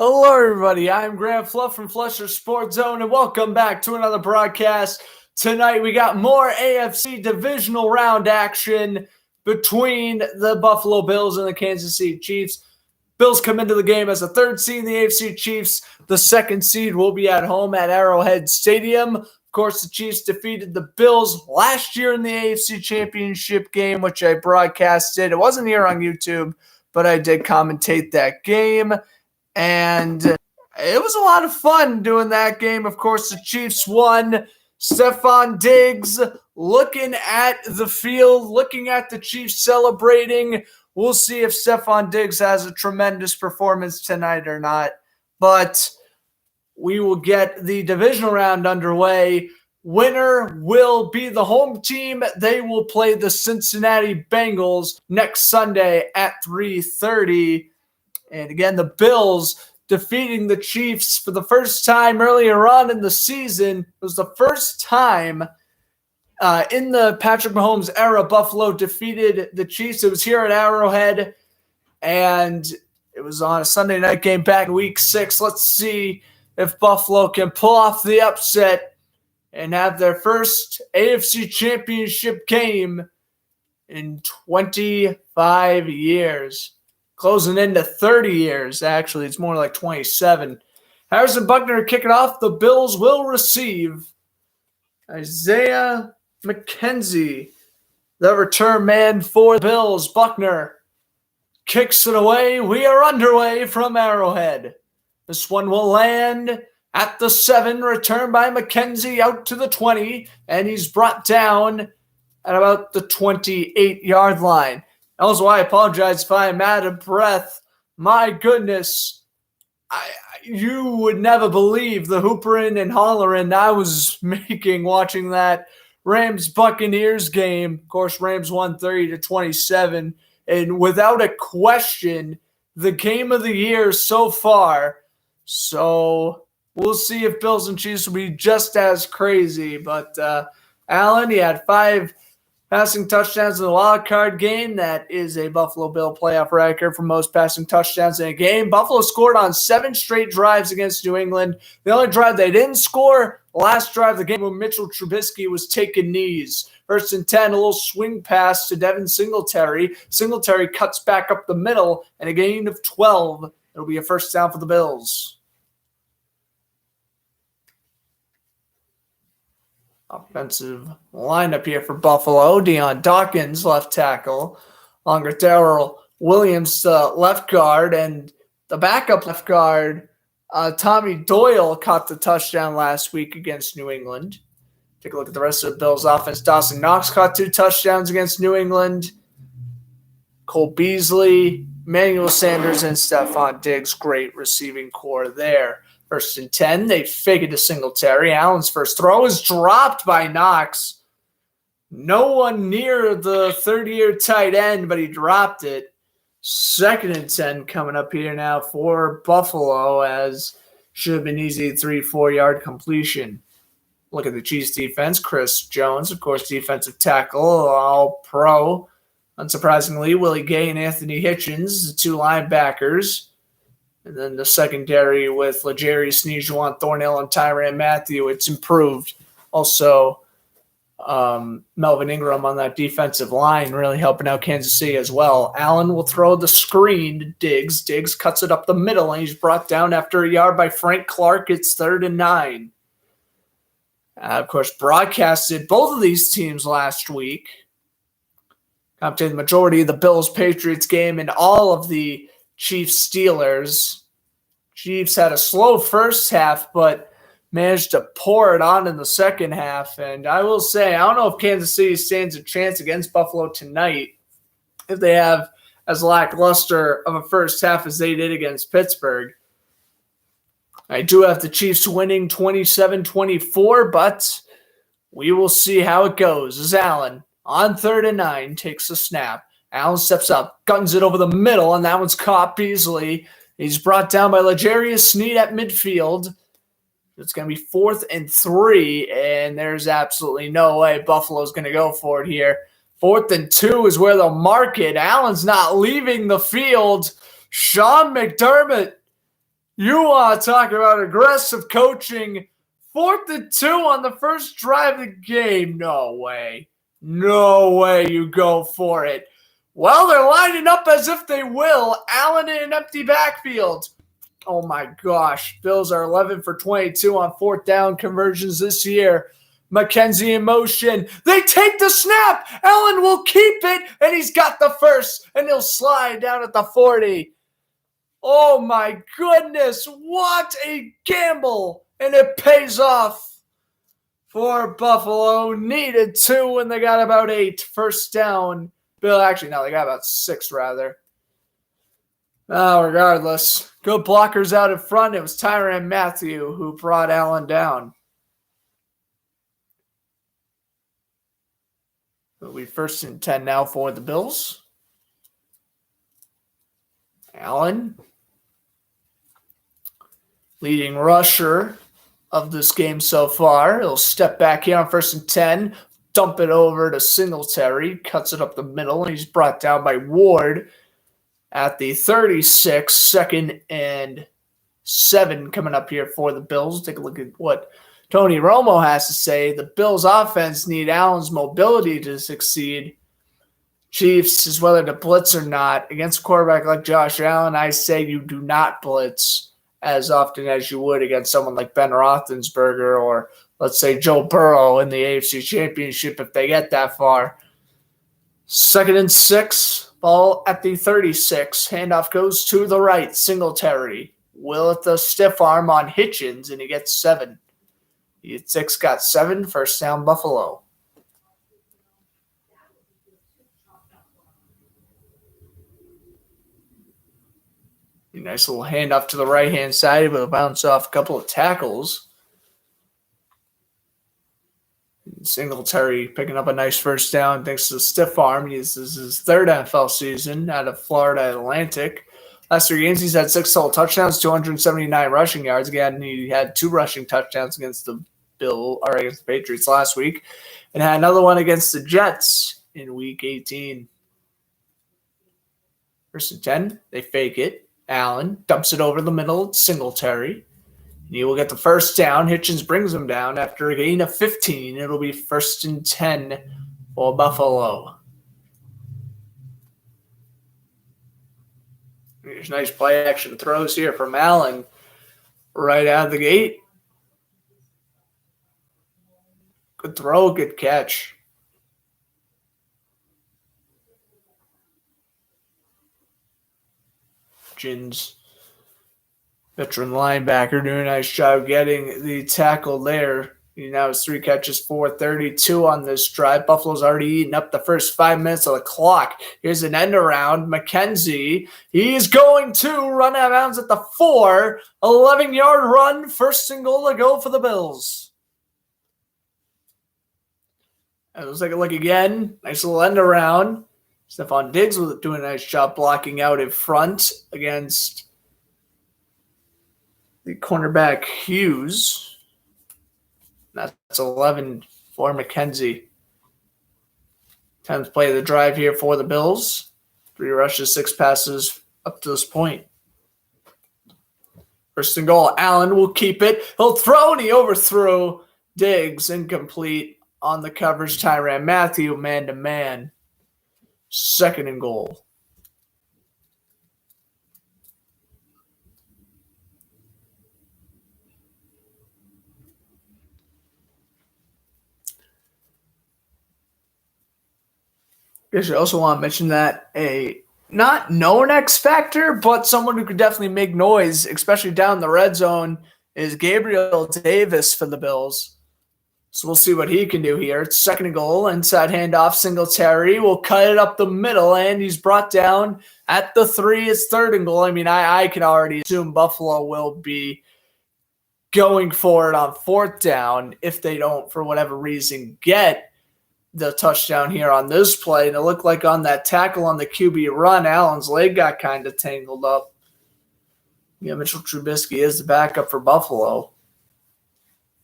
Hello, everybody. I'm Graham Fluff from Flusher Sports Zone, and welcome back to another broadcast. Tonight, we got more AFC divisional round action between the Buffalo Bills and the Kansas City Chiefs. Bills come into the game as the third seed in the AFC. Chiefs, the second seed, will be at home at Arrowhead Stadium. Of course, the Chiefs defeated the Bills last year in the AFC Championship game, which I broadcasted. It wasn't here on YouTube, but I did commentate that game. And it was a lot of fun doing that game. Of course, the Chiefs won. Stefon Diggs looking at the field, looking at the Chiefs celebrating. We'll see if Stefon Diggs has a tremendous performance tonight or not. But we will get the divisional round underway. Winner will be the home team. They will play the Cincinnati Bengals next Sunday at 3:30. And again, the Bills defeating the Chiefs for the first time earlier on in the season. It was the first time in the Patrick Mahomes era Buffalo defeated the Chiefs. It was here at Arrowhead, and it was on a Sunday night game back in Week 6. Let's see if Buffalo can pull off the upset and have their first AFC Championship game in 25 years. Closing into 30 years, actually. It's more like 27. Harrison Buckner kick it off. The Bills will receive Isaiah McKenzie, the return man for the Bills. Buckner kicks it away. We are underway from Arrowhead. This one will land at the 7. Return by McKenzie out to the 20. And he's brought down at about the 28-yard line. Also, I apologize if I'm out of breath. My goodness, you would never believe the hoopering and hollering I was making watching that Rams-Buccaneers game. Of course, Rams won 30-27, and without a question, the game of the year so far. So we'll see if Bills and Chiefs will be just as crazy. But Allen, he had 5 passing touchdowns in the wild card game. That is a Buffalo Bill playoff record for most passing touchdowns in a game. Buffalo scored on 7 straight drives against New England. The only drive they didn't score, the last drive of the game when Mitchell Trubisky was taking knees. 1st and 10, a little swing pass to Devin Singletary. Singletary cuts back up the middle, and a gain of 12. It'll be a first down for the Bills. Offensive lineup here for Buffalo. Deion Dawkins, left tackle. Longer Darrell Williams, left guard. And the backup left guard, Tommy Doyle, caught the touchdown last week against New England. Take a look at the rest of the Bills' offense. Dawson Knox caught 2 touchdowns against New England. Cole Beasley, Emmanuel Sanders, and Stefon Diggs. Great receiving core there. 1st and 10, they fake it to Singletary. Allen's first throw is dropped by Knox. No one near the 30-year tight end, but he dropped it. 2nd and 10 coming up here now for Buffalo, as should have been easy 3-4 yard completion. Look at the Chiefs defense. Chris Jones, of course, defensive tackle, all pro. Unsurprisingly, Willie Gay and Anthony Hitchens, the 2 linebackers. And then the secondary with L'Jarius Sneed, Juwan Thornhill, and Tyrann Mathieu. It's improved. Also, Melvin Ingram on that defensive line really helping out Kansas City as well. Allen will throw the screen to Diggs. Diggs cuts it up the middle, and he's brought down after a yard by Frank Clark. It's 3rd and 9. Of course, broadcasted both of these teams last week. Commentated the majority of the Bills-Patriots game and all of the Chiefs-Steelers. Chiefs had a slow first half, but managed to pour it on in the second half. And I will say, I don't know if Kansas City stands a chance against Buffalo tonight if they have as lackluster of a first half as they did against Pittsburgh. I do have the Chiefs winning 27-24, but we will see how it goes as Allen, on 3rd and 9, takes the snap. Allen steps up, guns it over the middle, and that one's caught Beasley. He's brought down by L'Jarius Sneed at midfield. It's going to be 4th and 3, and there's absolutely no way Buffalo's going to go for it here. 4th and 2 is where they'll mark it. Allen's not leaving the field. Sean McDermott You want to talk about aggressive coaching? 4th and 2 on the first drive of the game. No way. No way you go for it. Well, they're lining up as if they will. Allen in an empty backfield. Oh my gosh. Bills are 11 for 22 on 4th down conversions this year. McKenzie in motion. They take the snap. Allen will keep it, and he's got the first, and he'll slide down at the 40. Oh my goodness, what a gamble! And it pays off for Buffalo. Needed 2 when they got about 8. First down. Bill, actually, no, they got about 6 rather. Oh, regardless. Good blockers out in front. It was Tyrann Mathieu who brought Allen down. It'll be 1st and 10 now for the Bills. Allen, leading rusher of this game so far. He'll step back here on 1st and 10, dump it over to Singletary, cuts it up the middle, and he's brought down by Ward at the 36. 2nd and 7 coming up here for the Bills. Take a look at what Tony Romo has to say. The Bills offense need Allen's mobility to succeed. Chiefs is whether to blitz or not. Against a quarterback like Josh Allen, I say you do not blitz as often as you would against someone like Ben Roethlisberger or, let's say, Joe Burrow in the AFC Championship if they get that far. 2nd and 6, ball at the 36. Handoff goes to the right. Singletary will at the stiff arm on Hitchens, and he gets 7. He had 6, got 7. First down, Buffalo. A nice little handoff to the right-hand side, but a bounce off a couple of tackles. Singletary picking up a nice first down thanks to the stiff arm. This is his 3rd NFL season out of Florida Atlantic. Last 3 games, he's had 6 total touchdowns, 279 rushing yards. Again, he had 2 rushing touchdowns against the Patriots last week, and had another one against the Jets in Week 18. 1st and 10, they fake it. Allen dumps it over the middle. Singletary. And he will get the first down. Hitchens brings him down after a gain of 15. It'll be 1st and 10 for Buffalo. There's nice play action throws here from Allen right out of the gate. Good throw, good catch. Hitchens, veteran linebacker, doing a nice job getting the tackle there. He now has 3 catches, 432 on this drive. Buffalo's already eaten up the first 5 minutes of the clock. Here's an end around. McKenzie, he's going to run out of bounds at the 4. 11-yard run. 1st and goal to go for the Bills. And let's take a look again. Nice little end around. Stephon Diggs was doing a nice job blocking out in front against the cornerback Hughes. That's 11 for McKenzie. 10th play of the drive here for the Bills. 3 rushes, 6 passes up to this point. 1st and goal. Allen will keep it. He'll throw, and he overthrew Diggs. Incomplete on the coverage. Tyrann Mathieu man-to-man. 2nd and goal. I guess you also want to mention that a not known X factor, but someone who could definitely make noise, especially down the red zone, is Gabriel Davis for the Bills. So we'll see what he can do here. It's 2nd and goal. Inside handoff. Singletary will cut it up the middle, and he's brought down at the 3. It's 3rd and goal. I mean, I can already assume Buffalo will be going for it on 4th down if they don't, for whatever reason, get the touchdown here on this play. And it looked like on that tackle on the QB run, Allen's leg got kind of tangled up. Yeah, Mitchell Trubisky is the backup for Buffalo.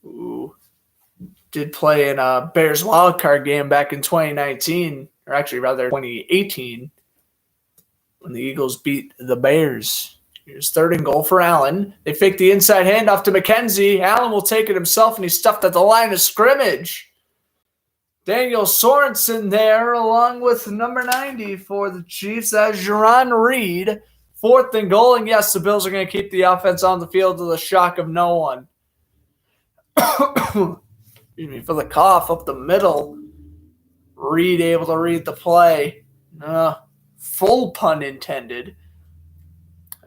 Ooh. Did play in a Bears wildcard game back in 2019, or actually rather 2018, when the Eagles beat the Bears. Here's 3rd and goal for Allen. They fake the inside handoff to McKenzie. Allen will take it himself, and he's stuffed at the line of scrimmage. Daniel Sorensen there, along with number 90 for the Chiefs. That's Jerron Reed. 4th and goal, and yes, the Bills are going to keep the offense on the field to the shock of no one. Excuse me, for the cough up the middle. Reed able to read the play. Full pun intended.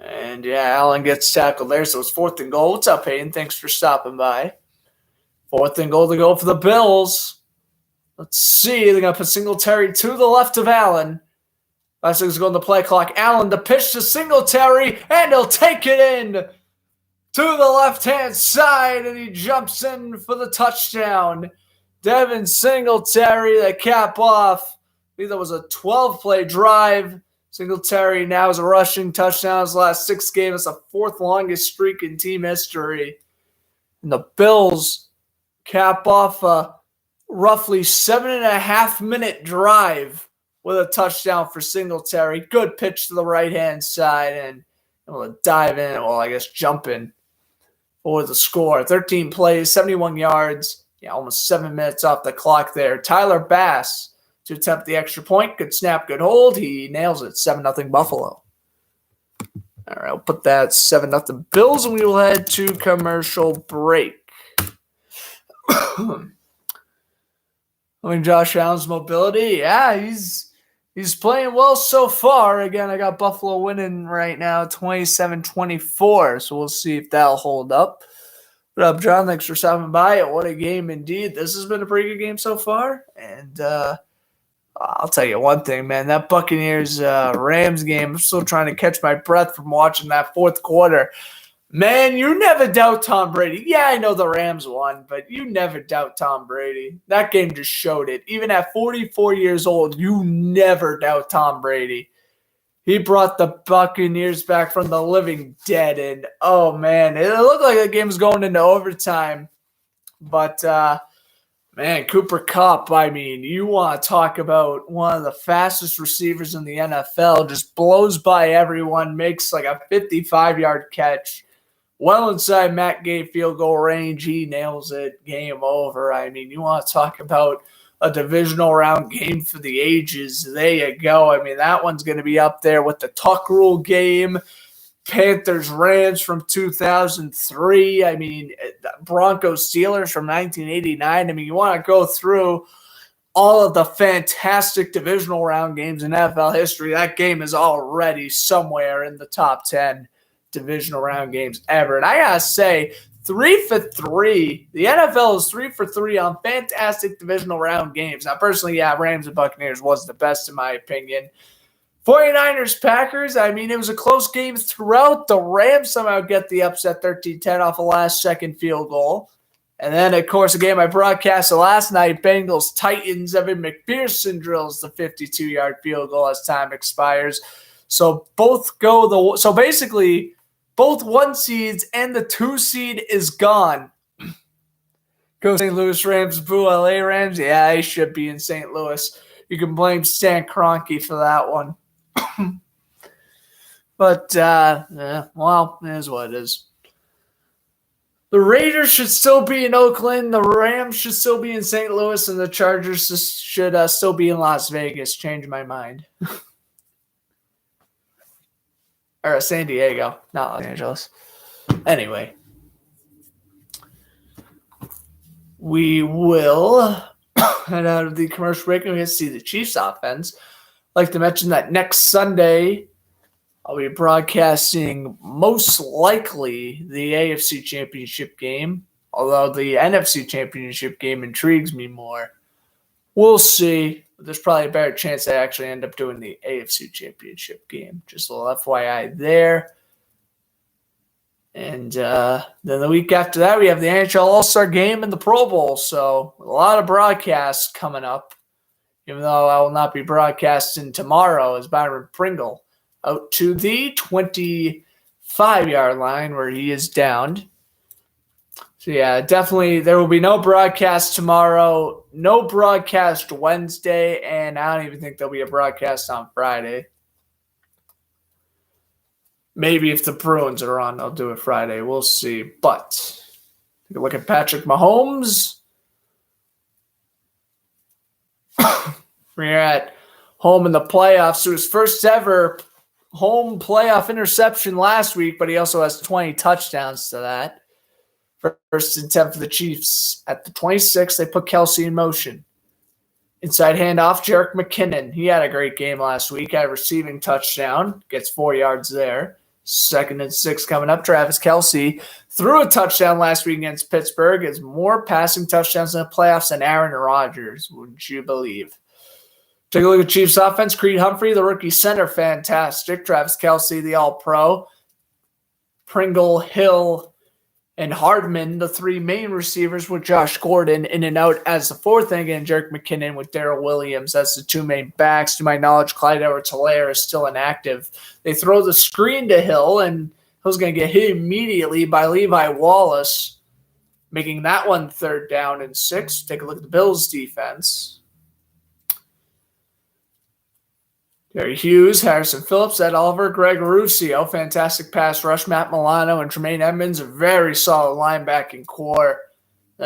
And yeah, Allen gets tackled there, so it's 4th and goal. What's up, Hayden? Thanks for stopping by. 4th and goal to go for the Bills. Let's see. They're going to put Singletary to the left of Allen. 5 seconds to go on the play clock. Allen, the pitch to Singletary, and he'll take it in to the left-hand side, and he jumps in for the touchdown. Devin Singletary, the cap off. I think that was a 12-play drive. Singletary now has a rushing touchdown his last 6 games. It's the 4th longest streak in team history. And the Bills cap off a roughly 7.5-minute drive with a touchdown for Singletary. Good pitch to the right-hand side, and able to dive in, well, I guess jump in for the score. 13 plays, 71 yards. Yeah, almost 7 minutes off the clock there. Tyler Bass to attempt the extra point. Good snap, good hold. He nails it. 7-0 Buffalo. All right, I'll put that 7-0 Bills, and we will head to commercial break. I mean, Josh Allen's mobility, yeah, he's playing well so far. Again, I got Buffalo winning right now, 27-24, so we'll see if that'll hold up. What up, John? Thanks for stopping by. What a game indeed. This has been a pretty good game so far, and I'll tell you one thing, man. That Buccaneers-Rams game, I'm still trying to catch my breath from watching that 4th quarter. Man, you never doubt Tom Brady. Yeah, I know the Rams won, but you never doubt Tom Brady. That game just showed it. Even at 44 years old, you never doubt Tom Brady. He brought the Buccaneers back from the living dead, and oh, man, it looked like the game was going into overtime. But, man, Cooper Kupp, I mean, you want to talk about one of the fastest receivers in the NFL, just blows by everyone, makes like a 55-yard catch. Well inside Matt Gay field goal range, he nails it. Game over. I mean, you want to talk about a divisional round game for the ages. There you go. I mean, that one's going to be up there with the Tuck Rule game, Panthers-Rams from 2003. I mean, Broncos-Steelers from 1989. I mean, you want to go through all of the fantastic divisional round games in NFL history. That game is already somewhere in the top 10 divisional round games ever. And I got to say, 3 for 3. The NFL is 3 for 3 on fantastic divisional round games. Now, personally, yeah, Rams and Buccaneers was the best in my opinion. 49ers, Packers, I mean, it was a close game throughout. The Rams somehow get the upset 13-10 off a last-second field goal. And then, of course, a game I broadcasted last night, Bengals, Titans. Evan McPherson drills the 52-yard field goal as time expires. So basically, both 1 seeds and the 2 seed is gone. Go St. Louis Rams, boo LA Rams. Yeah, they should be in St. Louis. You can blame Stan Kroenke for that one. But, well, it is what it is. The Raiders should still be in Oakland. The Rams should still be in St. Louis. And the Chargers should still be in Las Vegas. Change my mind. Or San Diego, not Los Angeles. Anyway, we will head out of the commercial break and we can see the Chiefs offense. I'd like to mention that next Sunday, I'll be broadcasting most likely the AFC Championship game, although the NFC Championship game intrigues me more. We'll see. There's probably a better chance I actually end up doing the AFC Championship game. Just a little FYI there. And then the week after that, we have the NHL All-Star Game and the Pro Bowl. So a lot of broadcasts coming up, even though I will not be broadcasting tomorrow as Byron Pringle out to the 25-yard line where he is downed. So, yeah, definitely there will be no broadcast tomorrow, no broadcast Wednesday, and I don't even think there'll be a broadcast on Friday. Maybe if the Bruins are on, they'll do it Friday. We'll see. But take a look at Patrick Mahomes. We're at home in the playoffs. So his first ever home playoff interception last week, but he also has 20 touchdowns to that. First and 10 for the Chiefs. At the 26, they put Kelsey in motion. Inside handoff, Jerick McKinnon. He had a great game last week. Had a receiving touchdown. Gets 4 yards there. Second and 6 coming up. Travis Kelsey threw a touchdown last week against Pittsburgh. Has more passing touchdowns in the playoffs than Aaron Rodgers, wouldn't you believe? Take a look at Chiefs offense. Creed Humphrey, the rookie center, fantastic. Travis Kelsey, the all-pro. Pringle, Hill, and Hardman, the 3 main receivers, with Josh Gordon in and out as the fourth, and again, Jerick McKinnon with Darrell Williams as the 2 main backs. To my knowledge, Clyde Edwards-Helaire is still inactive. They throw the screen to Hill, and Hill's going to get hit immediately by Levi Wallace, making that one 3rd down and 6. Take a look at the Bills' defense. Gary Hughes, Harrison Phillips, Ed Oliver, Greg Ruscio, fantastic pass rush. Matt Milano and Tremaine Edmonds, a very solid linebacking core.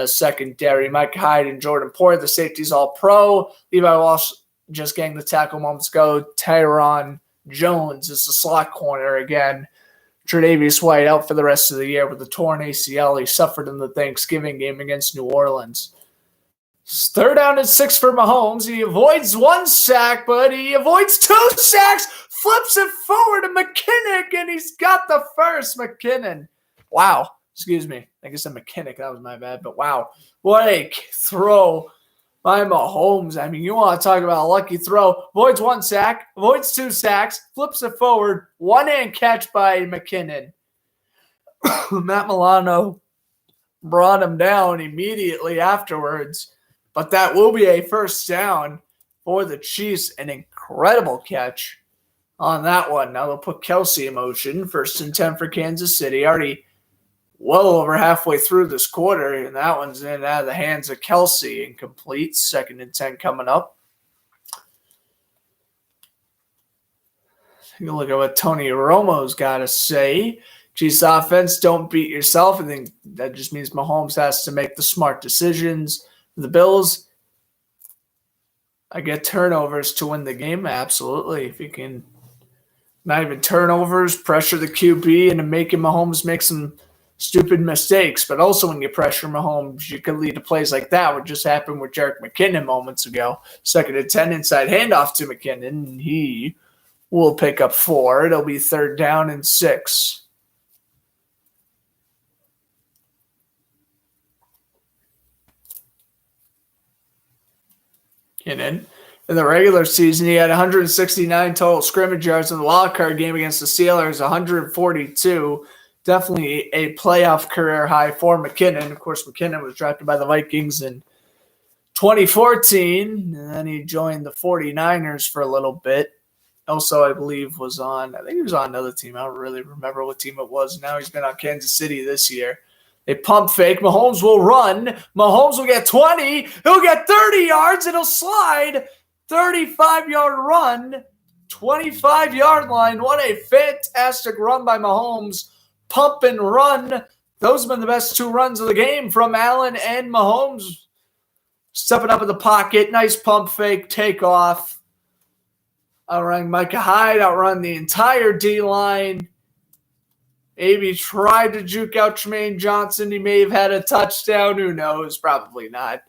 Secondary, Mike Hyde and Jordan Poyer, the safeties all pro. Levi Walsh just getting the tackle moments ago. Tyron Jones is the slot corner again. Tre'Davious White out for the rest of the year with a torn ACL he suffered in the Thanksgiving game against New Orleans. 3rd down and 6 for Mahomes. He avoids 1 sack, but he avoids 2 sacks. Flips it forward to McKinnon, and he's got the first. McKinnon. Wow. Excuse me. I guess I'm McKinnon. That was my bad, but wow. What a throw by Mahomes. I mean, you want to talk about a lucky throw. Avoids 1 sack, avoids 2 sacks, flips it forward. 1-hand catch by McKinnon. Matt Milano brought him down immediately afterwards. But that will be a 1st down for the Chiefs. An incredible catch on that one. Now they'll put Kelsey in motion. 1st and 10 for Kansas City. Already well over halfway through this quarter, and that one's in and out of the hands of Kelsey. Incomplete. 2nd and 10 coming up. Take a look at what Tony Romo's got to say. Chiefs offense, don't beat yourself. I think that just means Mahomes has to make the smart decisions. The Bills, I get turnovers to win the game. Absolutely. If you can not even turnovers, pressure the QB into making Mahomes make some stupid mistakes. But also when you pressure Mahomes, you can lead to plays like that, what just happened with Jerick McKinnon moments ago. 2nd and 10, inside handoff to McKinnon. He will pick up 4. It'll be 3rd down and 6. In the regular season, he had 169 total scrimmage yards in the wild card game against the Steelers, 142. Definitely a playoff career high for McKinnon. Of course, McKinnon was drafted by the Vikings in 2014, and then he joined the 49ers for a little bit. Also, I believe he was on another team. I don't really remember what team it was. Now he's been on Kansas City this year. They pump fake. Mahomes will run. Mahomes will get 20. He'll get 30 yards, and he'll slide. 35-yard run. 25-yard line. What a fantastic run by Mahomes. Pump and run. Those have been the best 2 runs of the game from Allen and Mahomes. Stepping up in the pocket. Nice pump fake. Takeoff. Outrun Micah Hyde. Outrun the entire D-line. Maybe tried to juke out Tremaine Johnson. He may have had a touchdown. Who knows? Probably not.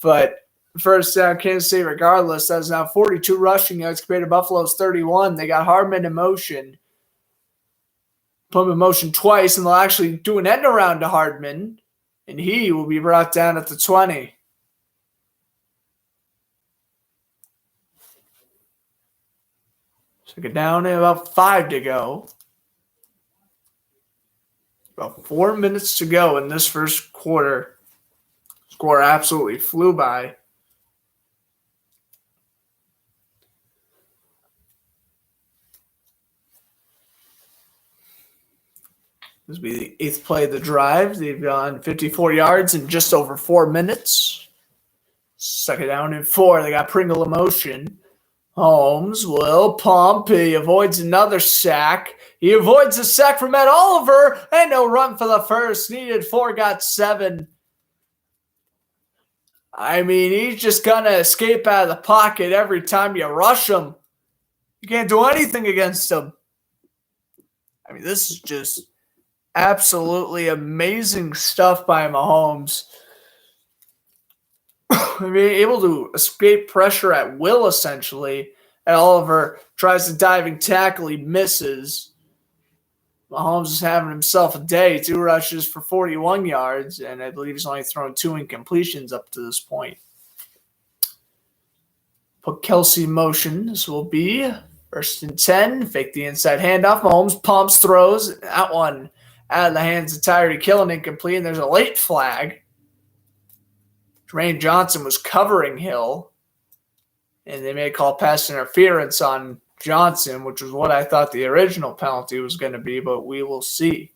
But 1st down, Kansas City regardless. That's now 42 rushing yards compared to Buffalo's 31. They got Hardman in motion. Put him in motion twice, and they'll actually do an end around to Hardman. And he will be brought down at the 20. Took it down and about 5 to go. About 4 minutes to go in this first quarter. Score absolutely flew by. This will be the 8th play of the drive. They've gone 54 yards in just over 4 minutes. 2nd down and 4. They got Pringle in motion. Holmes will pump. He avoids another sack. He avoids a sack from Ed Oliver. And no run for the first. Needed 4, got 7. I mean, he's just going to escape out of the pocket every time you rush him. You can't do anything against him. I mean, this is just absolutely amazing stuff by Mahomes. I mean, able to escape pressure at will, essentially. And Oliver tries to diving tackle. He misses. Mahomes is having himself a day. 2 rushes for 41 yards, and I believe he's only thrown 2 incompletions up to this point. Put Kelsey in motion. This will be 1st and 10. Fake the inside handoff. Mahomes pumps, throws. That one out of the hands of Tyree Kill and incomplete, and there's a late flag. Jermaine Johnson was covering Hill, and they may call pass interference on Johnson, which was what I thought the original penalty was going to be, but we will see.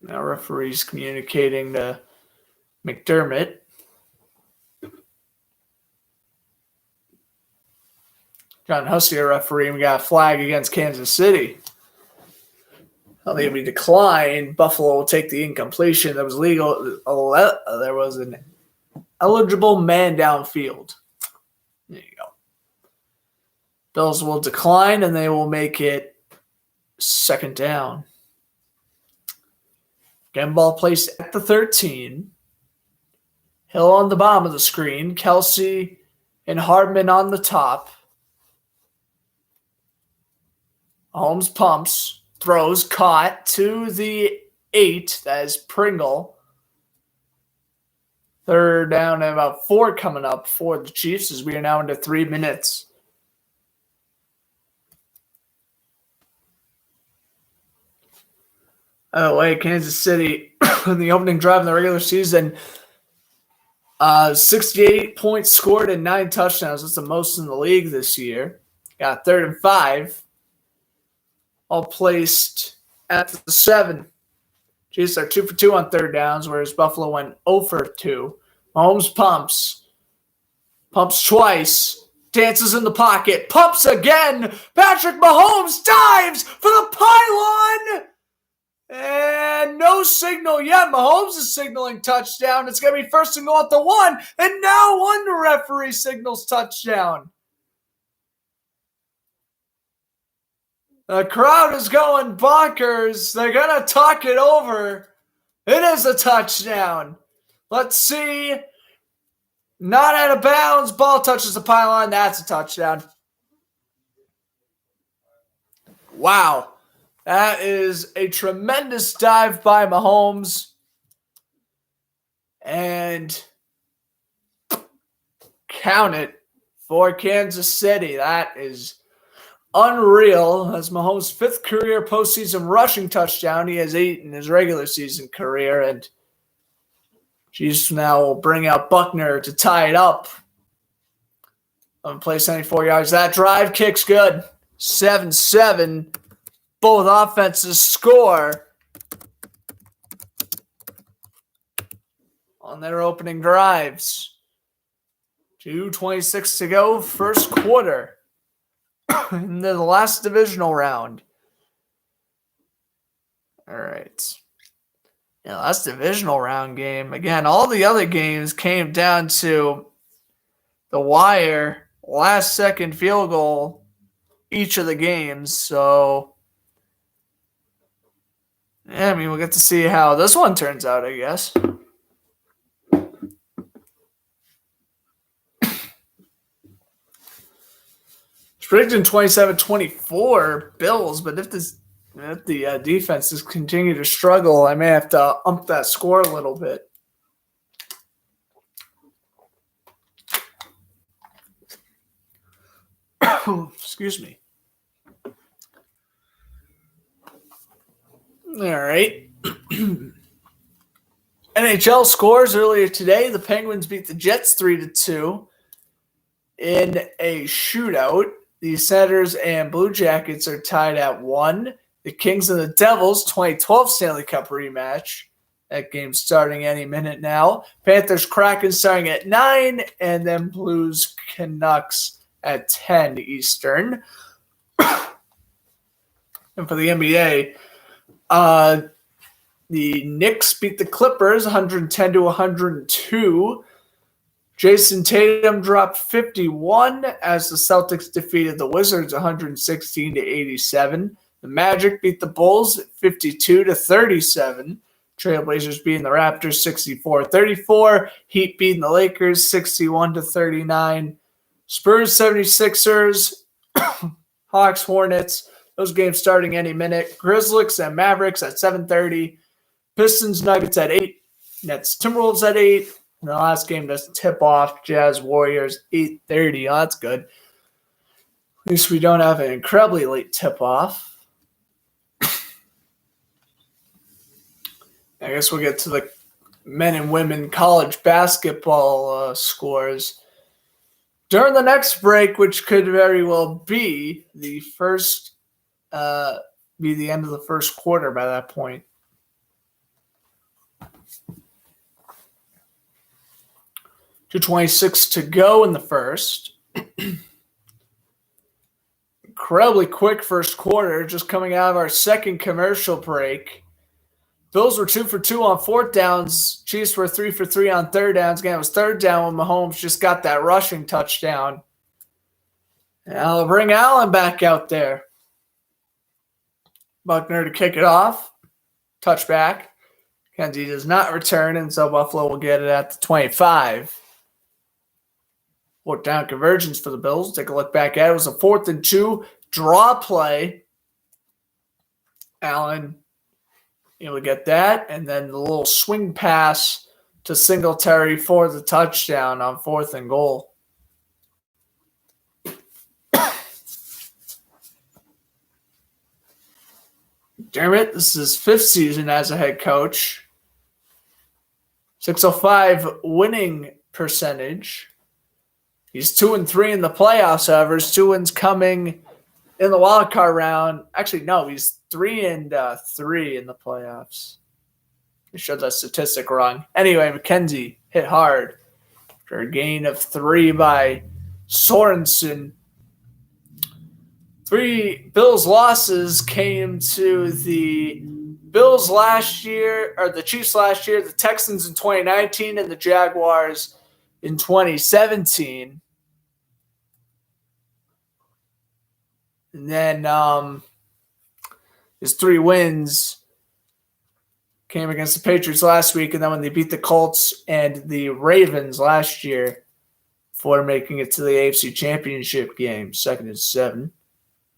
Now referee's communicating to McDermott. John Hussey, a referee, and we got a flag against Kansas City. I think it'll be declined. Buffalo will take the incompletion that was legal. There was an eligible man downfield. There you go. Bills will decline, and they will make it 2nd down. Again, ball placed at the 13. Hill on the bottom of the screen. Kelsey and Hardman on the top. Holmes pumps, throws, caught to the 8. That is Pringle. 3rd down and about 4 coming up for the Chiefs as we are now into 3 minutes. Oh, wait, Kansas City in the opening drive in the regular season, 68 points scored and 9 touchdowns. That's the most in the league this year. Got 3rd and 5. All placed at the 7. Chiefs are 2 for 2 on 3rd downs, whereas Buffalo went 0 for 2. Mahomes pumps. Pumps twice. Dances in the pocket. Pumps again. Patrick Mahomes dives for the pylon. And no signal yet. Mahomes is signaling touchdown. It's going to be 1st and goal at the 1. And now one referee signals touchdown. The crowd is going bonkers. They're going to talk it over. It is a touchdown. Let's see. Not out of bounds. Ball touches the pylon. That's a touchdown. Wow. That is a tremendous dive by Mahomes. And count it for Kansas City. That is unreal. That's Mahomes' 5th career postseason rushing touchdown. He has 8 in his regular season career. And Chiefs now will bring out Buckner to tie it up. On play 74 yards. That drive kicks good. 7-7. Both offenses score on their opening drives. 2:26 to go, 1st quarter. In the last divisional round. All right. Yeah, last divisional round game. Again, all the other games came down to the wire, last second field goal, each of the games. So, yeah, I mean, we'll get to see how this one turns out, I guess. It's predicting 27-24 Bills, but if the defenses continue to struggle, I may have to ump that score a little bit. Excuse me. All right. NHL scores earlier today. The Penguins beat the Jets 3-2 in a shootout. the Senators and Blue Jackets are tied at 1. The Kings and the Devils, 2012 Stanley Cup rematch. That game's starting any minute now. Panthers Kraken starting at 9, and then Blues Canucks at 10 Eastern. And for the NBA, the Knicks beat the Clippers 110-102. Jason Tatum dropped 51 as the Celtics defeated the Wizards 116-87. The Magic beat the Bulls 52-37. Trailblazers beating the Raptors 64-34. Heat beating the Lakers 61-39. Spurs 76ers. Hawks Hornets. Those games starting any minute. Grizzlies and Mavericks at 7:30. Pistons Nuggets at 8. Nets Timberwolves at 8. And the last game to tip off, Jazz Warriors 8:30. Oh, that's good. At least we don't have an incredibly late tip off. I guess we'll get to the men and women college basketball scores during the next break, which could very well be the end of the first quarter by that point. .226 to go in the first. Incredibly quick first quarter, just coming out of our second commercial break. Bills were 2 for 2 on fourth downs. Chiefs were 3 for 3 on third downs. Again, it was third down when Mahomes just got that rushing touchdown. And I'll bring Allen back out there. Buckner to kick it off. Touchback. Kenzie does not return, and so Buffalo will get it at the 25. Fourth down conversions for the Bills. Take a look back at it. It was a 4th and 2 draw play. Allen able to get that, and then the little swing pass to Singletary for the touchdown on 4th and goal. Dermott, this is his 5th season as a head coach. .605 winning percentage. He's 2-3 in the playoffs, however. His 2 wins coming in the wild card round. Actually, no, he's 3-3 in the playoffs. I showed that statistic wrong. Anyway, McKenzie hit hard for a gain of 3 by Sorensen. 3 Bills losses came to the Bills last year, or the Chiefs last year, the Texans in 2019, and the Jaguars in 2017. And then his 3 wins came against the Patriots last week, and then when they beat the Colts and the Ravens last year before making it to the AFC Championship game, 2nd and 7.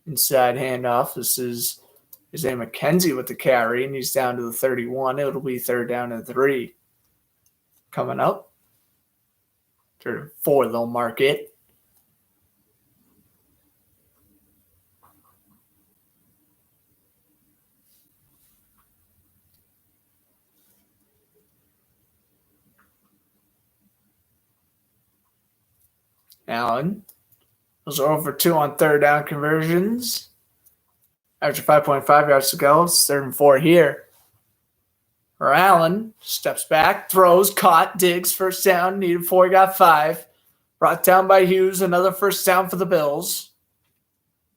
Inside handoff. This is Isaiah McKenzie with the carry, and he's down to the 31. It'll be 3rd down and 3 coming up. 3rd and 4, they'll mark it. Allen. Those are over 2 on 3rd down conversions. After 5.5 yards to go, it's 3rd and 4 here. For Allen, steps back, throws, caught, digs, 1st down, needed 4, got 5. Brought down by Hughes, another 1st down for the Bills.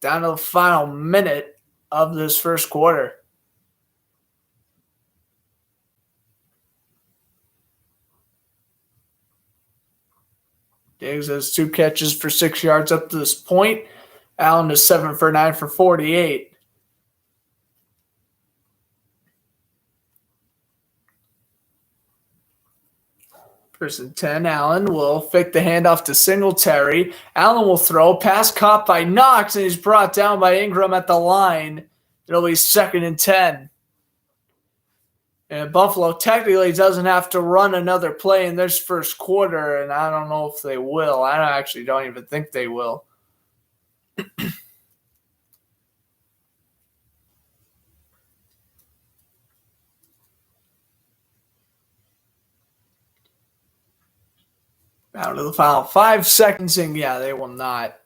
Down to the final minute of this first quarter. Diggs has 2 catches for 6 yards up to this point. Allen is 7 for 9 for 48. First and 10, Allen will fake the handoff to Singletary. Allen will throw, pass caught by Knox, and he's brought down by Ingram at the line. It'll be 2nd and 10. And Buffalo technically doesn't have to run another play in this first quarter, and I don't know if they will. I actually don't even think they will. Down to the final 5 seconds, and yeah, they will not.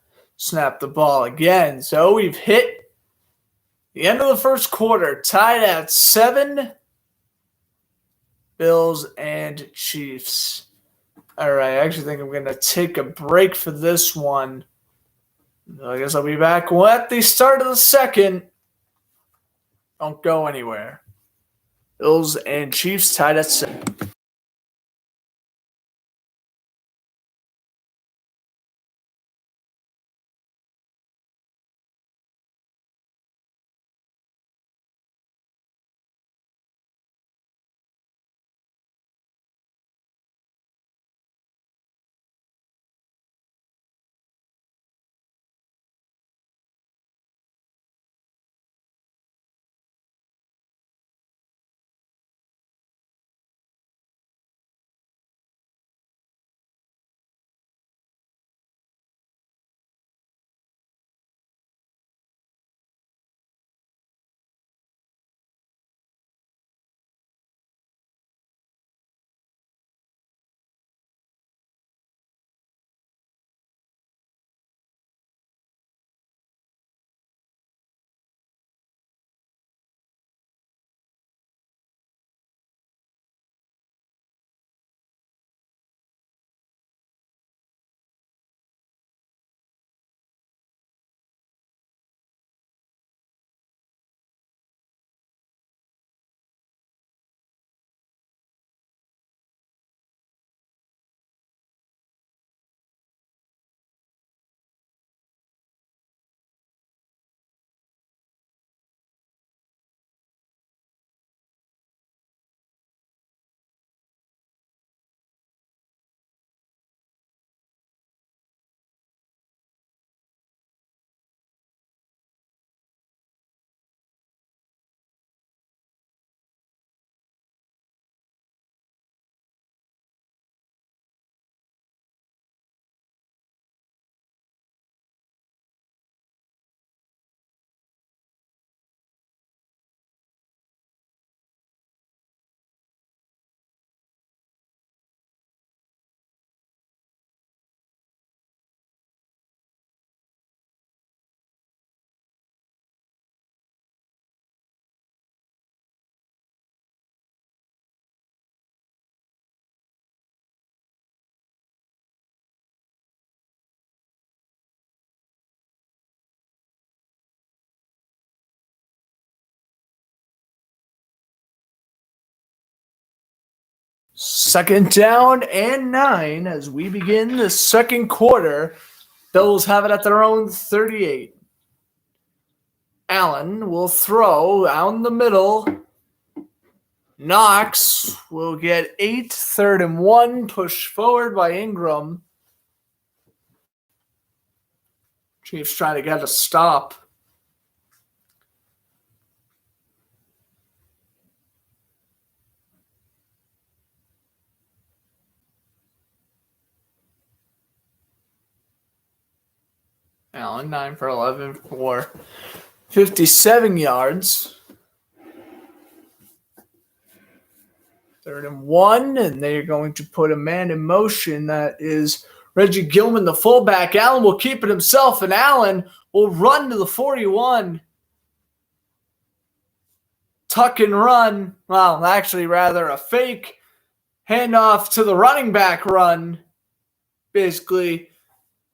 snap the ball again. So we've hit the end of the first quarter, tied at 7. Bills and Chiefs. All right, I actually think I'm going to take a break for this one. I guess I'll be back at the start of the second. Don't go anywhere. Bills and Chiefs tied at 7. Second down and 9 as we begin the second quarter. Bills have it at their own 38. Allen will throw down the middle. Knox will get 8, 3rd and 1, pushed forward by Ingram. Chiefs trying to get a stop. Allen, 9 for 11 for 57 yards. 3rd and 1, and they're going to put a man in motion. That is Reggie Gilman, the fullback. Allen will keep it himself, and Allen will run to the 41. Tuck and run. Well, actually, rather a fake handoff to the running back run. Basically,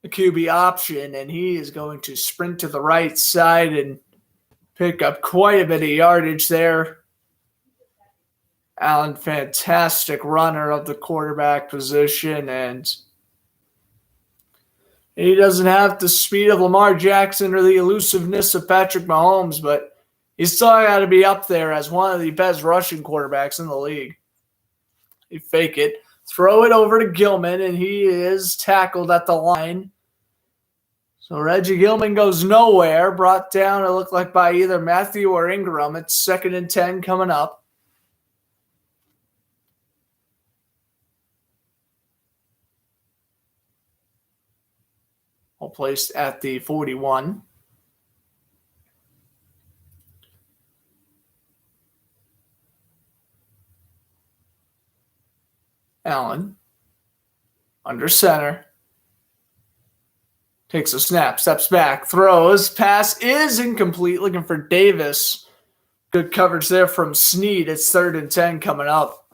a QB option, and he is going to sprint to the right side and pick up quite a bit of yardage there. Allen, fantastic runner of the quarterback position, and he doesn't have the speed of Lamar Jackson or the elusiveness of Patrick Mahomes, but he's still got to be up there as one of the best rushing quarterbacks in the league. You fake it, throw it over to Gilman, and he is tackled at the line. So Reggie Gilman goes nowhere, brought down, it looked like, by either Matthew or Ingram. It's 2nd and 10 coming up. All placed at the 41. Allen under center. Takes a snap, steps back, throws. Pass is incomplete. Looking for Davis. Good coverage there from Snead. It's 3rd and 10 coming up.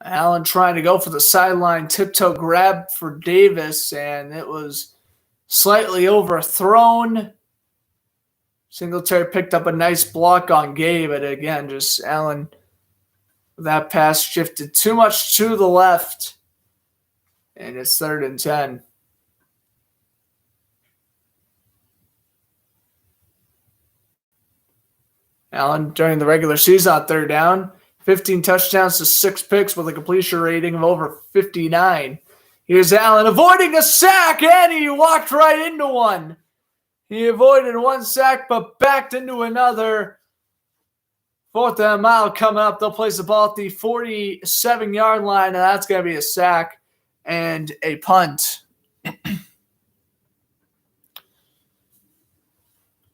Allen trying to go for the sideline tiptoe grab for Davis, and it was slightly overthrown. Singletary picked up a nice block on Gabe, but again, just Allen, that pass shifted too much to the left, and it's 3rd and 10. Allen, during the regular season on 3rd down, 15 touchdowns to 6 picks with a completion rating of over 59. Here's Allen avoiding a sack, and he walked right into one. He avoided one sack, but backed into another. 4th and a mile coming up. They'll place the ball at the 47-yard line, and that's going to be a sack and a punt.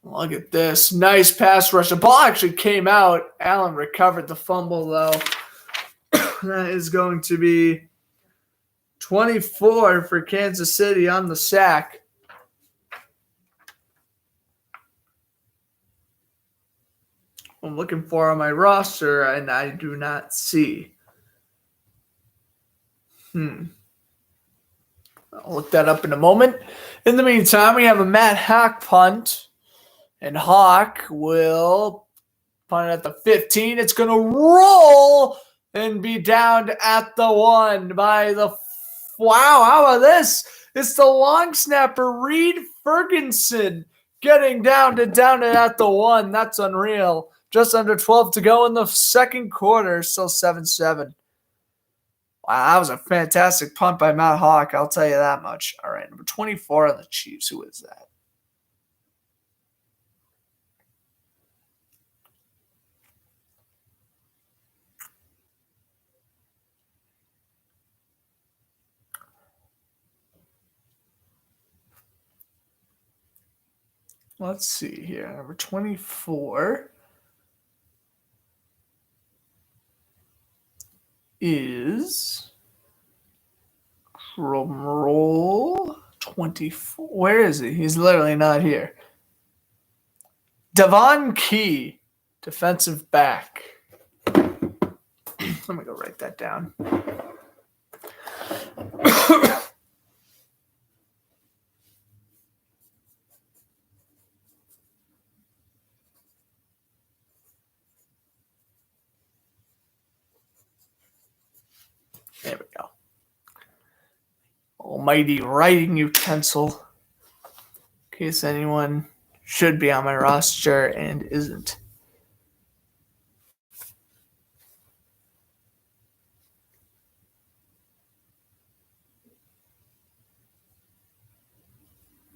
Look at this. Nice pass rush. The ball actually came out. Allen recovered the fumble, though. That is going to be 24 for Kansas City on the sack. I'm looking for on my roster, and I do not see. I'll look that up in a moment. In the meantime, we have a Matt Hawk punt. And Hawk will punt it at the 15. It's going to roll and be down at the 1 by the – wow, how about this? It's the long snapper, Reed Ferguson, getting down at the 1. That's unreal. Just under 12 to go in the second quarter, still 7-7. Wow, that was a fantastic punt by Matt Hawk, I'll tell you that much. All right, number 24 on the Chiefs. Who is that? Let's see here. Number 24 is drum roll 24. Where is he? He's literally not here. Devon Key, defensive back. Let me go write that down. There we go. Almighty writing utensil. In case anyone should be on my roster and isn't.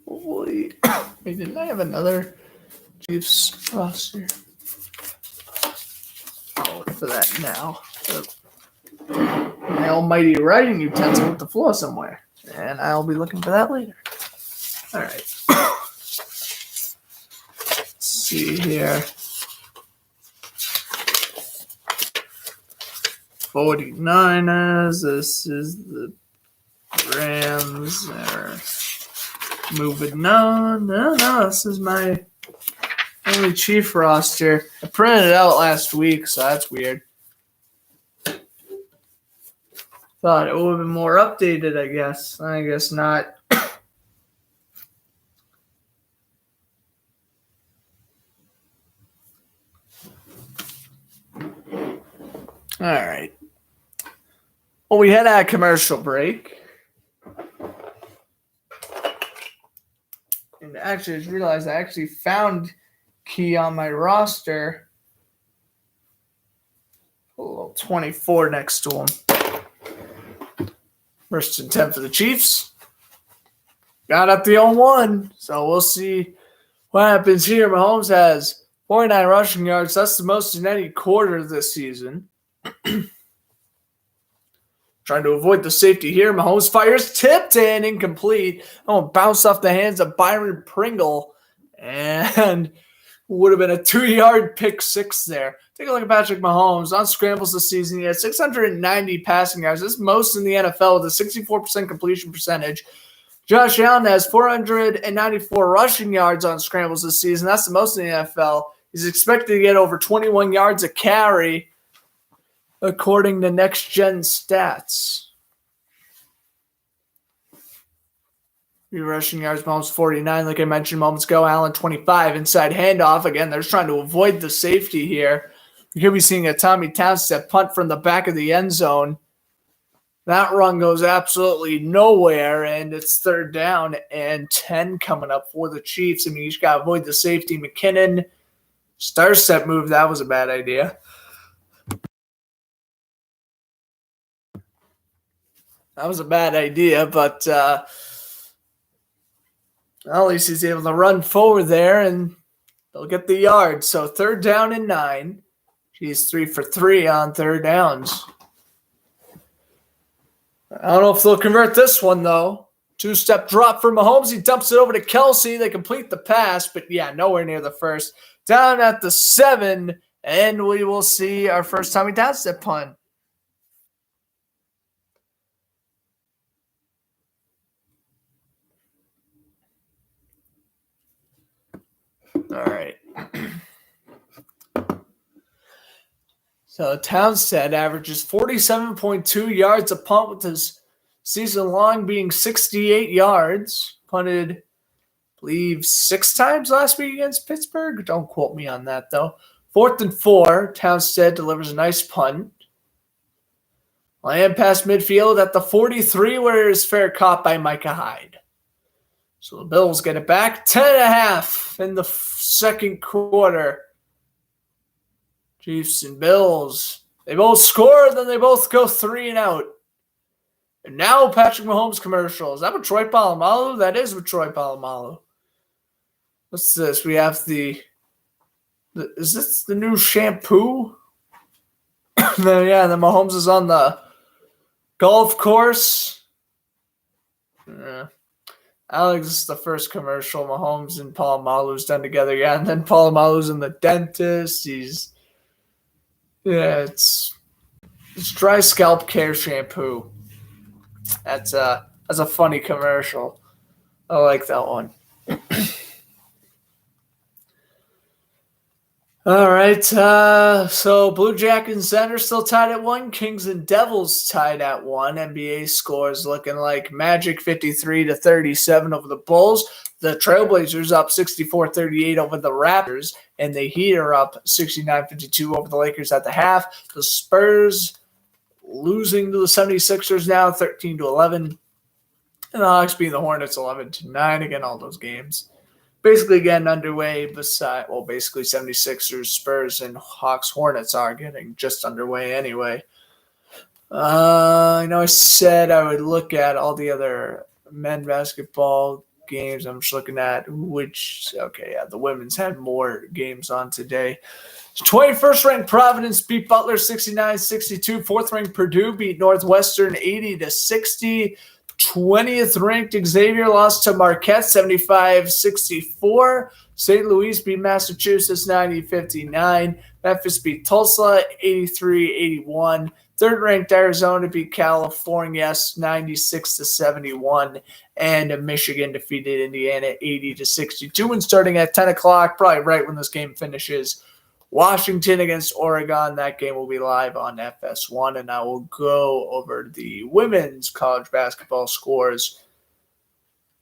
Wait, didn't I have another Chiefs roster? I'll look for that now. My almighty writing utensil with the floor somewhere. And I'll be looking for that later. All right. Let's see here. 49ers. This is the Rams. They're moving on. No, this is my only Chief roster. I printed it out last week, so that's weird. Thought it would have been more updated, I guess. I guess not. All right. Well, we had a commercial break. And actually, I just realized I actually found Key on my roster. A little 24 next to him. 1st and 10 for the Chiefs. Got up the 0-1. So we'll see what happens here. Mahomes has 49 rushing yards. That's the most in any quarter this season. Trying to avoid the safety here. Mahomes fires, tipped and incomplete. Bounced off the hands of Byron Pringle. And would have been a 2-yard pick six there. Take a look at Patrick Mahomes. On scrambles this season, he had 690 passing yards. This is most in the NFL with a 64% completion percentage. Josh Allen has 494 rushing yards on scrambles this season. That's the most in the NFL. He's expected to get over 21 yards a carry, according to Next Gen Stats. Rushing yards, Mahomes 49, like I mentioned moments ago. Allen 25, inside handoff. Again, they're just trying to avoid the safety here. You could be seeing a Tommy Townsend punt from the back of the end zone. That run goes absolutely nowhere, and it's 3rd down and 10 coming up for the Chiefs. I mean, you just got to avoid the safety. McKinnon, star step move. That was a bad idea. That was a bad idea, but at least he's able to run forward there, and they'll get the yard. So 3rd down and 9. He's 3 for 3 on 3rd downs. I don't know if they'll convert this one, though. 2-step drop for Mahomes. He dumps it over to Kelsey. They complete the pass, but yeah, nowhere near the first. Down at the 7, and we will see our first Tommy Townsend punt. All right. So Townsend averages 47.2 yards a punt, with his season long being 68 yards. Punted, I believe, 6 times last week against Pittsburgh. Don't quote me on that, though. 4th and 4, Townsend delivers a nice punt. Land past midfield at the 43, where it is fair caught by Micah Hyde. So the Bills get it back. 10.5 in the second quarter. Chiefs and Bills. They both score, then they both go 3 and out. And now Patrick Mahomes commercial. Is that with Troy Polamalu? That is with Troy Polamalu. What's this? We have is this the new shampoo? Yeah, the Mahomes is on the golf course. Yeah. Alex is the first commercial Mahomes and Polamalu's done together. Yeah, and then Polamalu's in the dentist. It's dry scalp care shampoo. That's a funny commercial. I like that one. All right. So Blue Jackets and Center still tied at 1. Kings and Devils tied at 1. NBA scores looking like Magic 53-37 over the Bulls. The Trailblazers up 64-38 over the Raptors, and the Heat are up 69-52 over the Lakers at the half. The Spurs losing to the 76ers now 13-11, and the Hawks beating the Hornets 11-9. Again, all those games basically getting underway basically 76ers, Spurs, and Hawks, Hornets are getting just underway anyway. I know I said I would look at all the other men basketball games. I'm just looking at the women's had more games on today. 21st ranked Providence beat Butler 69-62. 4th ranked Purdue beat Northwestern 80-60. 20th ranked Xavier lost to Marquette 75-64. St. Louis beat Massachusetts 90-59. Memphis beat Tulsa 83-81. 3rd ranked Arizona beat California 96-71. And Michigan defeated Indiana 80-62. And starting at 10 o'clock, probably right when this game finishes, Washington against Oregon. That game will be live on FS1, and I will go over the women's college basketball scores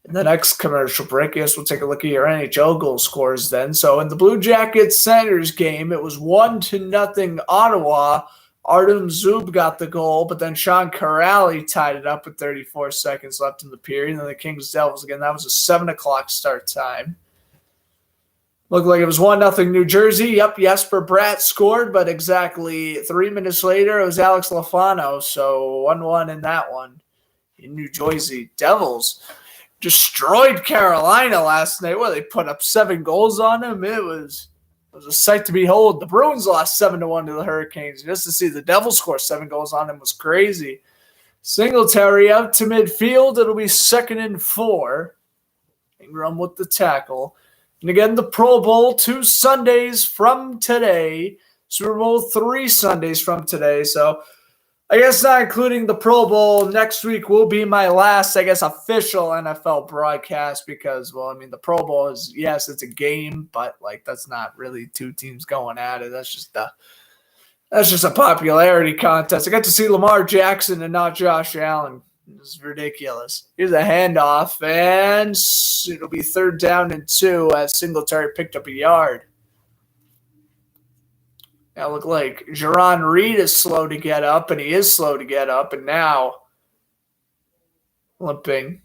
in the next commercial break. I guess we'll take a look at your NHL goal scores then. So in the Blue Jackets Senators game, it was 1-0 Ottawa. Artem Zub got the goal, but then Sean Corrali tied it up with 34 seconds left in the period. And then the Kings Devils, again, that was a 7 o'clock start time. Looked like it was 1-0 New Jersey. Yep, Jesper Bratt scored, but exactly 3 minutes later, it was Alex Lafano. So 1-1 in that one. In New Jersey, Devils destroyed Carolina last night. They put up 7 goals on them. It was a sight to behold. The Bruins lost 7-1 to the Hurricanes. Just to see the Devils score 7 goals on them was crazy. Singletary out to midfield. It'll be 2nd and 4. Ingram with the tackle. And again, the Pro Bowl 2 Sundays from today. Super Bowl 3 Sundays from today. So I guess not including the Pro Bowl, next week will be my last, I guess, official NFL broadcast because, well, I mean, the Pro Bowl is, yes, it's a game, but, like, that's not really two teams going at it. That's just a popularity contest. I got to see Lamar Jackson and not Josh Allen. It's ridiculous. Here's a handoff, and it'll be 3rd down and 2 as Singletary picked up a yard. Now look like Jaron Reed is slow to get up, and he is slow to get up, and now limping.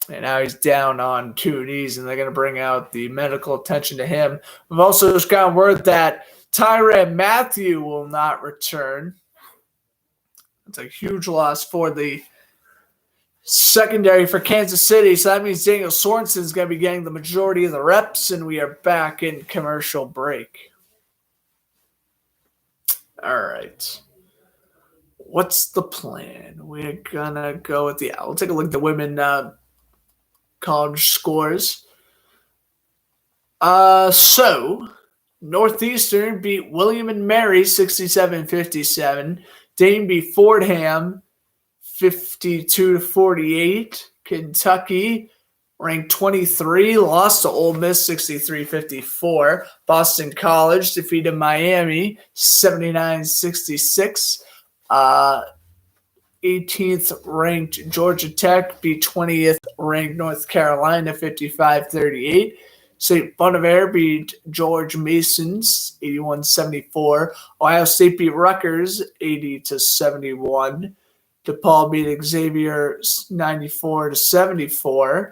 And now he's down on 2 knees, and they're going to bring out the medical attention to him. We've also just gotten word that Tyrann Mathieu will not return. It's a huge loss for the secondary for Kansas City, so that means Daniel Sorensen is going to be getting the majority of the reps, and we are back in commercial break. All right. What's the plan? We're going to go with we'll take a look at the women college scores. So, Northeastern beat William and Mary 67-57. Dayton beat Fordham 52-48. Kentucky, ranked 23, lost to Ole Miss 63-54. Boston College defeated Miami 79-66. 18th ranked Georgia Tech beat 20th ranked North Carolina 55-38. St. Bonaventure beat George Mason's 81-74. Ohio State beat Rutgers 80-71. DePaul beat Xavier 94-74.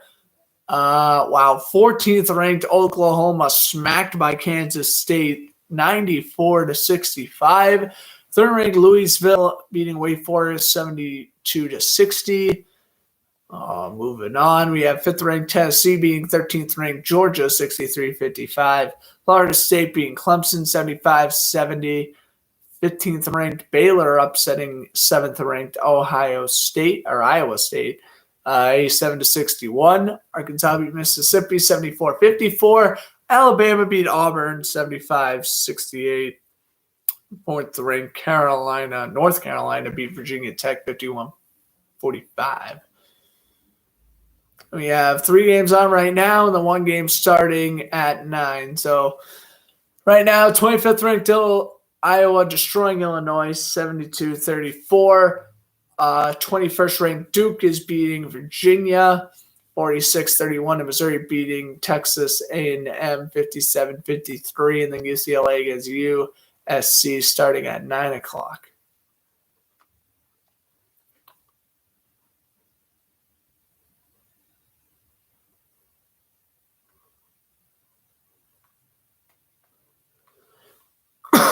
14th ranked Oklahoma smacked by Kansas State 94-65. 3rd ranked Louisville beating Wake Forest 72-60. Moving on, we have 5th ranked Tennessee beating 13th ranked Georgia 63-55. Florida State beating Clemson 75-70. 15th ranked Baylor upsetting 7th ranked Iowa State 87-61. Arkansas beat Mississippi 74-54. Alabama beat Auburn 75-68. 4th ranked North Carolina beat Virginia Tech 51-45. We have 3 games on right now, and the 1 game starting at 9. So right now, 25th ranked Iowa destroying Illinois 72-34. 21st ranked Duke is beating Virginia 46-31, and Missouri beating Texas A&M 57-53, and then UCLA against USC starting at 9 o'clock.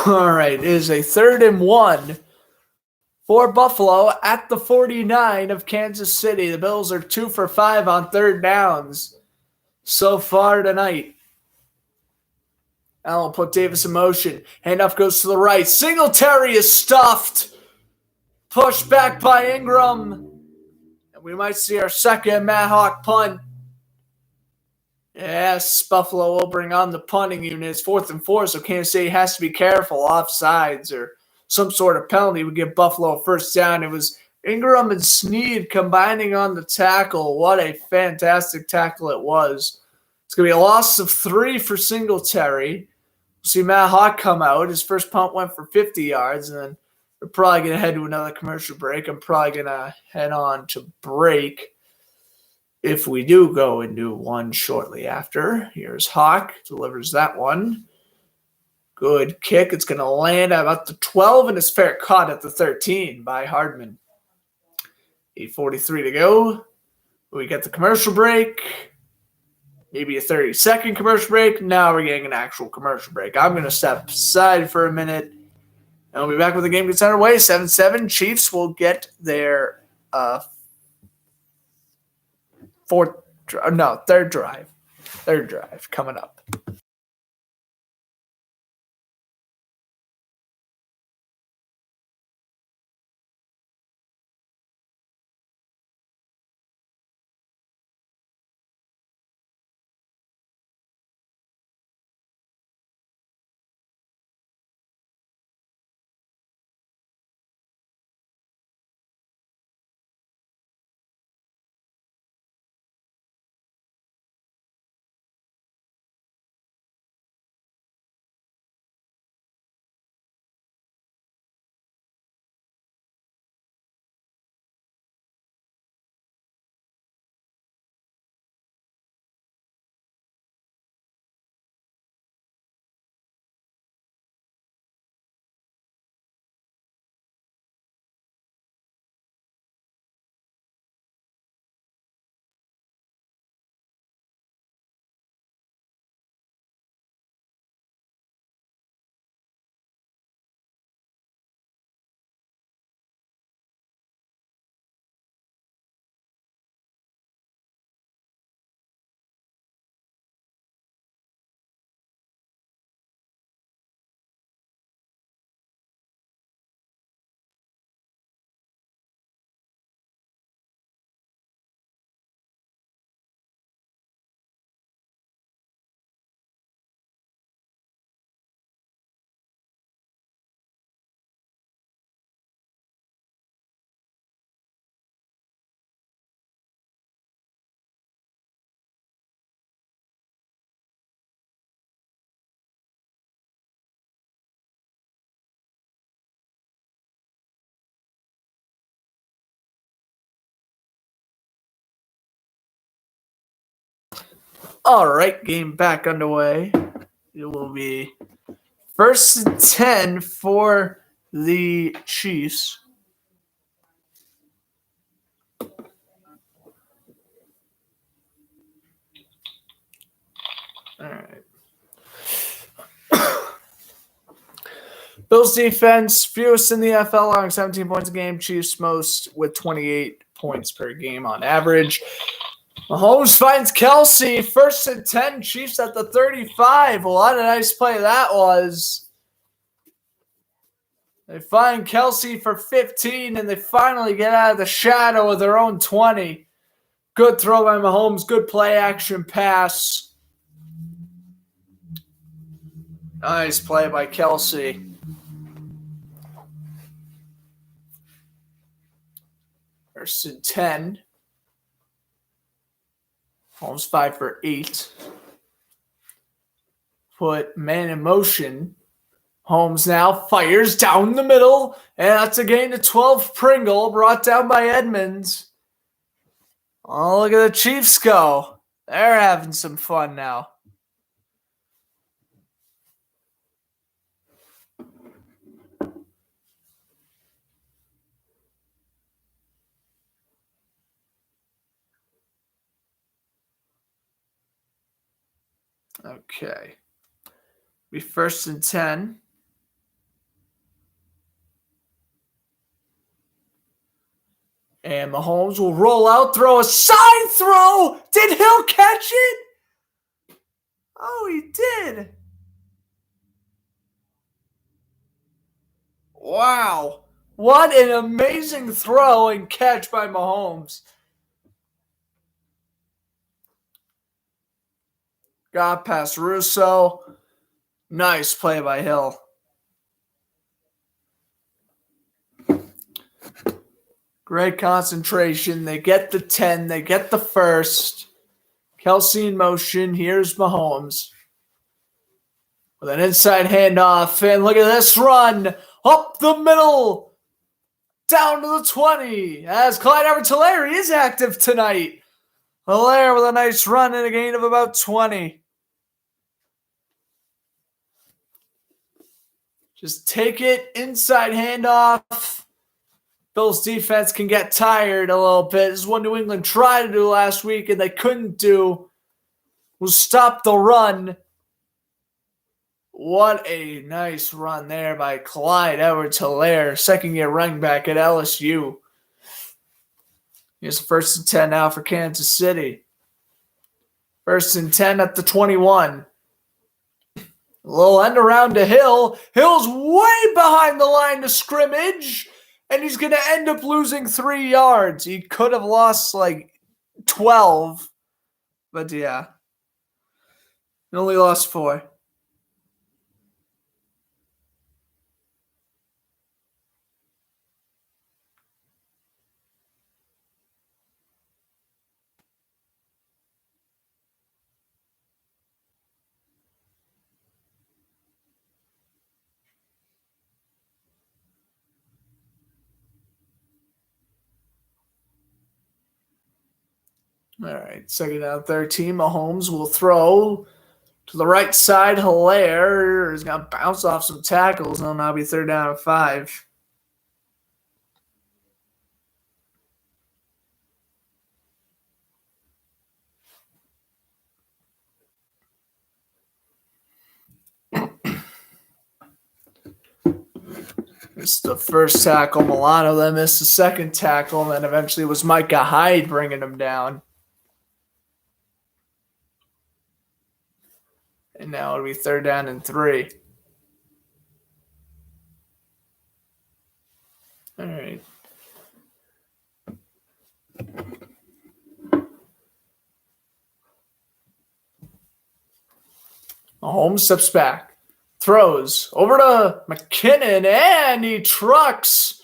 All right, it is a 3rd and 1 for Buffalo at the 49 of Kansas City. The Bills are 2 for 5 on 3rd downs so far tonight. Allen put Davis in motion. Handoff goes to the right. Singletary is stuffed. Pushed back by Ingram. And we might see our second Matt Hawk punt. Yes, Buffalo will bring on the punting unit. It's 4th and 4, so Kansas City has to be careful. Offsides or some sort of penalty would give Buffalo a 1st down. It was Ingram and Snead combining on the tackle. What a fantastic tackle it was. It's going to be a loss of 3 for Singletary. We'll see Matt Hawk come out. His first punt went for 50 yards, and then we're probably going to head to another commercial break. I'm probably going to head on to break if we do go into one shortly after. Here's Hawk, delivers that one. Good kick. It's going to land at about the 12, and it's fair caught at the 13 by Hardman. 8:43 to go. We get the commercial break. Maybe a 30-second commercial break. Now we're getting an actual commercial break. I'm going to step aside for a minute, and we'll be back with the game gets underway. 7-7. Chiefs will get their third drive. Third drive coming up. All right, game back underway. It will be 1st and 10 for the Chiefs. All right. Bills defense, fewest in the NFL, allowing 17 points a game. Chiefs most with 28 points per game on average. Mahomes finds Kelsey, 1st and 10, Chiefs at the 35. A lot of nice play that was. They find Kelsey for 15, and they finally get out of the shadow of their own 20. Good throw by Mahomes, good play action pass. Nice play by Kelsey. First and 10. Mahomes 5 for 8. Put man in motion. Holmes now fires down the middle, and that's a gain to 12. Pringle brought down by Edmonds. Oh, look at the Chiefs go. They're having some fun now. Okay. Be 1st and 10. And Mahomes will roll out, throw a side throw. Did Hill catch it? Oh, he did. Wow. What an amazing throw and catch by Mahomes. Got past Russo. Nice play by Hill. Great concentration. They get the 10. They get the first. Kelsey in motion. Here's Mahomes. With an inside handoff. And look at this run. Up the middle. Down to the 20. As Clyde Edwards-Helaire is active tonight. Helaire with a nice run and a gain of about 20. Just take it. Inside handoff. Bills defense can get tired a little bit. This is what New England tried to do last week and they couldn't do. Was stop the run. What a nice run there by Clyde Edwards-Helaire, second-year running back at LSU. Here's 1st and 10 now for Kansas City. 1st and 10 at the 21. A little end around to Hill. Hill's way behind the line of scrimmage. And he's going to end up losing 3 yards. He could have lost like 12. But yeah. He only lost 4. All right, 2nd down, 13. Mahomes will throw to the right side. Helaire is going to bounce off some tackles. It'll now be 3rd down and 5. Missed the first tackle. Milano then missed the second tackle, and then eventually it was Micah Hyde bringing him down. And now it'll be 3rd down and 3. All right. Mahomes steps back. Throws over to McKinnon, and he trucks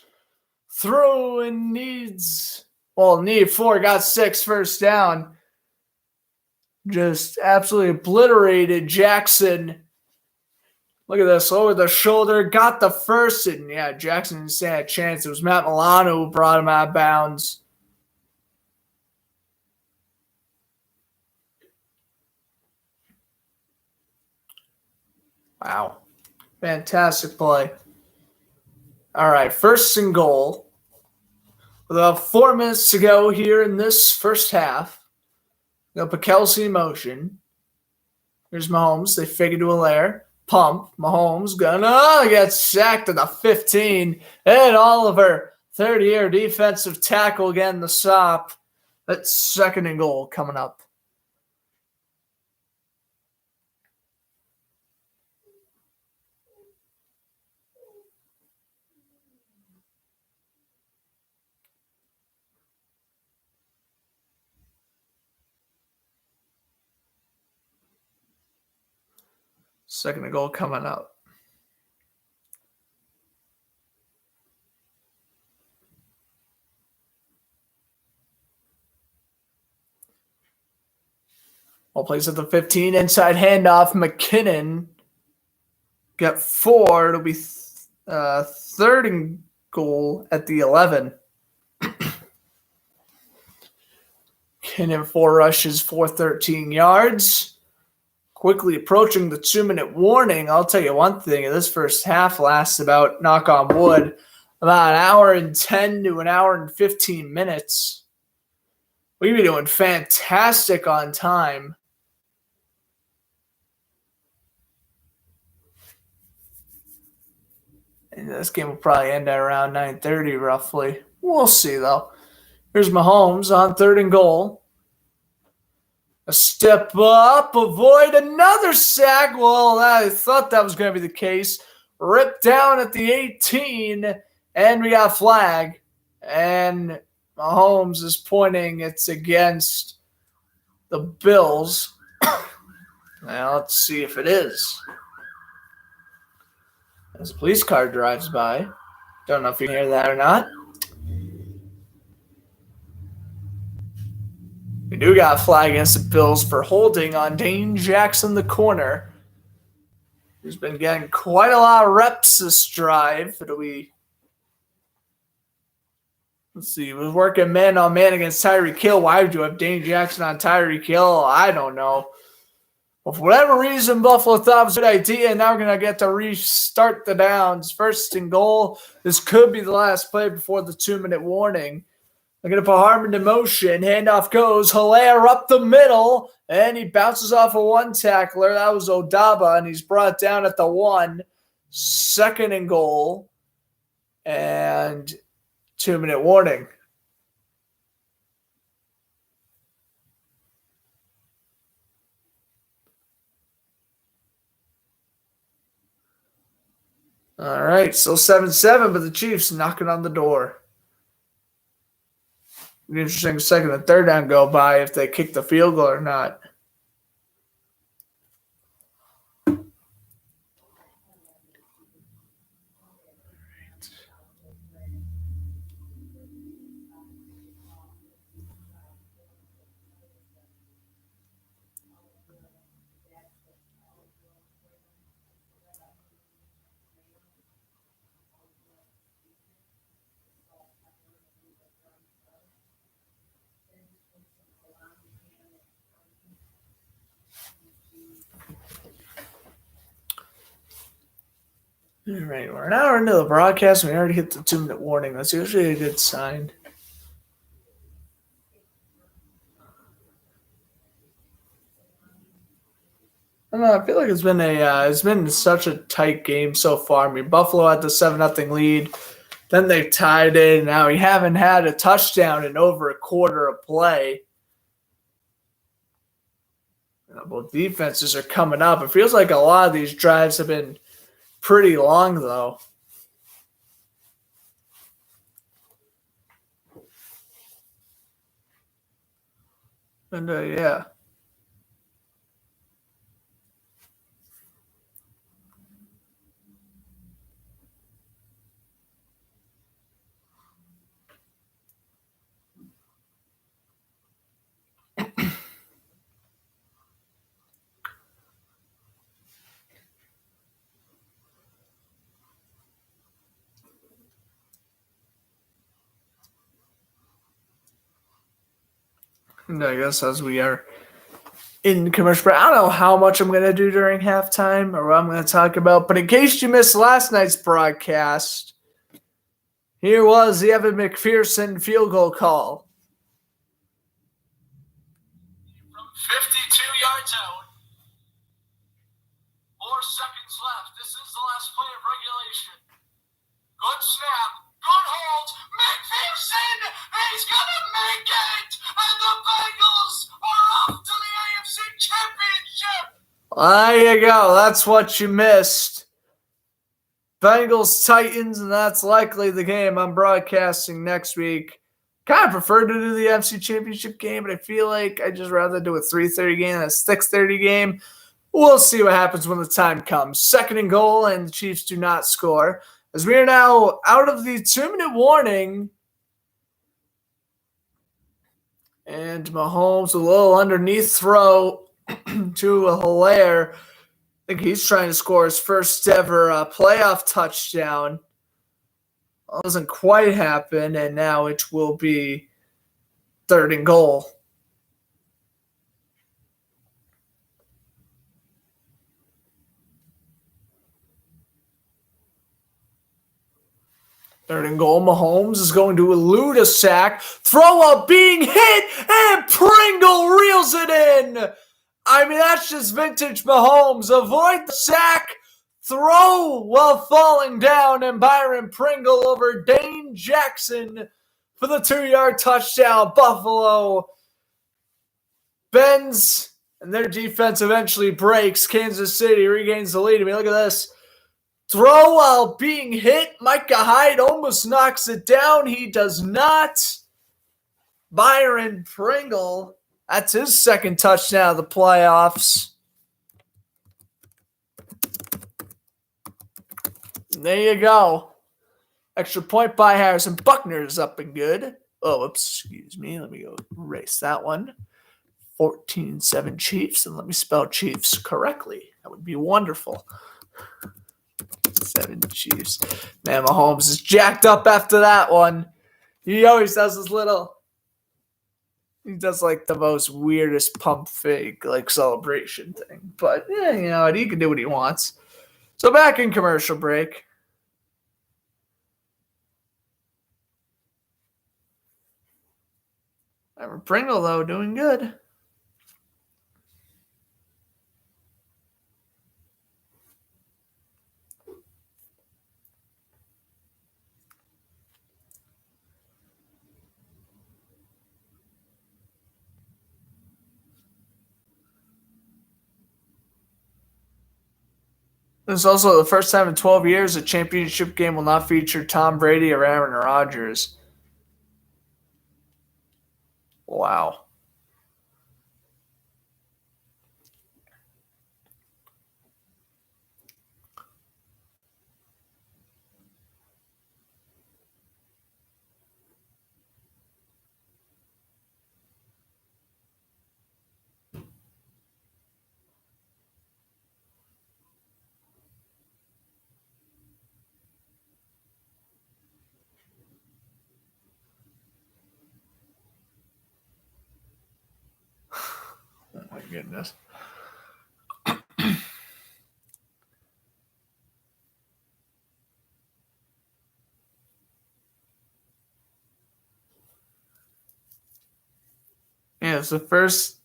through and need 4, got 6, 1st down. Just absolutely obliterated Jackson. Look at this, over the shoulder, got the first, and yeah, Jackson didn't stand a chance. It was Matt Milano who brought him out of bounds. Wow. Fantastic play. All right, first and goal. With about 4 minutes to go here in this first half. They'll put Kelsey in motion. Here's Mahomes. They fake it to Allaire. Pump. Mahomes gonna get sacked at the 15. And Oliver, 30-year defensive tackle, again the stop. That's second and goal coming up. Second and goal coming up. Ball plays at the 15. Inside handoff. McKinnon got 4. It'll be third and goal at the 11. McKinnon 4 rushes, 413 yards. Quickly approaching the 2-minute warning. I'll tell you one thing. This first half lasts about, knock on wood, about an hour and 10 to an hour and 15 minutes. We've been doing fantastic on time. And this game will probably end at around 9:30 roughly. We'll see, though. Here's Mahomes on third and goal. A step up, avoid another sack. Well, I thought that was going to be the case. Ripped down at the 18, and we got a flag. And Mahomes is pointing it's against the Bills. Now, let's see if it is. As a police car drives by. Don't know if you can hear that or not. We do got a flag against the Bills for holding on Dane Jackson, the corner, who's been getting quite a lot of reps this drive. Let's see, we're working man on man against Tyreek Hill. Why would you have Dane Jackson on Tyreek Hill? I don't know. Well, for whatever reason, Buffalo thought it was a good idea, and now we're going to get to restart the downs. First and goal. This could be the last play before the 2-minute warning. They're going to put Harmon in motion. Handoff goes. Hilaire up the middle, and he bounces off a one tackler. That was Odaba, and he's brought down at the 1. Second and goal, and 2-minute warning. All right, still 7-7, but the Chiefs knocking on the door. It'll be interesting second and third down go by if they kick the field goal or not. All right, we're an hour into the broadcast, and we already hit the 2-minute warning. That's usually a good sign. I don't know. I feel like it's been such a tight game so far. I mean, Buffalo had the 7-0 lead, then they tied it, and now we haven't had a touchdown in over a quarter of play. Both defenses are coming up. It feels like a lot of these drives have been pretty long, though. And, yeah. And I guess as we are in commercial break. I don't know how much I'm going to do during halftime or what I'm going to talk about, but in case you missed last night's broadcast, here was the Evan McPherson field goal call. From 52 yards out. 4 seconds left. This is the last play of regulation. Good snap. Good hold. McPherson! He's gonna make it! And the Bengals are off to the AFC Championship! There you go. That's what you missed. Bengals Titans, and that's likely the game I'm broadcasting next week. Kind of prefer to do the AFC Championship game, but I feel like I'd just rather do a 3:30 game than a 6:30 game. We'll see what happens when the time comes. 2nd and goal, and the Chiefs do not score. As we are now out of the 2-minute warning. And Mahomes, a little underneath throw to a Hilaire. I think he's trying to score his first ever playoff touchdown. Doesn't quite happen, and now it will be 3rd and goal. Third and goal, Mahomes is going to elude a sack, throw up being hit, and Pringle reels it in. I mean, that's just vintage Mahomes. Avoid the sack, throw while falling down, and Byron Pringle over Dane Jackson for the 2-yard touchdown. Buffalo bends, and their defense eventually breaks. Kansas City regains the lead. I mean, look at this. Throw while being hit. Micah Hyde almost knocks it down. He does not. Byron Pringle, that's his 2nd touchdown of the playoffs. There you go. Extra point by Harrison Buckner is up and good. Oh, oops, excuse me. Let me go erase that one. 14-7 Chiefs, and let me spell Chiefs correctly. That would be wonderful. 7 Chiefs. Man, Mahomes is jacked up after that one. He always does his little. He does like the most weirdest pump fake like celebration thing. But yeah, you know what? He can do what he wants. So back in commercial break. Pringle though doing good. This is also the first time in 12 years a championship game will not feature Tom Brady or Aaron Rodgers. Wow. Oh my goodness. Yeah, it's the first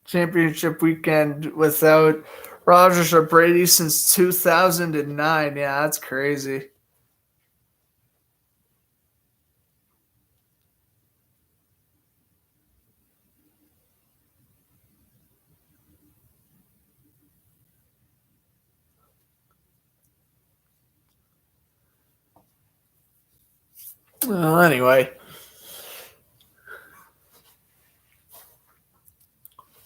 championship weekend without Rodgers or Brady since 2009. Yeah, that's crazy. Well, anyway.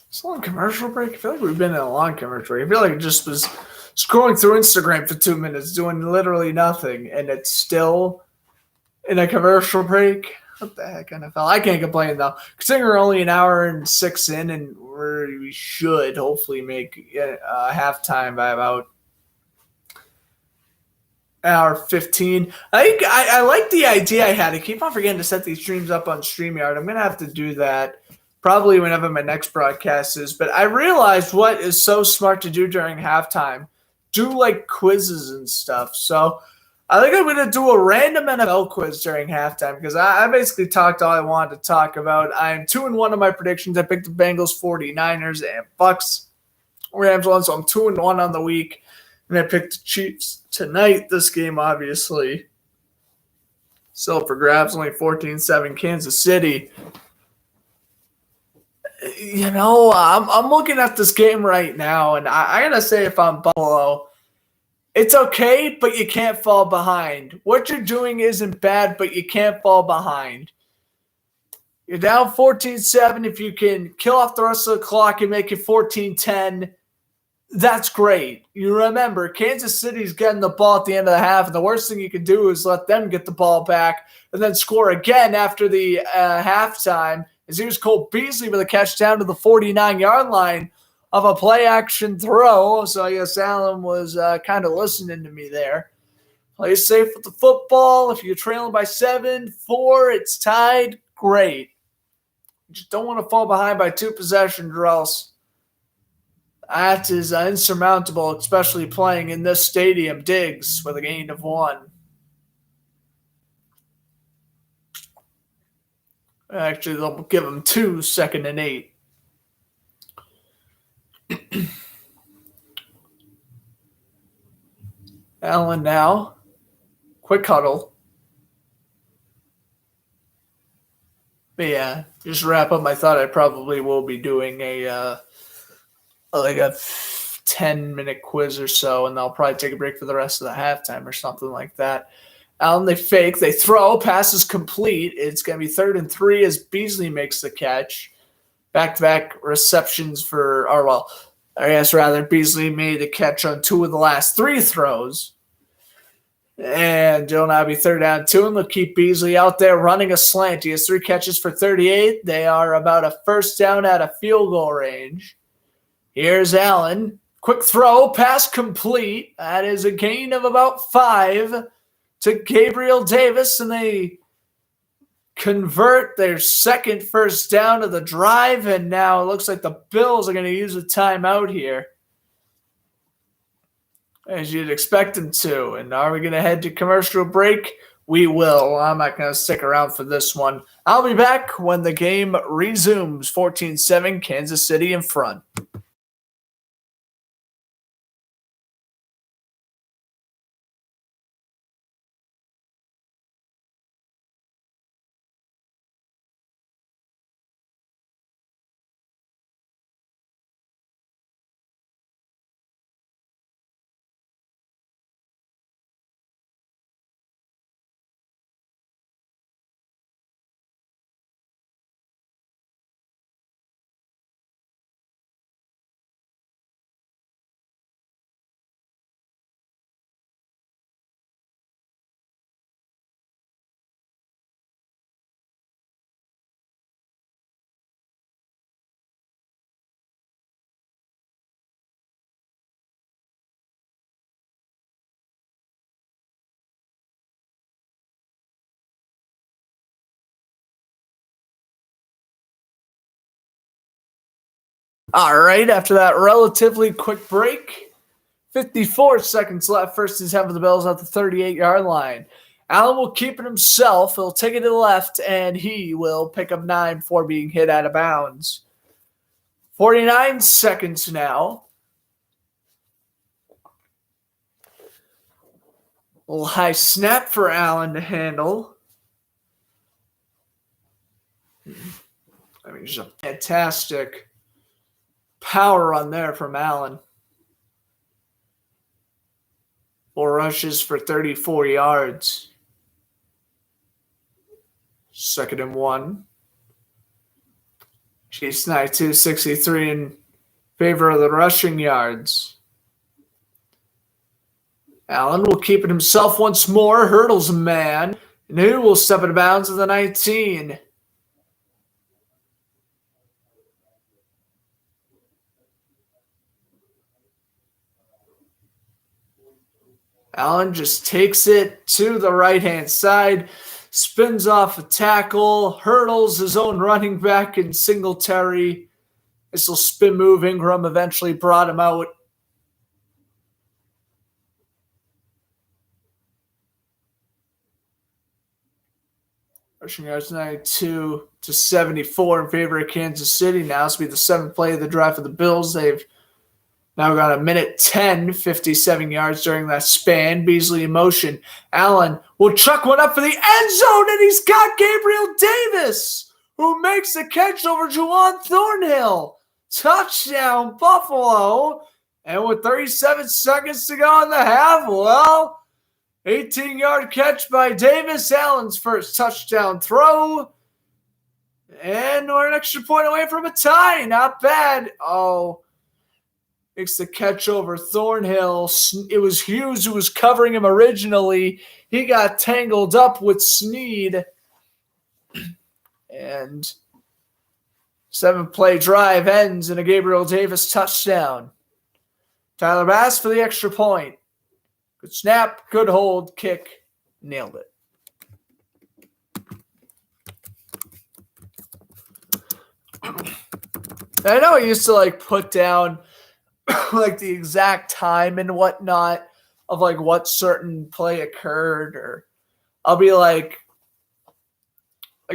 It's a long commercial break. I feel like we've been in a long commercial break. I feel like it just was scrolling through Instagram for 2 minutes, doing literally nothing, and it's still in a commercial break. What the heck, NFL? I can't complain, though. Considering we're only an hour and 6 in, and we should hopefully make halftime by about hour 15. I like the idea I had. I keep on forgetting to set these streams up on StreamYard. I'm going to have to do that probably whenever my next broadcast is. But I realized what is so smart to do during halftime. Do like quizzes and stuff. So I think I'm going to do a random NFL quiz during halftime because I basically talked all I wanted to talk about. I'm 2-1 on my predictions. I picked the Bengals, 49ers, and Bucks, Rams one, so I'm 2-1 on the week. And I picked the Chiefs tonight, this game, obviously. So for grabs, only 14-7 Kansas City. You know, I'm looking at this game right now, and I got to say if I'm Buffalo, it's okay, but you can't fall behind. What you're doing isn't bad, but you can't fall behind. You're down 14-7. If you can kill off the rest of the clock and make it 14-10, that's great. You remember, Kansas City's getting the ball at the end of the half, and the worst thing you can do is let them get the ball back and then score again after the halftime. As here's Cole Beasley with a catch down to the 49-yard line of a play-action throw. So I guess Allen was kind of listening to me there. Play safe with the football. If you're trailing by 7-4, it's tied. Great. You just don't want to fall behind by 2 possessions or else that is insurmountable, especially playing in this stadium, Diggs, with a gain of 1. Actually, they'll give him 2, 2nd and 8. Allen now. Quick huddle. But yeah, just to wrap up, I thought I probably will be doing a 10-minute quiz or so, and I'll probably take a break for the rest of the halftime or something like that. Allen, they fake, they throw, pass is complete. It's going to be 3rd and 3 as Beasley makes the catch. Back-to-back receptions Beasley made a catch on 2 of the last 3 throws. And it'll now be 3rd down 2, and they'll keep Beasley out there running a slant. He has 3 catches for 38. They are about a 1st down at a field goal range. Here's Allen. Quick throw, pass complete. That is a gain of about 5 to Gabriel Davis, and they convert their 2nd 1st down of the drive, and now it looks like the Bills are going to use a timeout here, as you'd expect them to. And are we going to head to commercial break? We will. I'm not going to stick around for this one. I'll be back when the game resumes. 14-7, Kansas City in front. All right, after that relatively quick break, 54 seconds left. First is having the Bills at the 38-yard line. Allen will keep it himself. He'll take it to the left, and he will pick up 9 before being hit out of bounds. 49 seconds now. A little high snap for Allen to handle. I mean, just a fantastic power run there from Allen. 4 rushes for 34 yards. 2nd and 1. Chiefs 92-63 in favor of the rushing yards. Allen will keep it himself once more. Hurdles a man. And who will step out of bounds at the 19. Allen just takes it to the right-hand side. spins off a tackle, hurdles his own running back in Singletary. This will spin move. Ingram eventually brought him out. Rushing yards 92 to 74 in favor of Kansas City. Now this will be the 7th play of the drive for the Bills. They've now got a minute 10, 57 yards during that span. Beasley in motion. Allen will chuck one up for the end zone, and he's got Gabriel Davis, who makes the catch over Juwan Thornhill. Touchdown, Buffalo. And with 37 seconds to go in the half, 18-yard catch by Davis. Allen's first touchdown throw. And we're an extra point away from a tie. Not bad. Makes the catch over Thornhill. It was Hughes who was covering him originally. He got tangled up with Snead. And 7-play drive ends in a Gabriel Davis touchdown. Tyler Bass for the extra point. Good snap, good hold, kick, nailed it. I know I used to put down the exact time and whatnot of what certain play occurred, or I'll be like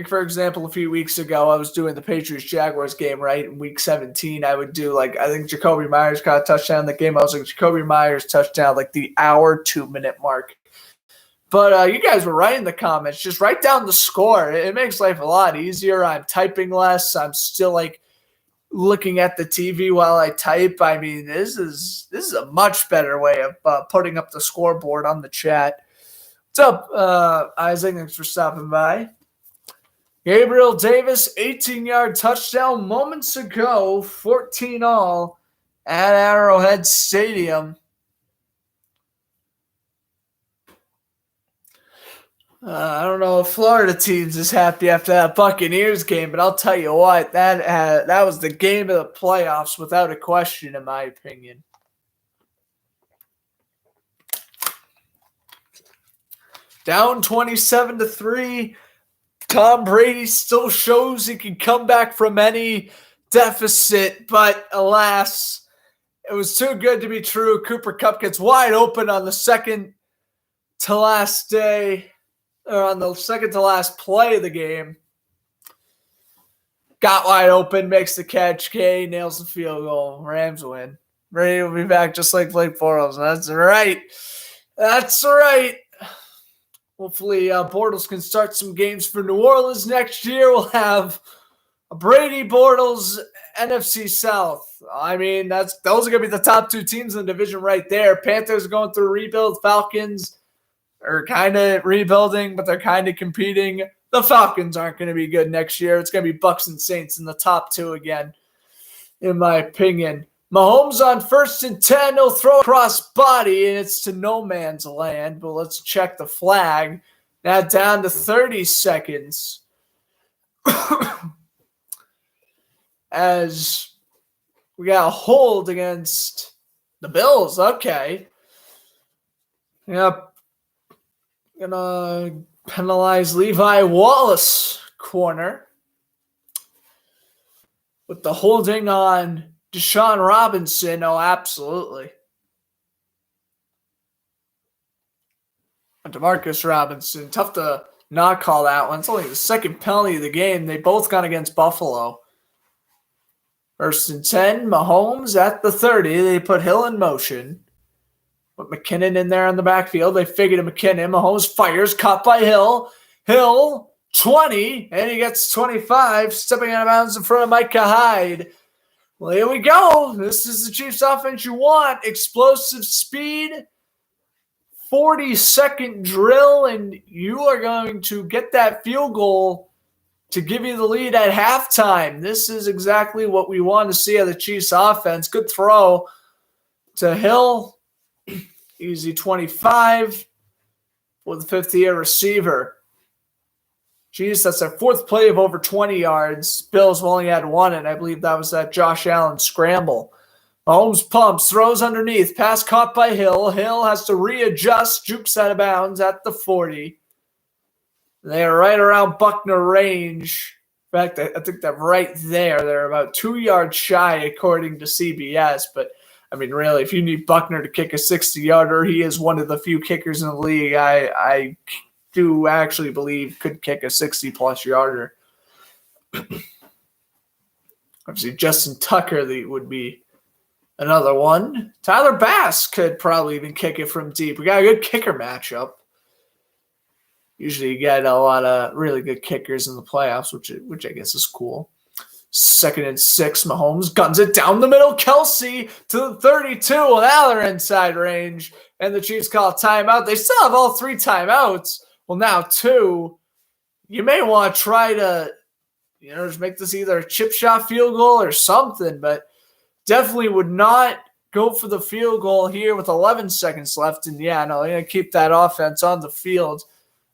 for example, a few weeks ago, I was doing the Patriots-Jaguars game, right? In week 17, I would do, I think Jacoby Myers got a touchdown in the game. I was like, Jacoby Myers touchdown, the hour, 2-minute mark. But you guys were right in the comments. Just write down the score. It makes life a lot easier. I'm typing less. I'm still, looking at the TV while I type. I mean, this is a much better way of putting up the scoreboard on the chat. What's up, Isaac? Thanks for stopping by. Gabriel Davis, 18-yard touchdown moments ago, 14-all at Arrowhead Stadium. I don't know if Florida teams is happy after that Buccaneers game, but I'll tell you what, that was the game of the playoffs without a question, in my opinion. Down 27-3. Tom Brady still shows he can come back from any deficit, but alas, it was too good to be true. Cooper Kupp gets wide open on the second to last day, or on the second to last play of the game. Got wide open, makes the catch. Kay nails the field goal. Rams win. Brady will be back just like Blake Bortles. That's right. That's right. Hopefully, Bortles can start some games for New Orleans next year. We'll have a Brady Bortles NFC South. I mean, those are going to be the top 2 teams in the division right there. Panthers are going through a rebuild. Falcons are kind of rebuilding, but they're kind of competing. The Falcons aren't going to be good next year. It's going to be Bucs and Saints in the top 2 again, in my opinion. Mahomes on 1st and 10. He'll throw across body, and it's to no man's land. But let's check the flag. Now down to 30 seconds. As we got a hold against the Bills. Okay. Yep. Gonna penalize Levi Wallace corner with the holding on Deshaun Robinson. Oh, absolutely. And DeMarcus Robinson. Tough to not call that one. It's only the second penalty of the game. They both gone against Buffalo. 1st and 10. Mahomes at the 30. They put Hill in motion. Put McKinnon in there on the backfield. They figured to McKinnon. Mahomes fires. Caught by Hill. Hill, 20. And he gets 25. Stepping out of bounds in front of Micah Hyde. Well, here we go. This is the Chiefs offense you want. Explosive speed, 40-second drill, and you are going to get that field goal to give you the lead at halftime. This is exactly what we want to see out of the Chiefs offense. Good throw to Hill. Easy 25 with the 50-year receiver. Jeez, that's their 4th play of over 20 yards. Bills have only had 1, and I believe that was that Josh Allen scramble. Mahomes pumps, throws underneath. Pass caught by Hill. Hill has to readjust, jukes out of bounds at the 40. They're right around Buckner range. In fact, I think that right there, they're about 2 yards shy, according to CBS. But, I mean, really, if you need Buckner to kick a 60-yarder, he is one of the few kickers in the league I do actually believe could kick a 60-plus yarder. Obviously, Justin Tucker would be another one. Tyler Bass could probably even kick it from deep. We got a good kicker matchup. Usually you get a lot of really good kickers in the playoffs, which I guess is cool. 2nd and 6, Mahomes guns it down the middle. Kelsey to the 32. Well, now they're inside range, and the Chiefs call a timeout. They still have all 3 timeouts. Well, now 2. You may want to try to, just make this either a chip shot field goal or something, but definitely would not go for the field goal here with 11 seconds left. And, yeah, no, they're going to keep that offense on the field.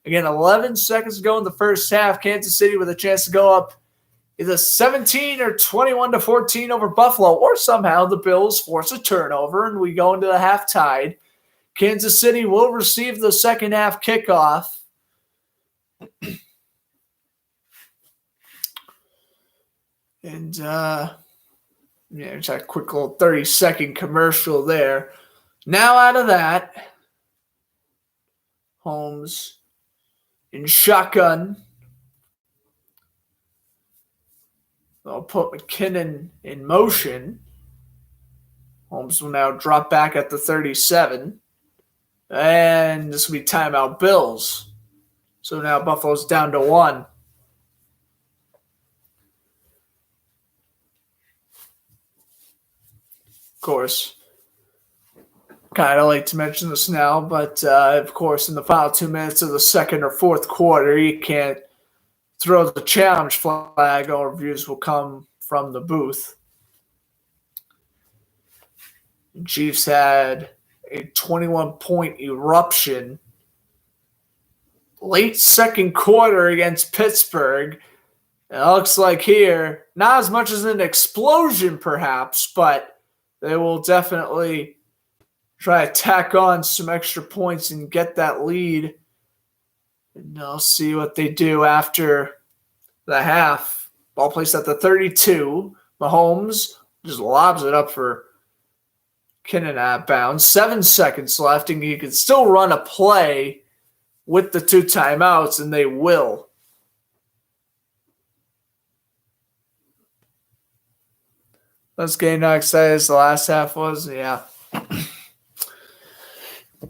Again, 11 seconds to go in the first half. Kansas City with a chance to go up either 17 or 21-14 over Buffalo, or somehow the Bills force a turnover and we go into the half tied. Kansas City will receive the second half kickoff. And, just a quick little 30-second commercial there. Now out of that, Holmes in shotgun. They'll put McKinnon in motion. Holmes will now drop back at the 37. And this will be timeout Bills. So now Buffalo's down to 1. Of course, kind of like to mention this now, but of course, in the final 2 minutes of the second or fourth quarter, you can't throw the challenge flag. All reviews will come from the booth. The Chiefs had a 21-point eruption late second quarter against Pittsburgh. And it looks like here, not as much as an explosion perhaps, but they will definitely try to tack on some extra points and get that lead. And I'll see what they do after the half. Ball placed at the 32. Mahomes just lobs it up for McKinnon out of bounds. 7 seconds left, and you can still run a play with the 2 timeouts, and they will. Let's get not excited as the last half was. Yeah.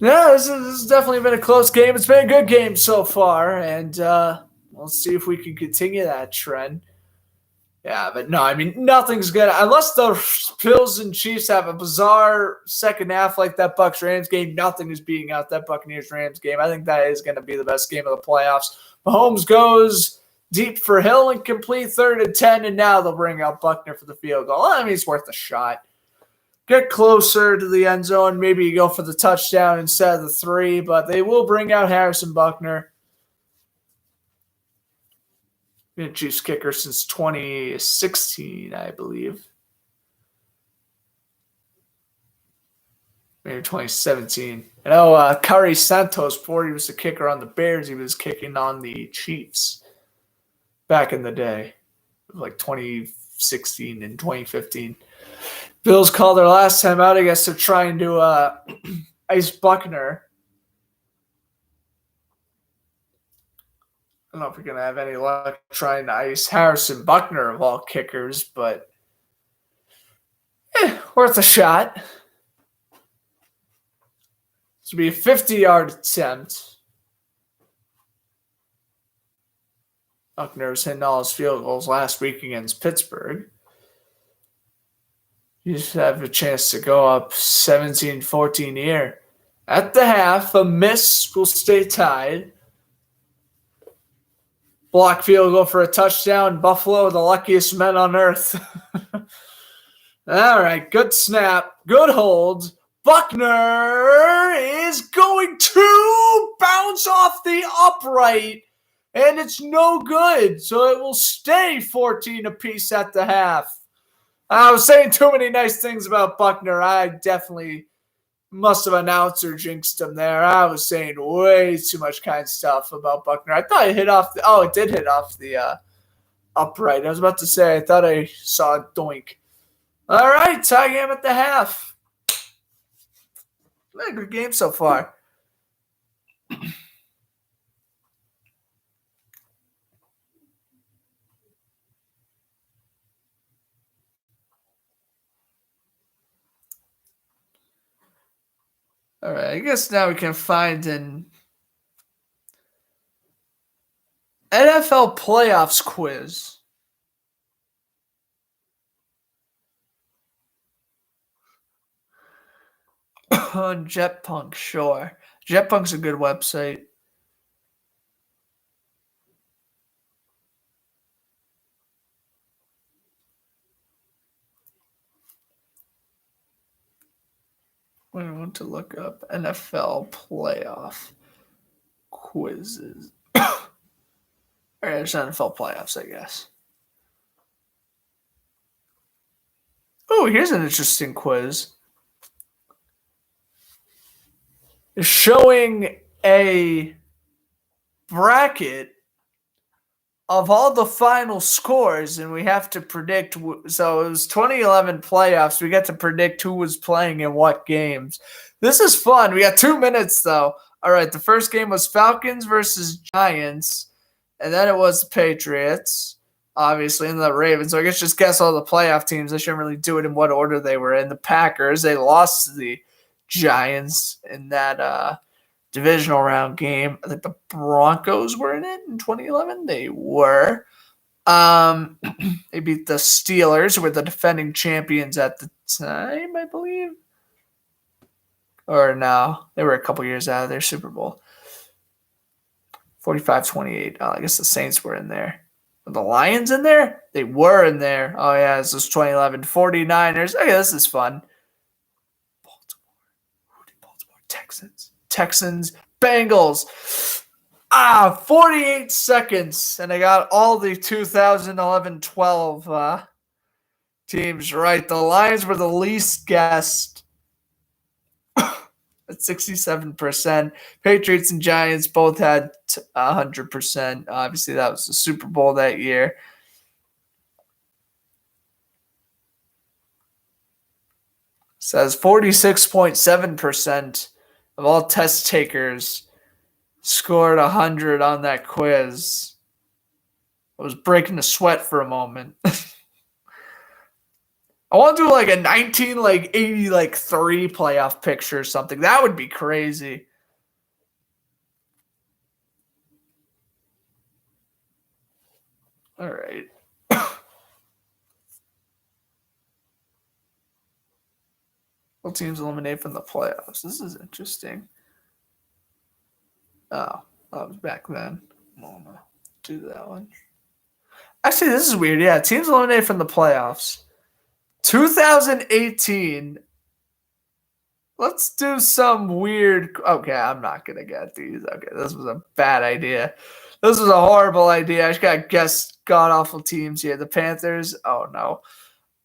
Yeah, this has definitely been a close game. It's been a good game so far, and we'll see if we can continue that trend. Yeah, but no, I mean, nothing's good. Unless the Bills and Chiefs have a bizarre second half like that Bucs-Rams game, nothing is beating out that Buccaneers-Rams game. I think that is going to be the best game of the playoffs. Mahomes goes deep for Hill and complete 3rd and 10, and now they'll bring out Buckner for the field goal. I mean, it's worth a shot. Get closer to the end zone. Maybe you go for the touchdown instead of the 3, but they will bring out Harrison Buckner. Been a Chiefs kicker since 2016, I believe. Maybe 2017. I know Kari Santos, before he was a kicker on the Bears, he was kicking on the Chiefs back in the day, like 2016 and 2015. Bills called their last time out. I guess they're trying to ice Buckner. I don't know if we're going to have any luck trying to ice Harrison Buckner of all kickers, but worth a shot. This will be a 50-yard attempt. Buckner was hitting all his field goals last week against Pittsburgh. You just have a chance to go up 17-14 here. At the half, a miss will stay tied. Block field goal for a touchdown. Buffalo, the luckiest men on earth. All right, good snap. Good hold. Buckner is going to bounce off the upright, and it's no good. So it will stay 14 apiece at the half. I was saying too many nice things about Buckner. I definitely must have announcer jinxed him there. I was saying way too much kind stuff about Buckner. I thought it hit off it did hit off the upright. I was about to say, I thought I saw a doink. All right, tie game at the half. Been a good game so far. All right, I guess now we can find an NFL playoffs quiz. On JetPunk, sure. JetPunk's a good website. I want to look up NFL playoff quizzes. All right, there's NFL playoffs, I guess. Oh, here's an interesting quiz. It's showing a bracket of all the final scores, and we have to predict. So it was 2011 playoffs. We got to predict who was playing in what games. This is fun. We got 2 minutes, though. All right, the first game was Falcons versus Giants, and then it was the Patriots, obviously, and the Ravens. So I guess just guess all the playoff teams. I shouldn't really do it in what order they were in. The Packers, they lost to the Giants in that divisional round game. I think the Broncos were in it in 2011. They were. They beat the Steelers, who were the defending champions at the time, I believe. Or no, they were a couple years out of their Super Bowl. 45-28. Oh, I guess the Saints were in there. Were the Lions in there? They were in there. Oh, yeah, this was 2011. 49ers. Okay, this is fun. Baltimore. Who did Baltimore? Texans. Bengals. 48 seconds. And I got all the 2011-12 teams right. The Lions were the least guessed at 67%. Patriots and Giants both had 100%. Obviously, that was the Super Bowl that year. Says 46.7% of all test takers scored 100 on that quiz. I was breaking a sweat for a moment. I want to do like a 1983 playoff picture or something. That would be crazy. All right. What teams eliminated from the playoffs? This is interesting. Oh, that was back then. I don't know. Do that one. Actually, this is weird. Yeah, teams eliminated from the playoffs. 2018. Let's do some weird. Okay, I'm not going to get these. Okay, this was a bad idea. This was a horrible idea. I just got to guess god-awful teams here. The Panthers. Oh, no.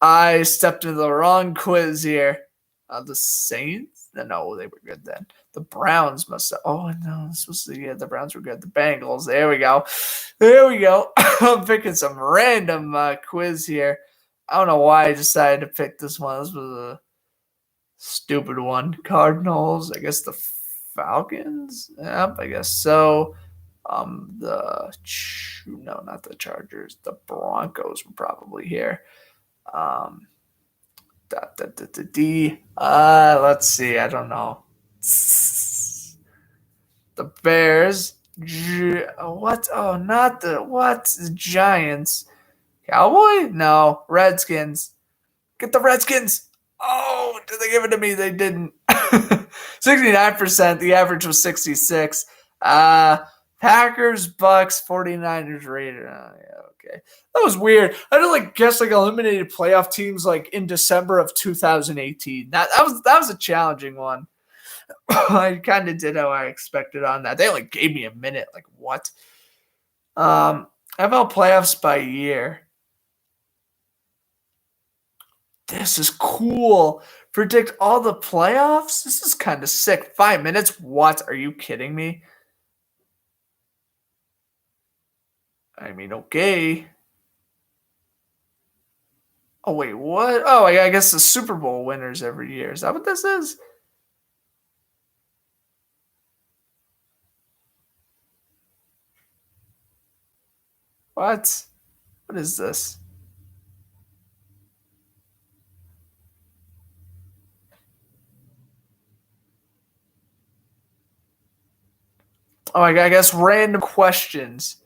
I stepped into the wrong quiz here. The Saints? No, they were good then. The Browns must have. Oh, no. This was the Browns were good. The Bengals. There we go. I'm picking some random quiz here. I don't know why I decided to pick this one. This was a stupid one. Cardinals. I guess the Falcons. Yep, I guess so. No, not the Chargers. The Broncos were probably here. Let's see. I don't know. The Bears. What? Oh, not the what? The Giants. Cowboy? No. Redskins. Get the Redskins. Oh, did they give it to me? They didn't. 69%. The average was 66. Packers, Bucks, 49ers, Raiders. Oh, yeah, okay. That was weird. I did guess eliminated playoff teams in December of 2018. That was a challenging one. I kind of did how I expected on that. They only gave me a minute. What? NFL playoffs by year. This is cool. Predict all the playoffs? This is kind of sick. 5 minutes? What? Are you kidding me? I mean, okay. Oh, wait, what? Oh, I guess the Super Bowl winners every year. Is that what this is? What? What is this? Oh, I guess random questions.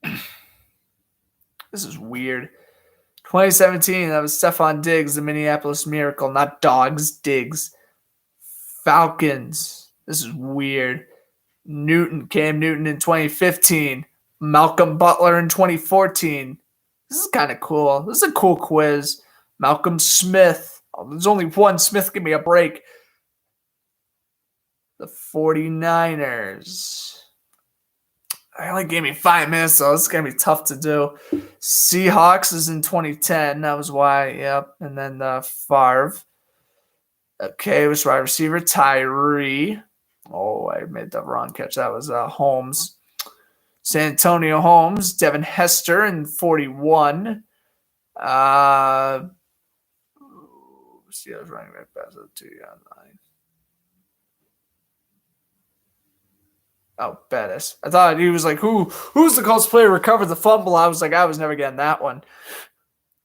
This is weird. 2017, that was Stephon Diggs, the Minneapolis Miracle, not Dogs, Diggs. Falcons. This is weird. Cam Newton in 2015. Malcolm Butler in 2014. This is kind of cool. This is a cool quiz. Malcolm Smith. Oh, there's only one Smith. Give me a break. The 49ers. I only gave me 5 minutes, so it's going to be tough to do. Seahawks is in 2010. That was why, yep. And then Favre. Okay, it was wide receiver Tyree. Oh, I made the wrong catch. That was Holmes. San Antonio Holmes, Devin Hester in 41. Steelers running back pass up 2 on 9. Oh, Bettis. I thought he was like, who's the Colts player recovered the fumble? I was like, I was never getting that one.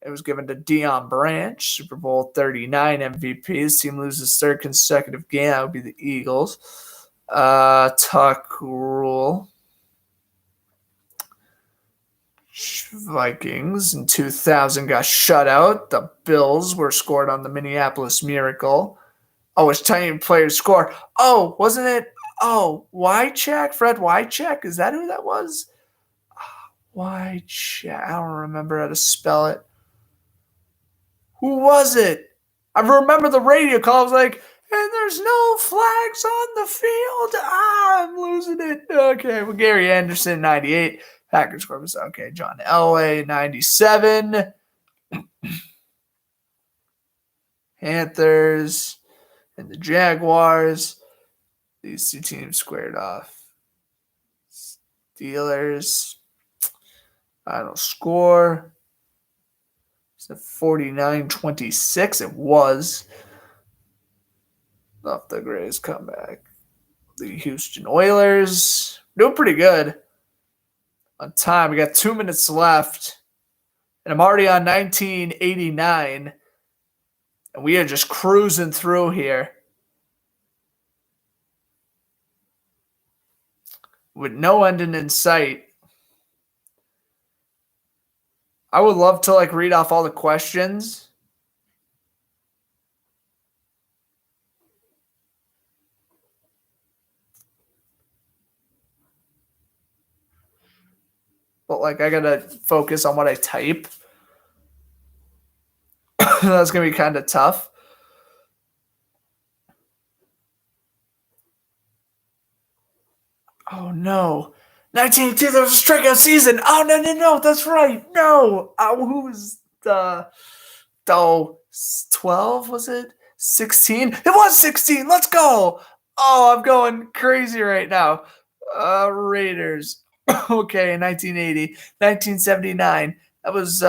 It was given to Deion Branch, Super Bowl 39 MVP. His team loses third consecutive game. That would be the Eagles. Tuck Rule. Vikings in 2000 got shut out. The Bills were scored on the Minneapolis Miracle. Oh, it's tiny players score. Oh, wasn't it? Oh, Wycheck? Fred Wycheck? Is that who that was? Wycheck. I don't remember how to spell it. Who was it? I remember the radio call. I was like, and there's no flags on the field. I'm losing it. Okay, well, Gary Anderson, 98. Packers Corpus. Okay, John Elway, 97. Panthers and the Jaguars. These two teams squared off. Steelers. Final score. It's a 49-26. It was. Not the greatest comeback. The Houston Oilers. Doing pretty good. On time. We got 2 minutes left. And I'm already on 1989. And we are just cruising through here. With no ending in sight. I would love to read off all the questions. But I gotta focus on what I type. That's gonna be kind of tough. Oh no. 1982, there was a strikeout season. Oh, no. That's right. No. Who was the 12, was it? 16? It was 16. Let's go. Oh, I'm going crazy right now. Raiders. Okay, 1980. 1979. That was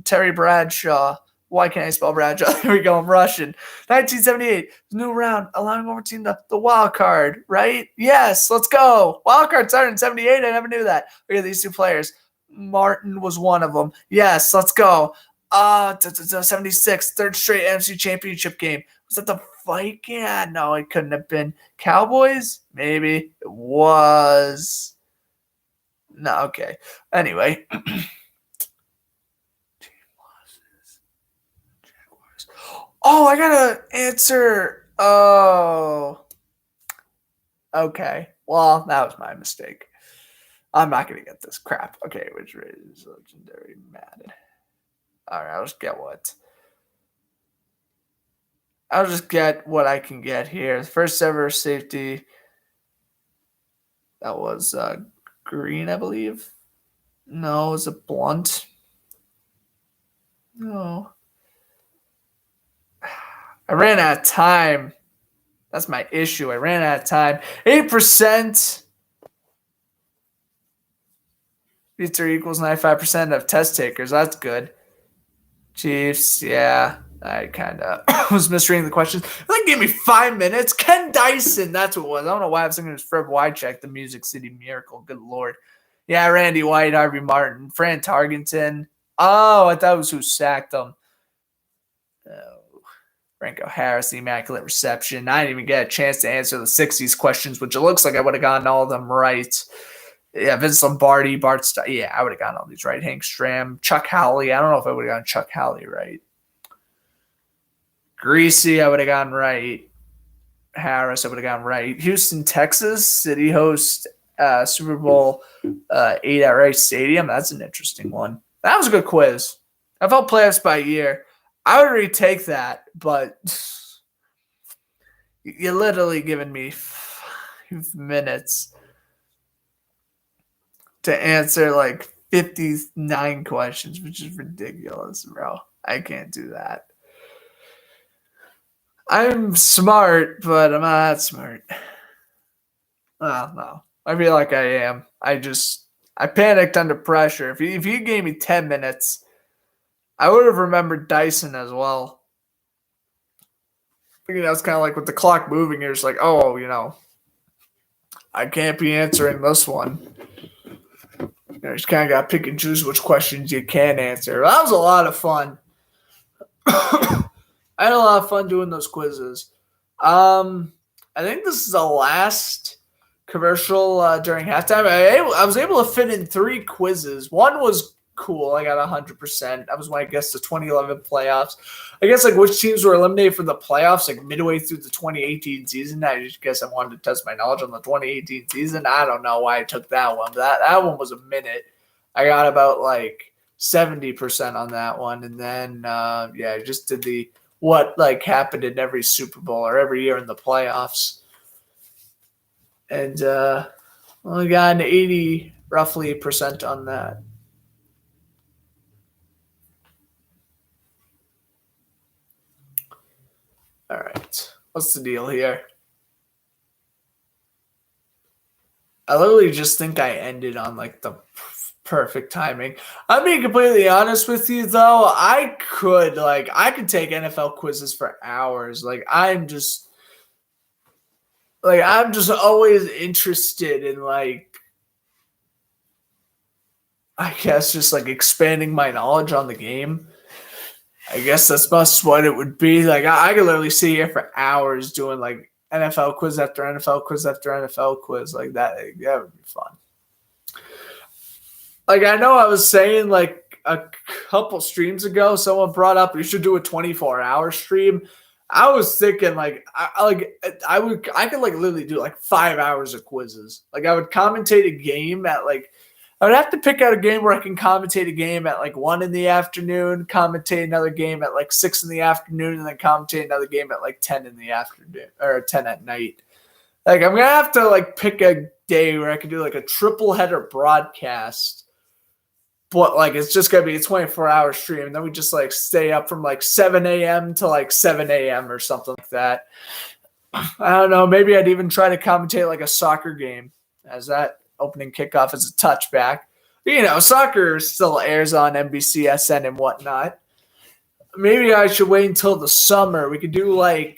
Terry Bradshaw. Why can't I spell Bradshaw? There we go. I'm Russian. 1978. New round, allowing over team the wild card, right? Yes, let's go. Wild card started in 78. I never knew that. Look at these two players. Martin was one of them. Yes, let's go. 76. Third straight NFC Championship game. Was that the Vikings? Yeah, no, it couldn't have been. Cowboys? Maybe. It was. No, okay. Anyway. Oh, I gotta answer. Oh. Okay. Well, that was my mistake. I'm not gonna get this crap. Okay, which is legendary Madden. Alright, I'll just get what I can get here. The first ever safety. That was Green, I believe. No, it was a Blunt. No. I ran out of time. That's my issue. I ran out of time. 8%. Pizza equals 95% of test takers. That's good. Chiefs, yeah. I kind of was misreading the questions. They gave me 5 minutes. Ken Dyson, that's what it was. I don't know why I was thinking it was Fred Wycheck, the Music City Miracle. Good Lord. Yeah, Randy White, Harvey Martin, Fran Tarkenton. Oh, I thought it was who sacked them. Oh, Franco Harris, the Immaculate Reception. I didn't even get a chance to answer the 60s questions, which it looks like I would have gotten all of them right. Yeah, Vince Lombardi, Bart Starr. Yeah, I would have gotten all these right. Hank Stram, Chuck Howley. I don't know if I would have gotten Chuck Howley right. Greasy, I would have gotten right. Harris, I would have gotten right. Houston, Texas, city host Super Bowl 8 at Rice Stadium. That's an interesting one. That was a good quiz. I felt playoffs by year. I would retake that, but you're literally giving me 5 minutes to answer like 59 questions, which is ridiculous, bro. I can't do that. I'm smart, but I'm not that smart. No. I feel like I am. I panicked under pressure. If you gave me 10 minutes, I would have remembered Dyson as well. I think that's kind of like with the clock moving, you're just like, oh, I can't be answering this one. You just kind of got to pick and choose which questions you can answer. That was a lot of fun. I had a lot of fun doing those quizzes. I think this is the last commercial during halftime. I was able to fit in 3 quizzes. One was cool. I got 100%. That was when I guessed the 2011 playoffs. I guess like which teams were eliminated from the playoffs like midway through the 2018 season. I just guess I wanted to test my knowledge on the 2018 season. I don't know why I took that one. But that one was a minute. I got about like 70% on that one. And then, I just did the what like happened in every Super Bowl or every year in the playoffs. And only got an 80 roughly percent on that. All right. What's the deal here? I literally just think I ended on like the perfect timing. I'm being completely honest with you though. I could take NFL quizzes for hours. I'm just always interested in I guess just expanding my knowledge on the game. I guess that's what it would be. I could literally sit here for hours doing NFL quiz after NFL quiz after NFL quiz like that. That would be fun. I know I was saying a couple streams ago, someone brought up you should do a 24-hour stream. I was thinking I could literally do 5 hours of quizzes. I would commentate a game at I would have to pick out a game where I can commentate a game at 1 in the afternoon, commentate another game at 6 in the afternoon, and then commentate another game at 10 in the afternoon or 10 at night. I'm gonna have to pick a day where I can do a triple header broadcast, but it's just gonna be a 24-hour stream, and then we just stay up from 7 a.m. to 7 a.m. or something like that. I don't know. Maybe I'd even try to commentate a soccer game, as that opening kickoff is a touchback. Soccer still airs on NBCSN and whatnot. Maybe I should wait until the summer. We could do a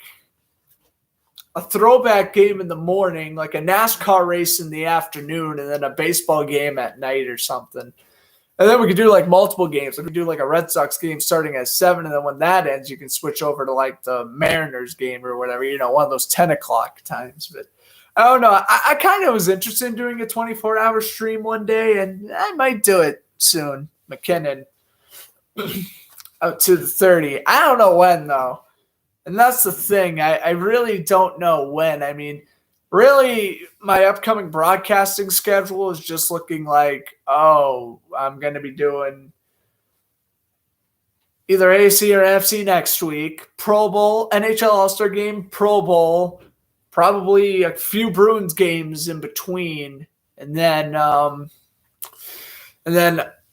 throwback game in the morning, a NASCAR race in the afternoon, and then a baseball game at night or something. And then we could do multiple games. We could do a Red Sox game starting at 7, and then when that ends, you can switch over to the Mariners game or whatever, one of those 10 o'clock times. But I don't know. I kind of was interested in doing a 24-hour stream one day, and I might do it soon. McKinnon out to the 30. I don't know when, though. And that's the thing. I really don't know when. I mean, really, my upcoming broadcasting schedule is just looking I'm going to be doing either AFC or NFC next week, Pro Bowl, NHL All-Star Game, Pro Bowl, probably a few Bruins games in between, and then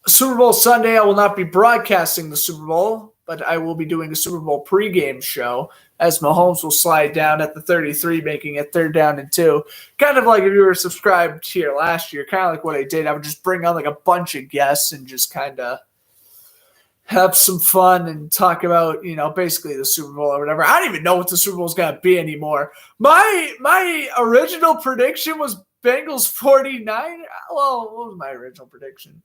Super Bowl Sunday. I will not be broadcasting the Super Bowl, but I will be doing a Super Bowl pregame show. as Mahomes will slide down at the 33, making it 3rd down and 2. Kind of like if you were subscribed here last year, kind of like what I did. I would just bring on like a bunch of guests and just kind of have some fun and talk about, basically the Super Bowl or whatever. I don't even know what the Super Bowl is going to be anymore. My original prediction was Bengals 49. Well, what was my original prediction?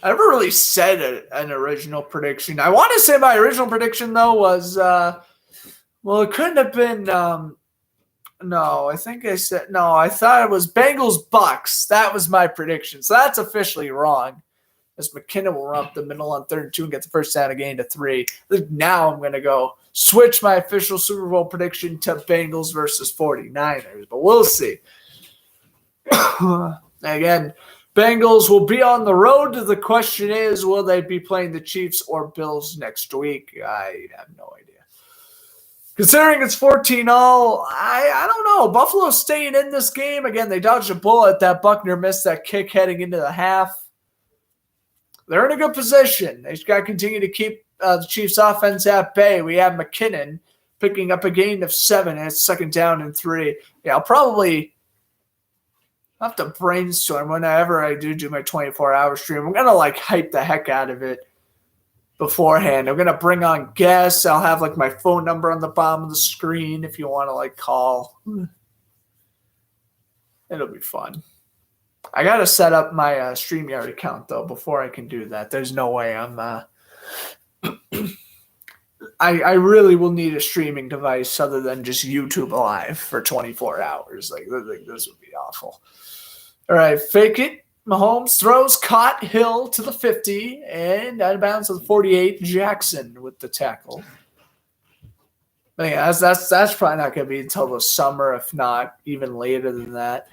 I never really said an original prediction. I want to say my original prediction, though, was, it couldn't have been, no, I think I said, no, I thought it was Bengals Bucks. That was my prediction. So that's officially wrong, as McKinnon will run up the middle on 3rd and 2 and get the first down again to 3. Now I'm going to go switch my official Super Bowl prediction to Bengals versus 49ers, but we'll see. Again, Bengals will be on the road. The question is, will they be playing the Chiefs or Bills next week? I have no idea. Considering it's 14-all, I don't know. Buffalo's staying in this game. Again, they dodged a bullet. That Buckner missed that kick heading into the half. They're in a good position. They just got to continue to keep the Chiefs' offense at bay. We have McKinnon picking up a gain of 7, and it's 2nd down and 3. Yeah, I'll probably have to brainstorm whenever I do my 24-hour stream. I'm going to, hype the heck out of it beforehand. I'm going to bring on guests. I'll have, my phone number on the bottom of the screen if you want to, call. It'll be fun. I got to set up my StreamYard account, though, before I can do that. There's no way I'm I really will need a streaming device other than just YouTube Live for 24 hours. This would be awful. All right, fake it. Mahomes throws, caught, Hill to the 50, and out of bounds to the 48. Jackson with the tackle. But yeah, that's probably not going to be until the summer, if not even later than that.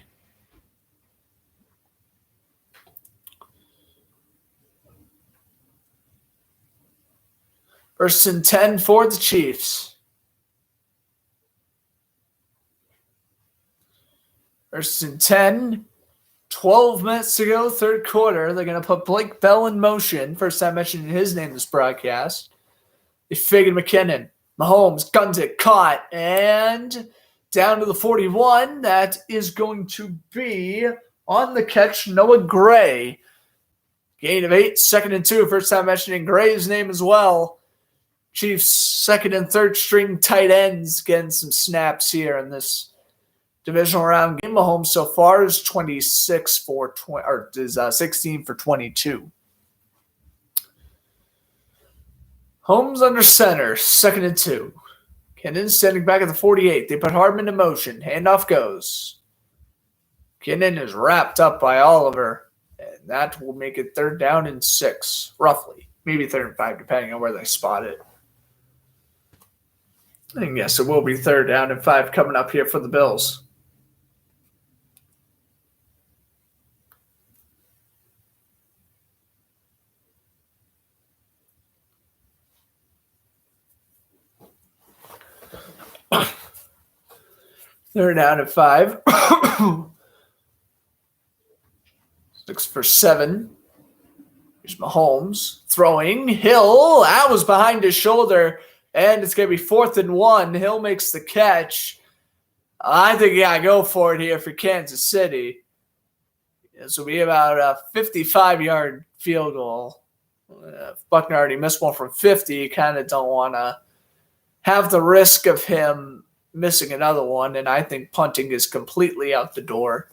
First and 10 for the Chiefs. First and 10. 12 minutes to go, 3rd quarter. They're going to put Blake Bell in motion. First time mentioning his name in this broadcast. They figured McKinnon. Mahomes guns it, caught, and down to the 41. That is going to be on the catch, Noah Gray. Gain of 8, 2nd and 2. First time mentioning Gray's name as well. Chiefs 2nd and 3rd string tight ends getting some snaps here in this divisional round game. Mahomes so far is 16 for 22. Holmes under center, 2nd and 2. Kinnan standing back at the 48. They put Hardman in motion. Handoff goes. Kinnan is wrapped up by Oliver, and that will make it 3rd down and 6, roughly. Maybe 3rd and 5, depending on where they spot it. And yes, it will be 3rd down and 5 coming up here for the Bills. They're down at 5. 6 for 7. Here's Mahomes throwing. Hill, that was behind his shoulder, and it's going to be 4th and 1. Hill makes the catch. I think you got to go for it here for Kansas City. This will be about a 55-yard field goal. If Buckner already missed one from 50, you kind of don't want to have the risk of him missing another one, and I think punting is completely out the door.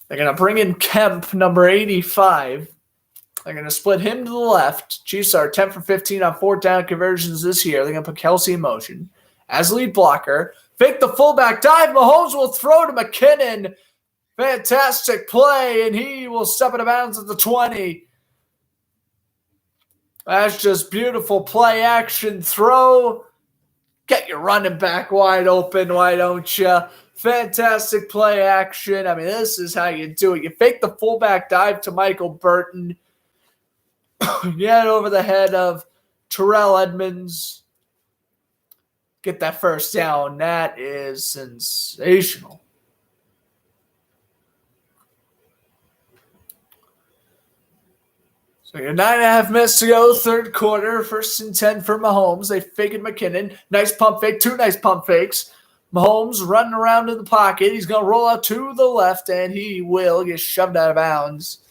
They're going to bring in Kemp, number 85. They're going to split him to the left. Chiefs are 10 for 15 on 4th down conversions this year. They're going to put Kelsey in motion as lead blocker. Fake the fullback dive. Mahomes will throw to McKinnon. Fantastic play, and he will step out of bounds at the 20. That's just beautiful play action throw. Get your running back wide open, why don't you? Fantastic play action. I mean, this is how you do it. You fake the fullback dive to Michael Burton. Get over the head of Terrell Edmonds. Get that first down. That is sensational. So you're 9.5 minutes to go, third quarter, 1st and 10 for Mahomes. They fake it McKinnon. Nice pump fake, 2 nice pump fakes. Mahomes running around in the pocket. He's going to roll out to the left, and he will get shoved out of bounds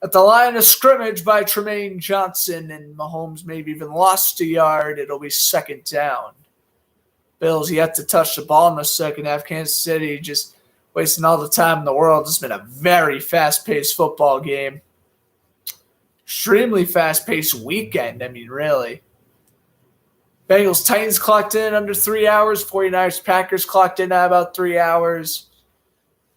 at the line of scrimmage by Tremaine Johnson, and Mahomes maybe even lost a yard. It'll be 2nd down. Bills yet to touch the ball in the second half. Kansas City just wasting all the time in the world. It's been a very fast-paced football game. Extremely fast-paced weekend. I mean, really. Bengals Titans clocked in under 3 hours. 49ers Packers clocked in at about 3 hours.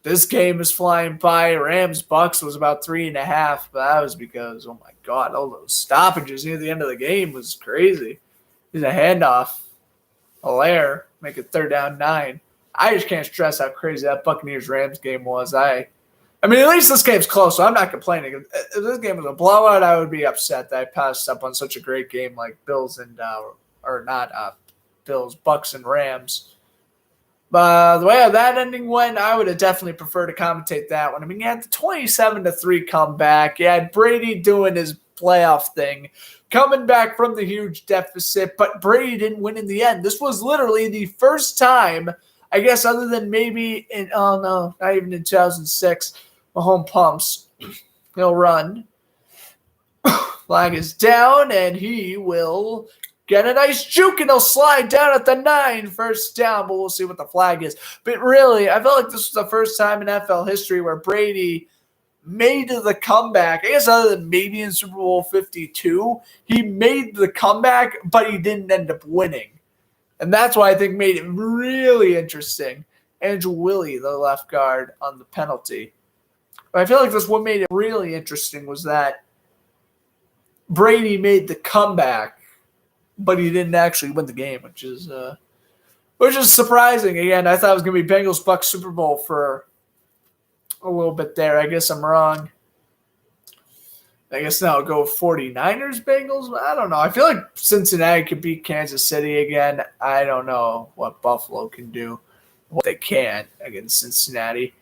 This game is flying by. Rams Bucks was about 3.5, but that was because, oh my God, all those stoppages near the end of the game was crazy. There's a handoff. Hilaire, make it 3rd down 9. I just can't stress how crazy that Buccaneers-Rams game was. I mean, at least this game's close, so I'm not complaining. If this game was a blowout, I would be upset that I passed up on such a great game like Bills and Bills, Bucks, and Rams. But the way that ending went, I would have definitely preferred to commentate that one. I mean, you had the 27-3 comeback. You had Brady doing his playoff thing, coming back from the huge deficit, but Brady didn't win in the end. This was literally the first time, I guess, other than maybe not even in 2006, Mahomes pumps. He'll run. Flag is down, and he will get a nice juke, and he'll slide down at the 9, 1st down, but we'll see what the flag is. But really, I felt like this was the first time in NFL history where Brady made the comeback. I guess other than maybe in Super Bowl 52, he made the comeback, but he didn't end up winning. And that's why I think made it really interesting. Andrew Willie, the left guard, on the penalty. But I feel like what made it really interesting was that Brady made the comeback, but he didn't actually win the game, which is surprising. Again, I thought it was going to be Bengals-Bucks Super Bowl for a little bit there. I guess I'm wrong. I guess now I'll go 49ers-Bengals. I don't know. I feel like Cincinnati could beat Kansas City again. I don't know what Buffalo can do, what they can't against Cincinnati.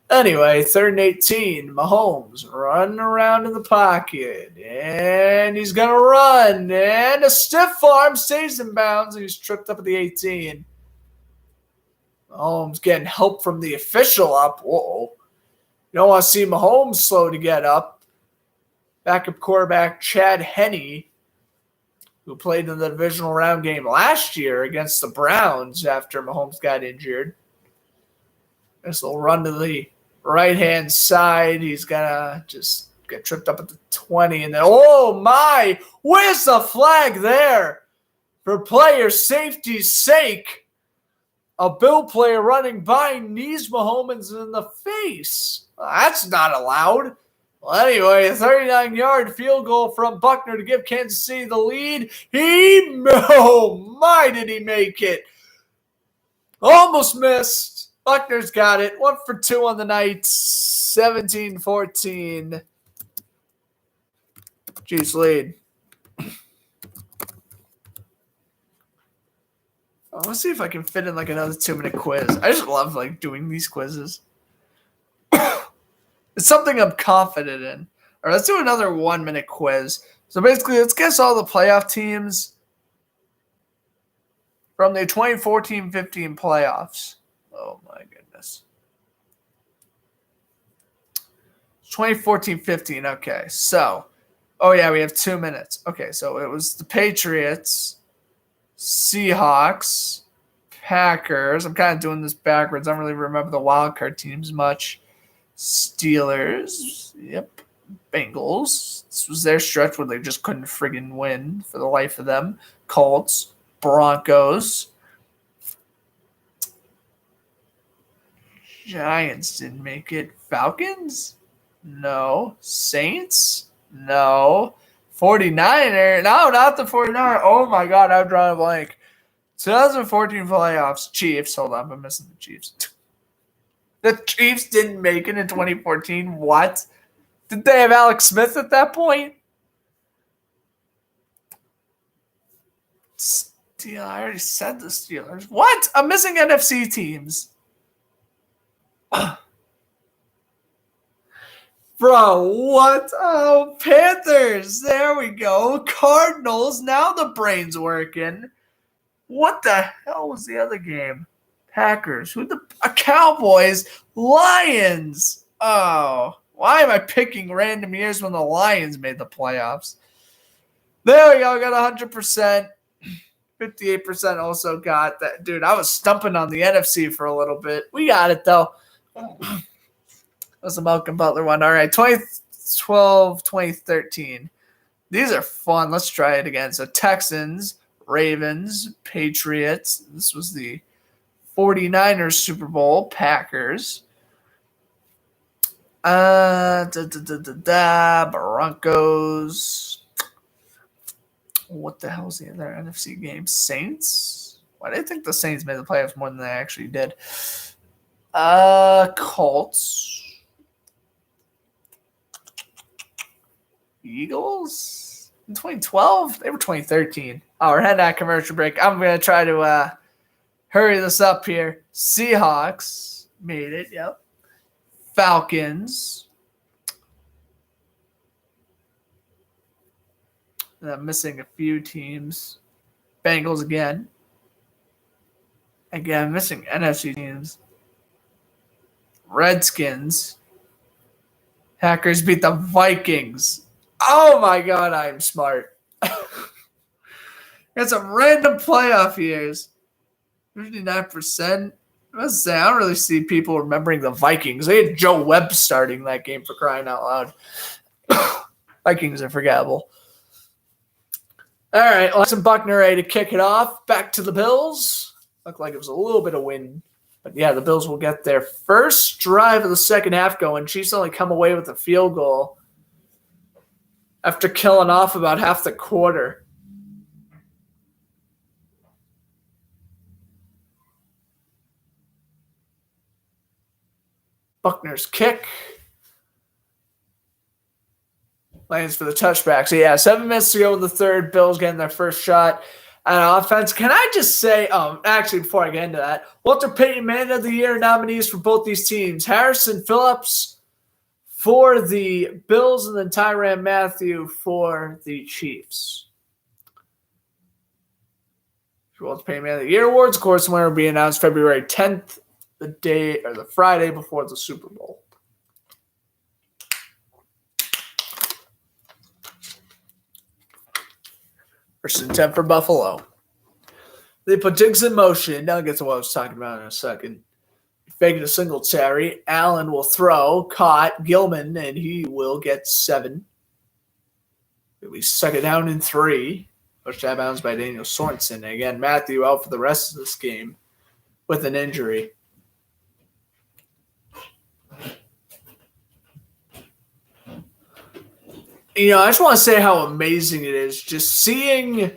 Anyway, 3rd and 18. Mahomes running around in the pocket. And he's going to run. And a stiff arm stays in bounds. And he's tripped up at the 18. Mahomes getting help from the official up. Whoa. You don't want to see Mahomes slow to get up. Backup quarterback Chad Henne, who played in the divisional round game last year against the Browns after Mahomes got injured. This will run to the right-hand side. He's going to just get tripped up at the 20. And then, oh, my! Where's the flag there? For player safety's sake, a Bill player running by knees Mahomes in the face. That's not allowed. Well, anyway, a 39-yard field goal from Buckner to give Kansas City the lead. Oh, my, did he make it. Almost missed. Buckner's got it. 1 for 2 on the night. 17-14. Chiefs lead. Let's see if I can fit in like another 2-minute quiz. I just love like doing these quizzes. It's something I'm confident in. All right, let's do another 1-minute quiz. So basically, let's guess all the playoff teams from the 2014-15 playoffs. Oh, my goodness. 2014-15, okay. So, oh, yeah, we have 2 minutes. Okay, so it was the Patriots, Seahawks, Packers. I'm kind of doing this backwards. I don't really remember the wild card teams much. Steelers, yep. Bengals. This was their stretch where they just couldn't friggin' win for the life of them. Colts, Broncos. Giants didn't make it. Falcons? No. Saints? No. 49er? No, not the 49er. Oh my God, I've drawn a blank. 2014 playoffs. Chiefs. Hold on, I'm missing the Chiefs. The Chiefs didn't make it in 2014. What? Did they have Alex Smith at that point? I already said the Steelers. What? I'm missing NFC teams. Bro, what? Oh, Panthers. There we go. Cardinals. Now the brain's working. What the hell was the other game? Packers. Cowboys. Lions. Oh, why am I picking random years when the Lions made the playoffs? There we go. Got 100%. 58% also got that. Dude, I was stumping on the NFC for a little bit. We got it, though. That was the Malcolm Butler one. All right, 2012, 2013. These are fun. Let's try it again. So Texans, Ravens, Patriots. This was the 49ers Super Bowl, Packers. Broncos. What the hell is the other NFC game? Saints? Why do I think the Saints made the playoffs more than they actually did? Colts. Eagles? In 2012? They were 2013. Oh, we're heading at commercial break. I'm going to try to hurry this up here. Seahawks made it, yep. Falcons. And I'm missing a few teams. Bengals again. Again, missing NFC teams. Redskins. Packers beat the Vikings. Oh my God, I'm smart. Got some random playoff years. 59%. I must say, I don't really see people remembering the Vikings. They had Joe Webb starting that game, for crying out loud. Vikings are forgettable. All right, Austin Buckner ready to kick it off. Back to the Bills. Looked like it was a little bit of wind. But yeah, the Bills will get their first drive of the second half going. Chiefs only come away with a field goal after killing off about half the quarter. Buckner's kick. Lands for the touchback. So, yeah, 7 minutes to go in the third. Bills getting their first shot on offense. Can I just say, actually, before I get into that, Walter Payton Man of the Year nominees for both these teams. Harrison Phillips for the Bills and then Tyrann Mathieu for the Chiefs. Walter Payton Man of the Year awards, of course, the winner will be announced February 10th, the Friday before the Super Bowl. First and 10 for Buffalo. They put Diggs in motion. Now get to what I was talking about in a second. Faking a Singletary. Allen will throw. Caught. Gilman, and he will get 7. It'll be second down and 3. Pushed out of bounds by Daniel Sorensen. And again, Mathieu out for the rest of this game with an injury. I just want to say how amazing it is just seeing.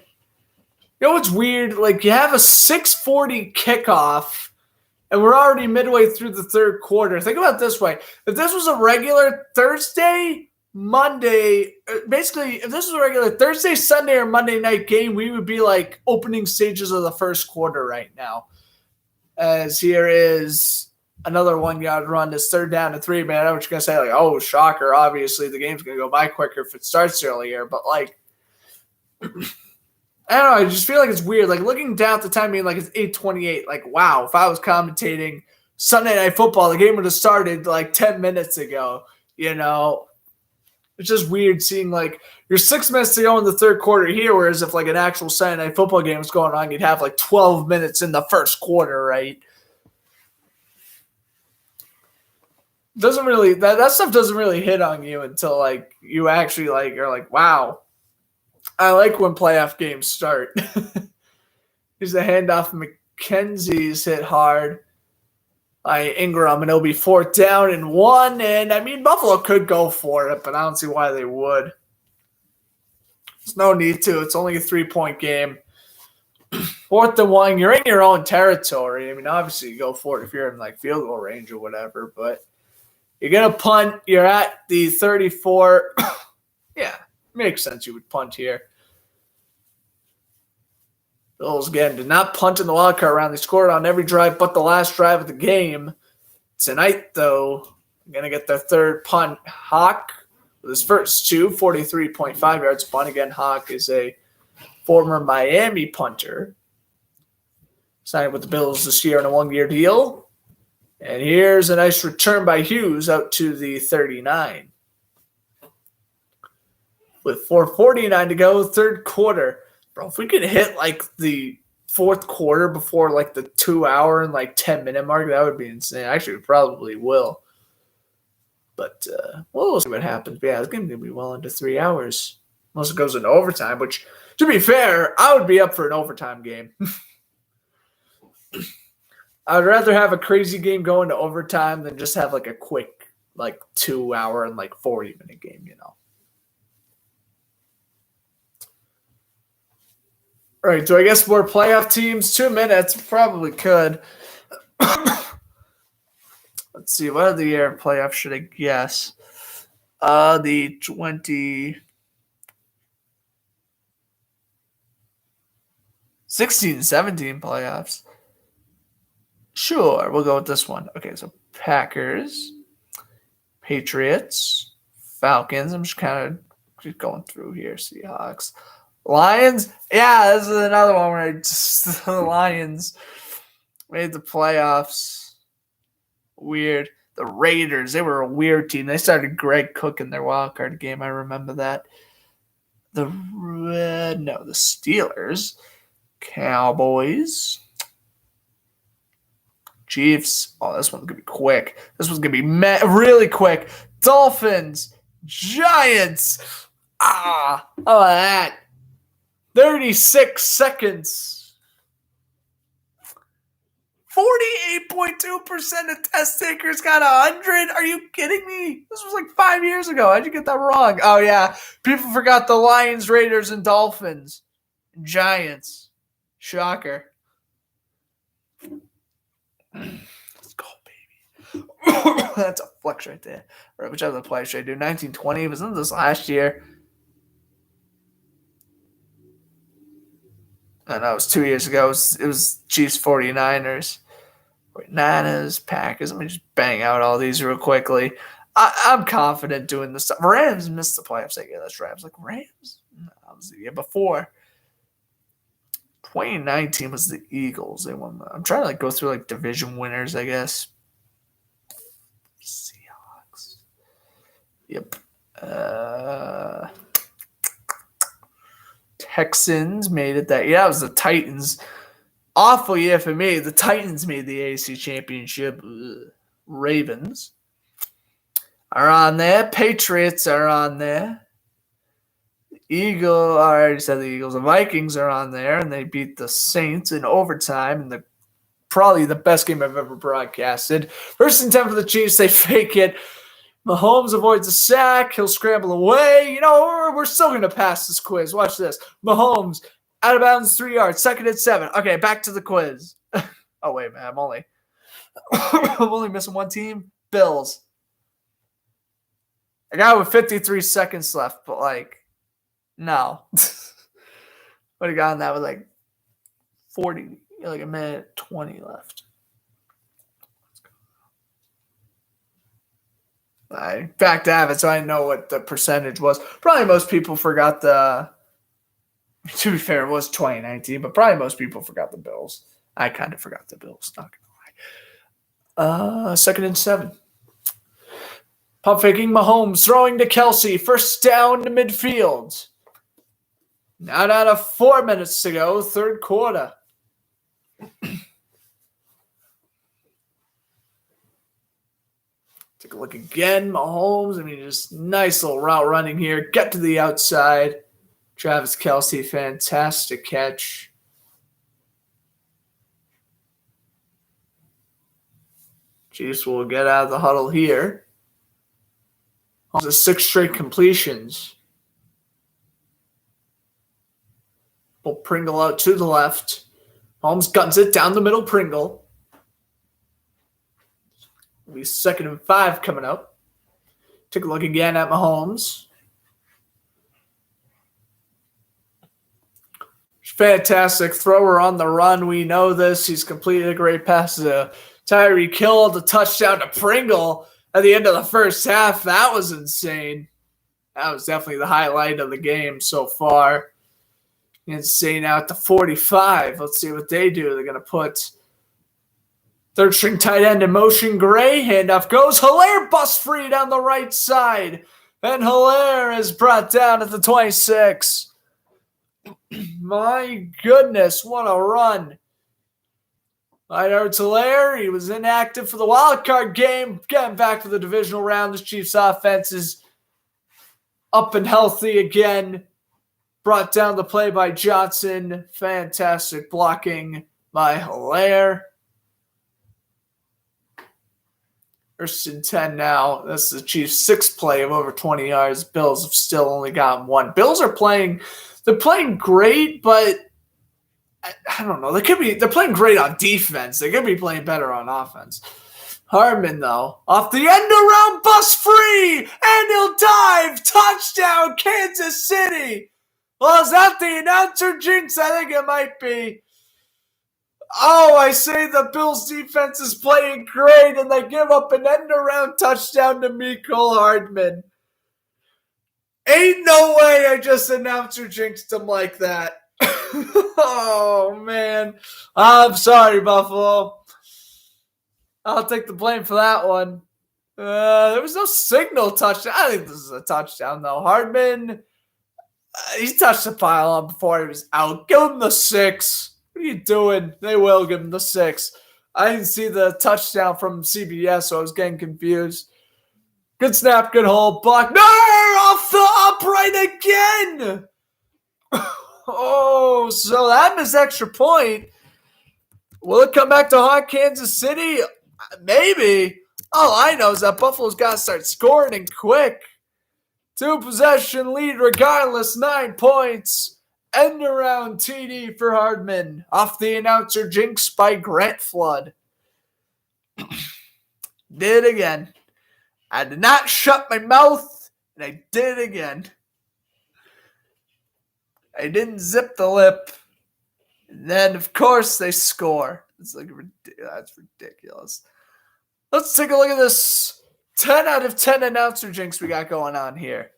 What's weird? Like, you have a 6:40 kickoff, and we're already midway through the third quarter. Think about it this way. If this was a regular Thursday, Monday, basically, if this was a regular Thursday, Sunday, or Monday night game, we would be like opening stages of the first quarter right now. As here is another 1-yard run. This third down and 3, man. I was going to say, like, oh, shocker. Obviously, the game's going to go by quicker if it starts earlier. But, like, I don't know. I just feel like it's weird. Like, looking down at the time being like it's 8:28. Like, wow, if I was commentating Sunday Night Football, the game would have started like 10 minutes ago. It's just weird seeing, like, you're 6 minutes to go in the third quarter here, whereas if, like, an actual Sunday Night Football game was going on, you'd have, like, 12 minutes in the first quarter, right? Doesn't really that stuff doesn't really hit on you until like you actually like you're like, wow, I like when playoff games start. Here's the handoff. McKenzie's hit hard by Ingram, and it'll be 4th down and 1. And I mean, Buffalo could go for it, but I don't see why they would. There's no need to. It's only a 3-point game. 4th and 1. You're in your own territory. I mean, obviously you go for it if you're in like field goal range or whatever, but. You're going to punt. You're at the 34. Yeah, makes sense you would punt here. Bills, again, did not punt in the wildcard round. They scored on every drive but the last drive of the game. Tonight, though, Going to get their third punt. Hawk with his first two, 43.5 yards punt. Again, Hawk is a former Miami punter. Signed with the Bills this year on a 1-year deal. And here's a nice return by Hughes out to the 39. With 4:49 to go, third quarter. Bro, if we could hit like the fourth quarter before like the 2 hour and like 10-minute mark, that would be insane. Actually, we probably will. But we'll see what happens. But yeah, it's going to be well into 3 hours. Unless it goes into overtime, which, to be fair, I would be up for an overtime game. I would rather have a crazy game go into overtime than just have like a quick like 2 hour and like 40-minute game, you know. All right, do I guess more playoff teams? 2 minutes, probably could. Let's see, what of the year playoffs should I guess? The 2016-17 playoffs. Sure, we'll go with this one. Okay, so Packers, Patriots, Falcons. I'm just kind of going through here. Seahawks, Lions. Yeah, this is another one where the Lions made the playoffs. Weird. The Raiders, they were a weird team. They started Greg Cook in their wildcard game. I remember that. The Steelers, Cowboys, Chiefs. Oh, this one's going to be quick. This one's going to be really quick. Dolphins, Giants. How about that? 36 seconds. 48.2% of test takers got 100. Are you kidding me? This was like 5 years ago. How'd you get that wrong? Oh, yeah. People forgot the Lions, Raiders, and Dolphins. Giants. Shocker. Let's go, baby. That's a flex right there. All right, which other play should I do? 1920. Wasn't this last year? I know it was 2 years ago. It was Chiefs 49ers. Niners, Packers. Let me just bang out all these real quickly. I'm confident doing this stuff. Rams missed the playoffs. Yeah, that's Rams. Like, Rams? No, that was the year before. 2019 was the Eagles. They won. I'm trying to like go through like division winners, I guess. Seahawks. Yep. Texans made it that. Yeah, it was the Titans. Awful year for me. The Titans made the AFC Championship. Ravens are on there. Patriots are on there. I already said the Eagles. The Vikings are on there, and they beat the Saints in overtime. And probably the best game I've ever broadcasted. First and 10 for the Chiefs. They fake it. Mahomes avoids a sack. He'll scramble away. You know, we're still going to pass this quiz. Watch this. Mahomes, out of bounds, 3 yards. Second and 7. Okay, back to the quiz. Oh, wait, man. I'm only missing one team. Bills. I got with 53 seconds left, but, like, no. Would have gotten that with, like, 40, like a minute 20 left. I back to have it, so I know what the percentage was. Probably most people forgot to be fair, it was 2019, but probably most people forgot the Bills. I kind of forgot the Bills, not going to lie. Second and 7. Pump faking Mahomes, throwing to Kelsey. First down to midfield. Not out of 4 minutes to go, third quarter. Take a look again. Mahomes, just nice little route running here. Get to the outside. Travis Kelce, fantastic catch. Chiefs will get out of the huddle here. Mahomes has 6 straight completions. Pull Pringle out to the left. Mahomes guns it down the middle, Pringle. Will be 2nd and 5 coming up. Take a look again at Mahomes. Fantastic thrower on the run. We know this. He's completed a great pass to Tyreek Hill, the touchdown to Pringle. at the end of the first half. That was insane. That was definitely the highlight of the game so far. Insane out to 45. Let's see what they do. They're going to put third string tight end in motion. Gray, handoff goes. Hilaire busts free down the right side. And Hilaire is brought down at the 26. My goodness, what a run. Hilaire, he was inactive for the wild card game. Getting back for the divisional round. This Chiefs offense is up and healthy again. Brought down the play by Johnson. Fantastic blocking by Hilaire. First and 10 now. That's the Chiefs' sixth play of over 20 yards. Bills have still only gotten one. Bills are playing, they're playing great, but I don't know. They're playing great on defense. They could be playing better on offense. Hardman, though, off the end around, bust free, and he'll dive. Touchdown, Kansas City. Well, is that the announcer jinx? I think it might be. Oh, I say the Bills defense is playing great, and they give up an end-around touchdown to Mecole Hardman. Ain't no way I just announcer jinxed him like that. Oh, man. I'm sorry, Buffalo. I'll take the blame for that one. There was no signal touchdown. I think this is a touchdown, though. Hardman, he touched the pylon before he was out. Give him the 6. What are you doing? They will give him the 6. I didn't see the touchdown from CBS, so I was getting confused. Good snap, good hold, block. No! Off the upright again! Oh, so that missed extra point. Will it come back to haunt Kansas City? Maybe. All I know is that Buffalo's got to start scoring and quick. 2-possession lead regardless, 9 points. End around TD for Hardman. Off the announcer jinx by Grant Flood. Did it again. I did not shut my mouth, and I did it again. I didn't zip the lip. And then, of course, they score. It's like that's ridiculous. Let's take a look at this 10 out of 10 announcer jinx we got going on here.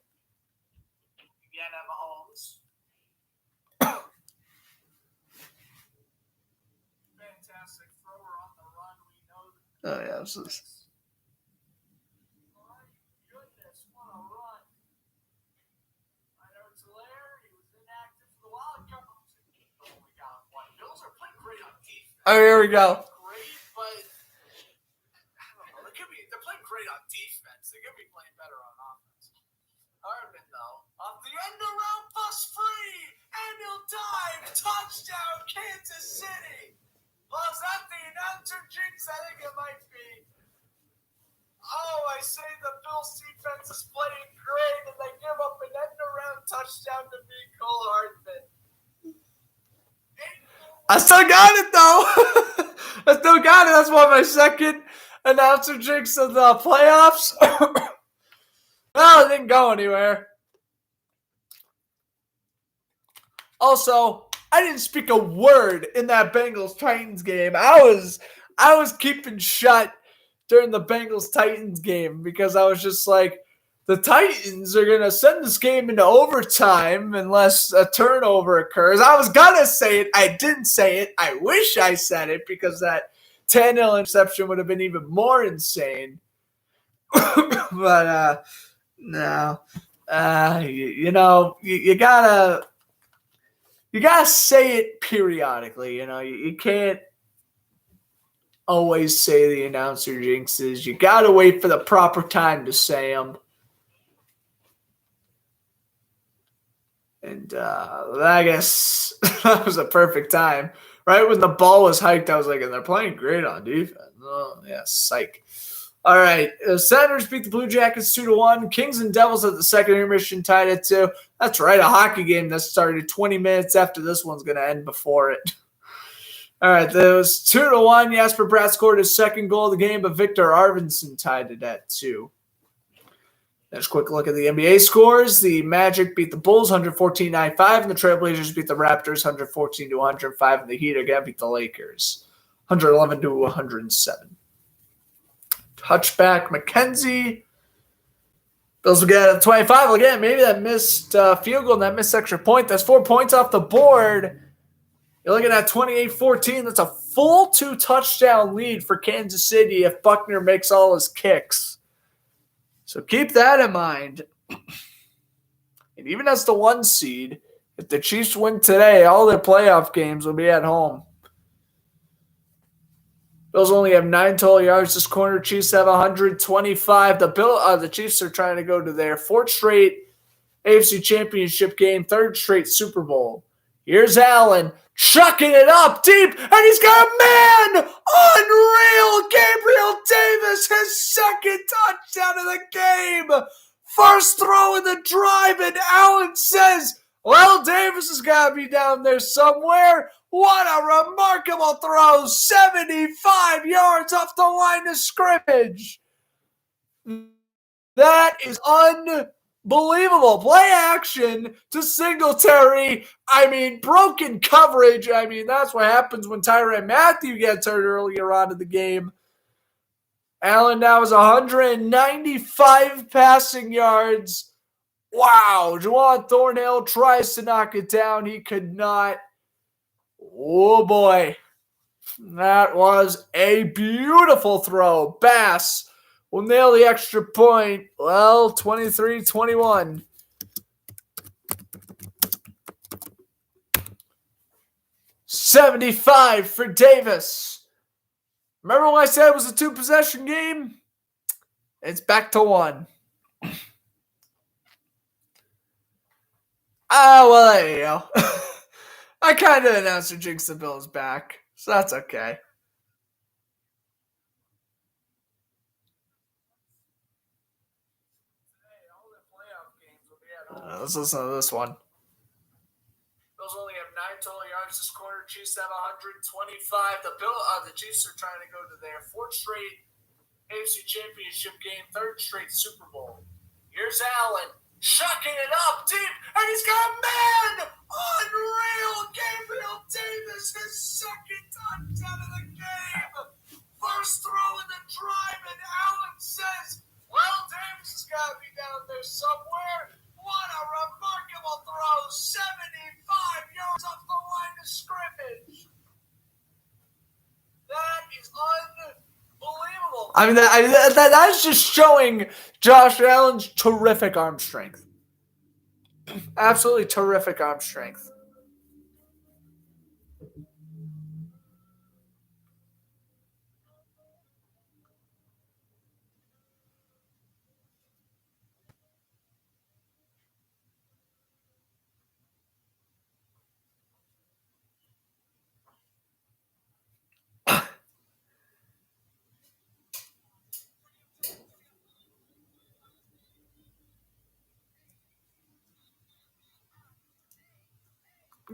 Oh, yeah. This is... My goodness, what a run. I know it's Hilaire. He was inactive for the wild card. Oh, my God. Bills are playing great on defense. Oh, here we go. Great, but I don't know. They're playing great on defense. They could be playing better on offense. Hardman, though, off the end around, bust free, and he'll dive. Touchdown, Kansas City. Well, is that the announcer jinx? I think it might be. Oh, I say the Bills defense is playing great, and they give up an end-around touchdown to Mecole Hardman. I still got it, though. I still got it. That's one of my second announcer jinx of the playoffs. Well, it didn't go anywhere. Also, I didn't speak a word in that Bengals-Titans game. I was keeping shut during the Bengals-Titans game because I was just like, the Titans are going to send this game into overtime unless a turnover occurs. I was going to say it. I didn't say it. I wish I said it because that Tannehill interception would have been even more insane. But, no. You got to say it periodically. You can't always say the announcer jinxes. You got to wait for the proper time to say them. And I guess that was a perfect time. Right when the ball was hiked, I was like, and they're playing great on defense. Oh, yeah, psych. All right. Senators beat the Blue Jackets 2-1. Kings and Devils at the second intermission tied it 2. That's right, a hockey game that started 20 minutes after this one's going to end before it. All right, there was 2-1. Jasper Bratt scored his second goal of the game, but Victor Arvidsson tied it at 2. Let's quick look at the NBA scores. The Magic beat the Bulls 114-95, and the Trailblazers beat the Raptors 114-105, and the Heat again beat the Lakers 111-107. Touchback McKenzie. Bills will get a 25. Again, maybe that missed field goal and that missed extra point. That's 4 points off the board. You're looking at 28-14. That's a full 2-touchdown lead for Kansas City if Buckner makes all his kicks. So keep that in mind. And even as the 1 seed, if the Chiefs win today, all their playoff games will be at home. Bills only have 9 total yards this quarter. Chiefs have 125. The Chiefs are trying to go to their 4th straight AFC Championship game, 3rd straight Super Bowl. Here's Allen chucking it up deep, and he's got a man! Unreal! Gabriel Davis, his 2nd touchdown of the game! First throw in the drive, and Allen says, well, Davis has got to be down there somewhere. What a remarkable throw. 75 yards off the line of scrimmage. That is unbelievable. Play action to Singletary. Broken coverage. That's what happens when Tyrann Mathieu gets hurt earlier on in the game. Allen now has 195 passing yards. Wow. Juwan Thornhill tries to knock it down. He could not. Oh, boy. That was a beautiful throw. Bass will nail the extra point. Well, 23-21. $75 for Davis. Remember when I said it was a 2-possession game? It's back to 1. Well, there you go. I kind of announced to jinx the Bills back, so that's okay. Let's listen to this one. Bills only have 9 total yards this quarter. Chiefs have 125. The Chiefs are trying to go to their 4th straight AFC Championship game, 3rd straight Super Bowl. Here's Allen chucking it up deep, and he's got a man! Unreal! Gabriel Davis, his 2nd touchdown of the game! First throw in the drive, and Allen says, well, Davis has got to be down there somewhere. What a remarkable throw! 75 yards off the line of scrimmage. That is unbelievable. That's just showing Josh Allen's terrific arm strength. Absolutely terrific arm strength.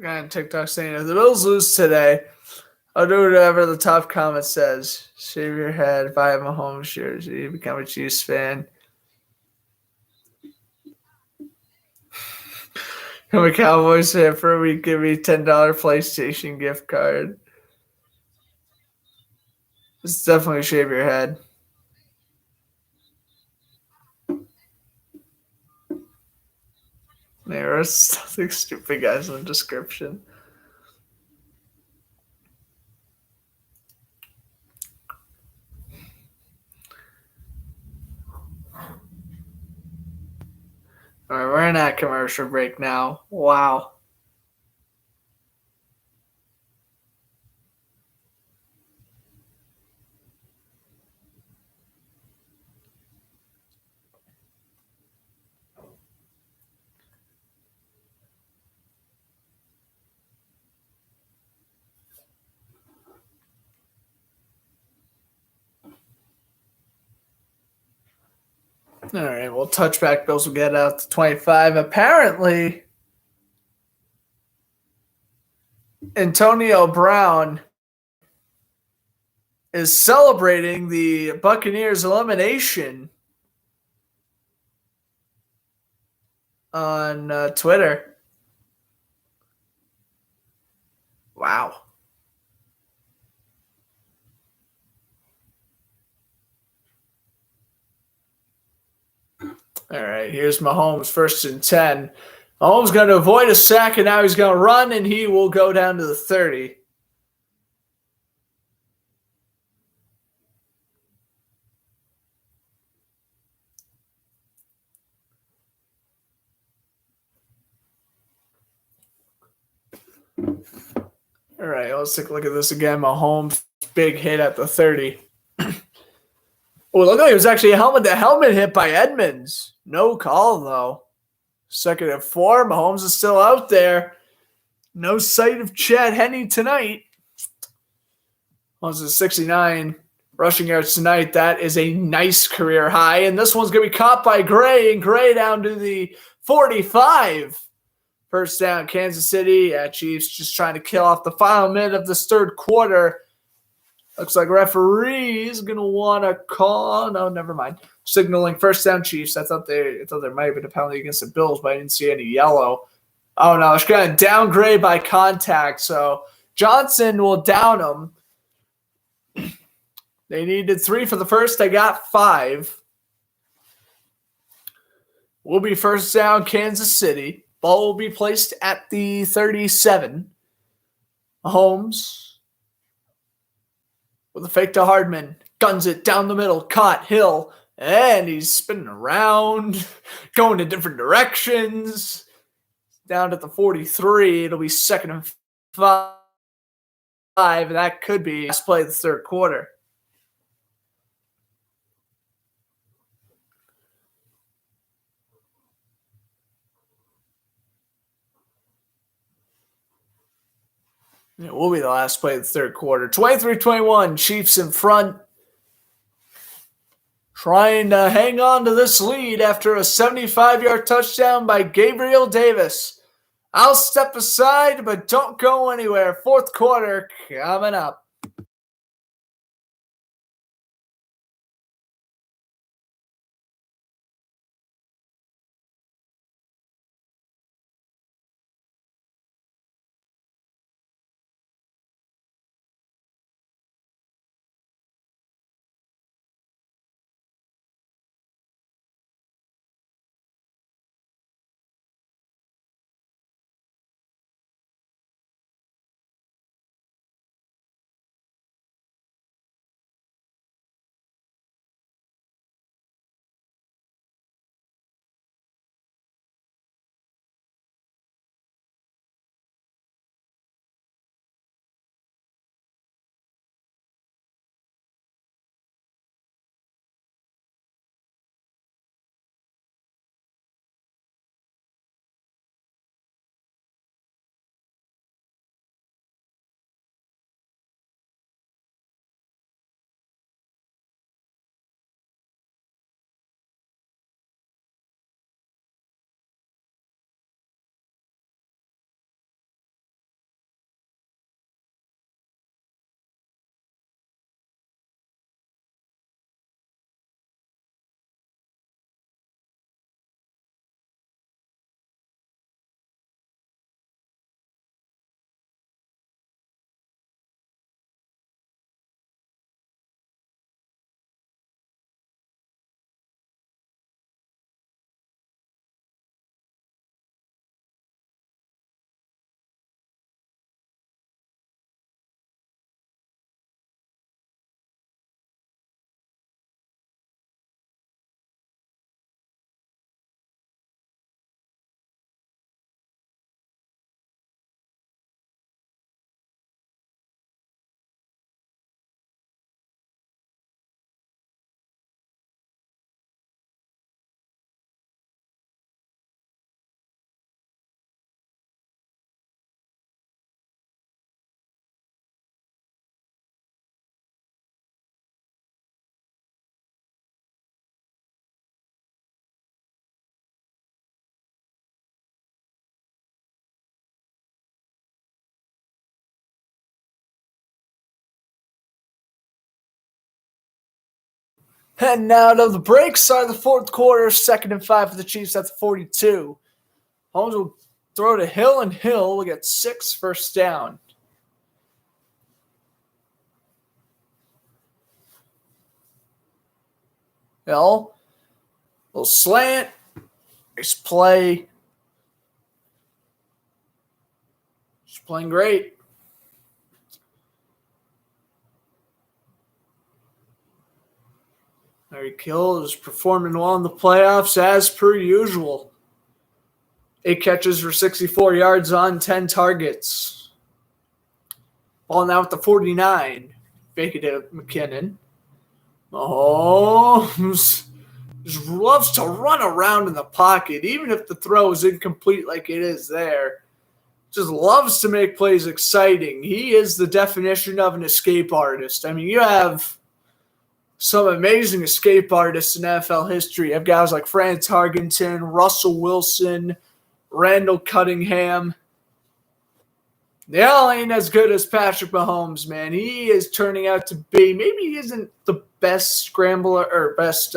Guy on TikTok saying, if the Bills lose today, I'll do whatever the top comment says. Shave your head, buy a Mahomes jersey, become a Chiefs fan. I'm a Cowboys fan for a week, give me $10 PlayStation gift card. It's definitely shave your head. There are something stupid guys in the description. All right, we're in that commercial break now. Wow. All right, well, touchback Bills will get out to 25. Apparently, Antonio Brown is celebrating the Buccaneers' elimination on Twitter. Wow. All right, here's Mahomes, 1st and 10. Mahomes going to avoid a sack, and now he's going to run, and he will go down to the 30. All right, let's take a look at this again. Mahomes, big hit at the 30. Oh, look like it was actually a helmet hit by Edmonds. No call, though. 2nd and 4. Mahomes is still out there. No sight of Chad Henne tonight. Mahomes is 69 rushing yards tonight. That is a nice career high. And this one's going to be caught by Gray. And Gray down to the 45. 1st down, Kansas City. Chiefs just trying to kill off the final minute of this 3rd quarter. Looks like referee is going to want to call. No, never mind. Signaling 1st down Chiefs. I thought there might have been a penalty against the Bills, but I didn't see any yellow. Oh, no. It's going to downgrade by contact. So Johnson will down him. They needed 3 for the first. They got 5. Will be 1st down Kansas City. Ball will be placed at the 37. Mahomes with a fake to Hardman. Guns it down the middle. Caught Hill. And he's spinning around. Going in different directions. Down at the 43. It'll be 2nd and 5. And that could be last play of the 3rd quarter. It will be the last play of the 3rd quarter. 23-21, Chiefs in front. Trying to hang on to this lead after a 75-yard touchdown by Gabriel Davis. I'll step aside, but don't go anywhere. 4th quarter coming up. And now to the break side of the 4th quarter, 2nd and 5 for the Chiefs at the 42. Holmes will throw to Hill, and Hill will get 6 1st down. Hill Little slant. Nice play. She's playing great. Tyreek Hill is performing well in the playoffs as per usual. 8 catches for 64 yards on 10 targets. Ball now at the 49. Fake it to McKinnon. Mahomes just loves to run around in the pocket, even if the throw is incomplete like it is there. Just loves to make plays exciting. He is the definition of an escape artist. I mean, you have some amazing escape artists in NFL history. You have guys like Franz Harrington, Russell Wilson, Randall Cunningham. They all ain't as good as Patrick Mahomes, man. He is turning out to be, maybe he isn't the best scrambler or best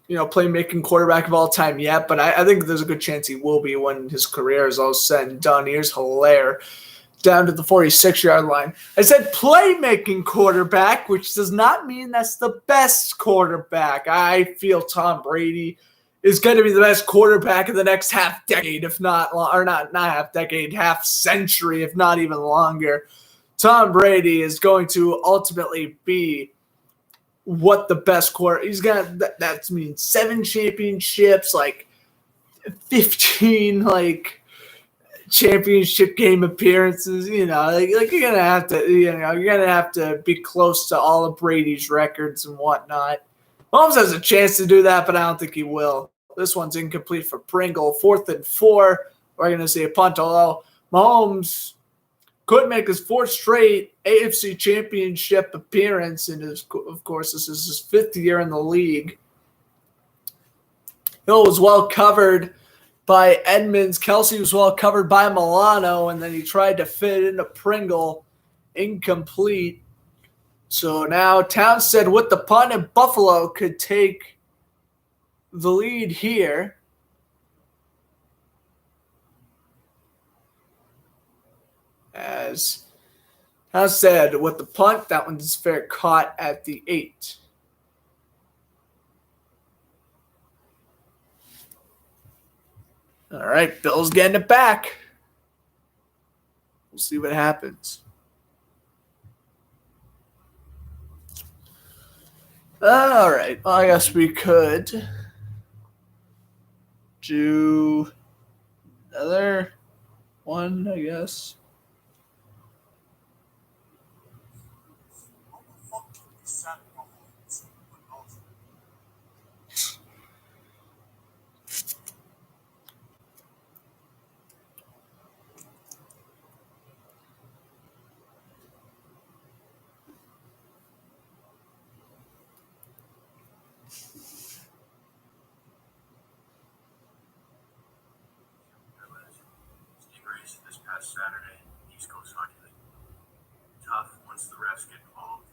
playmaking quarterback of all time yet, but I think there's a good chance he will be when his career is all said and done. Here's Hilaire down to the 46-yard line. I said playmaking quarterback, which does not mean that's the best quarterback. I feel Tom Brady is going to be the best quarterback in the next half decade, if not, or not half decade, half century, if not even longer. Tom Brady is going to ultimately be what the best quarter. He's got that means 7 championships, like 15 championship game appearances. You're gonna have to be close to all of Brady's records and whatnot. Mahomes has a chance to do that, but I don't think he will. This one's incomplete for Pringle. 4th and 4. We're gonna see a punt, although Mahomes could make his 4th straight AFC championship appearance, and of course, this is his 5th year in the league. Hill was well covered by Edmonds. Kelsey was well covered by Milano, and then he tried to fit into Pringle. Incomplete. So now Townsend with the punt, and Buffalo could take the lead here. As Townsend with the punt, that one's fair caught at the 8. All right, Bill's getting it back. We'll see what happens. All right, well, I guess we could do another one, I guess. This past Saturday, East Coast Hockey League. Tough once the refs get involved.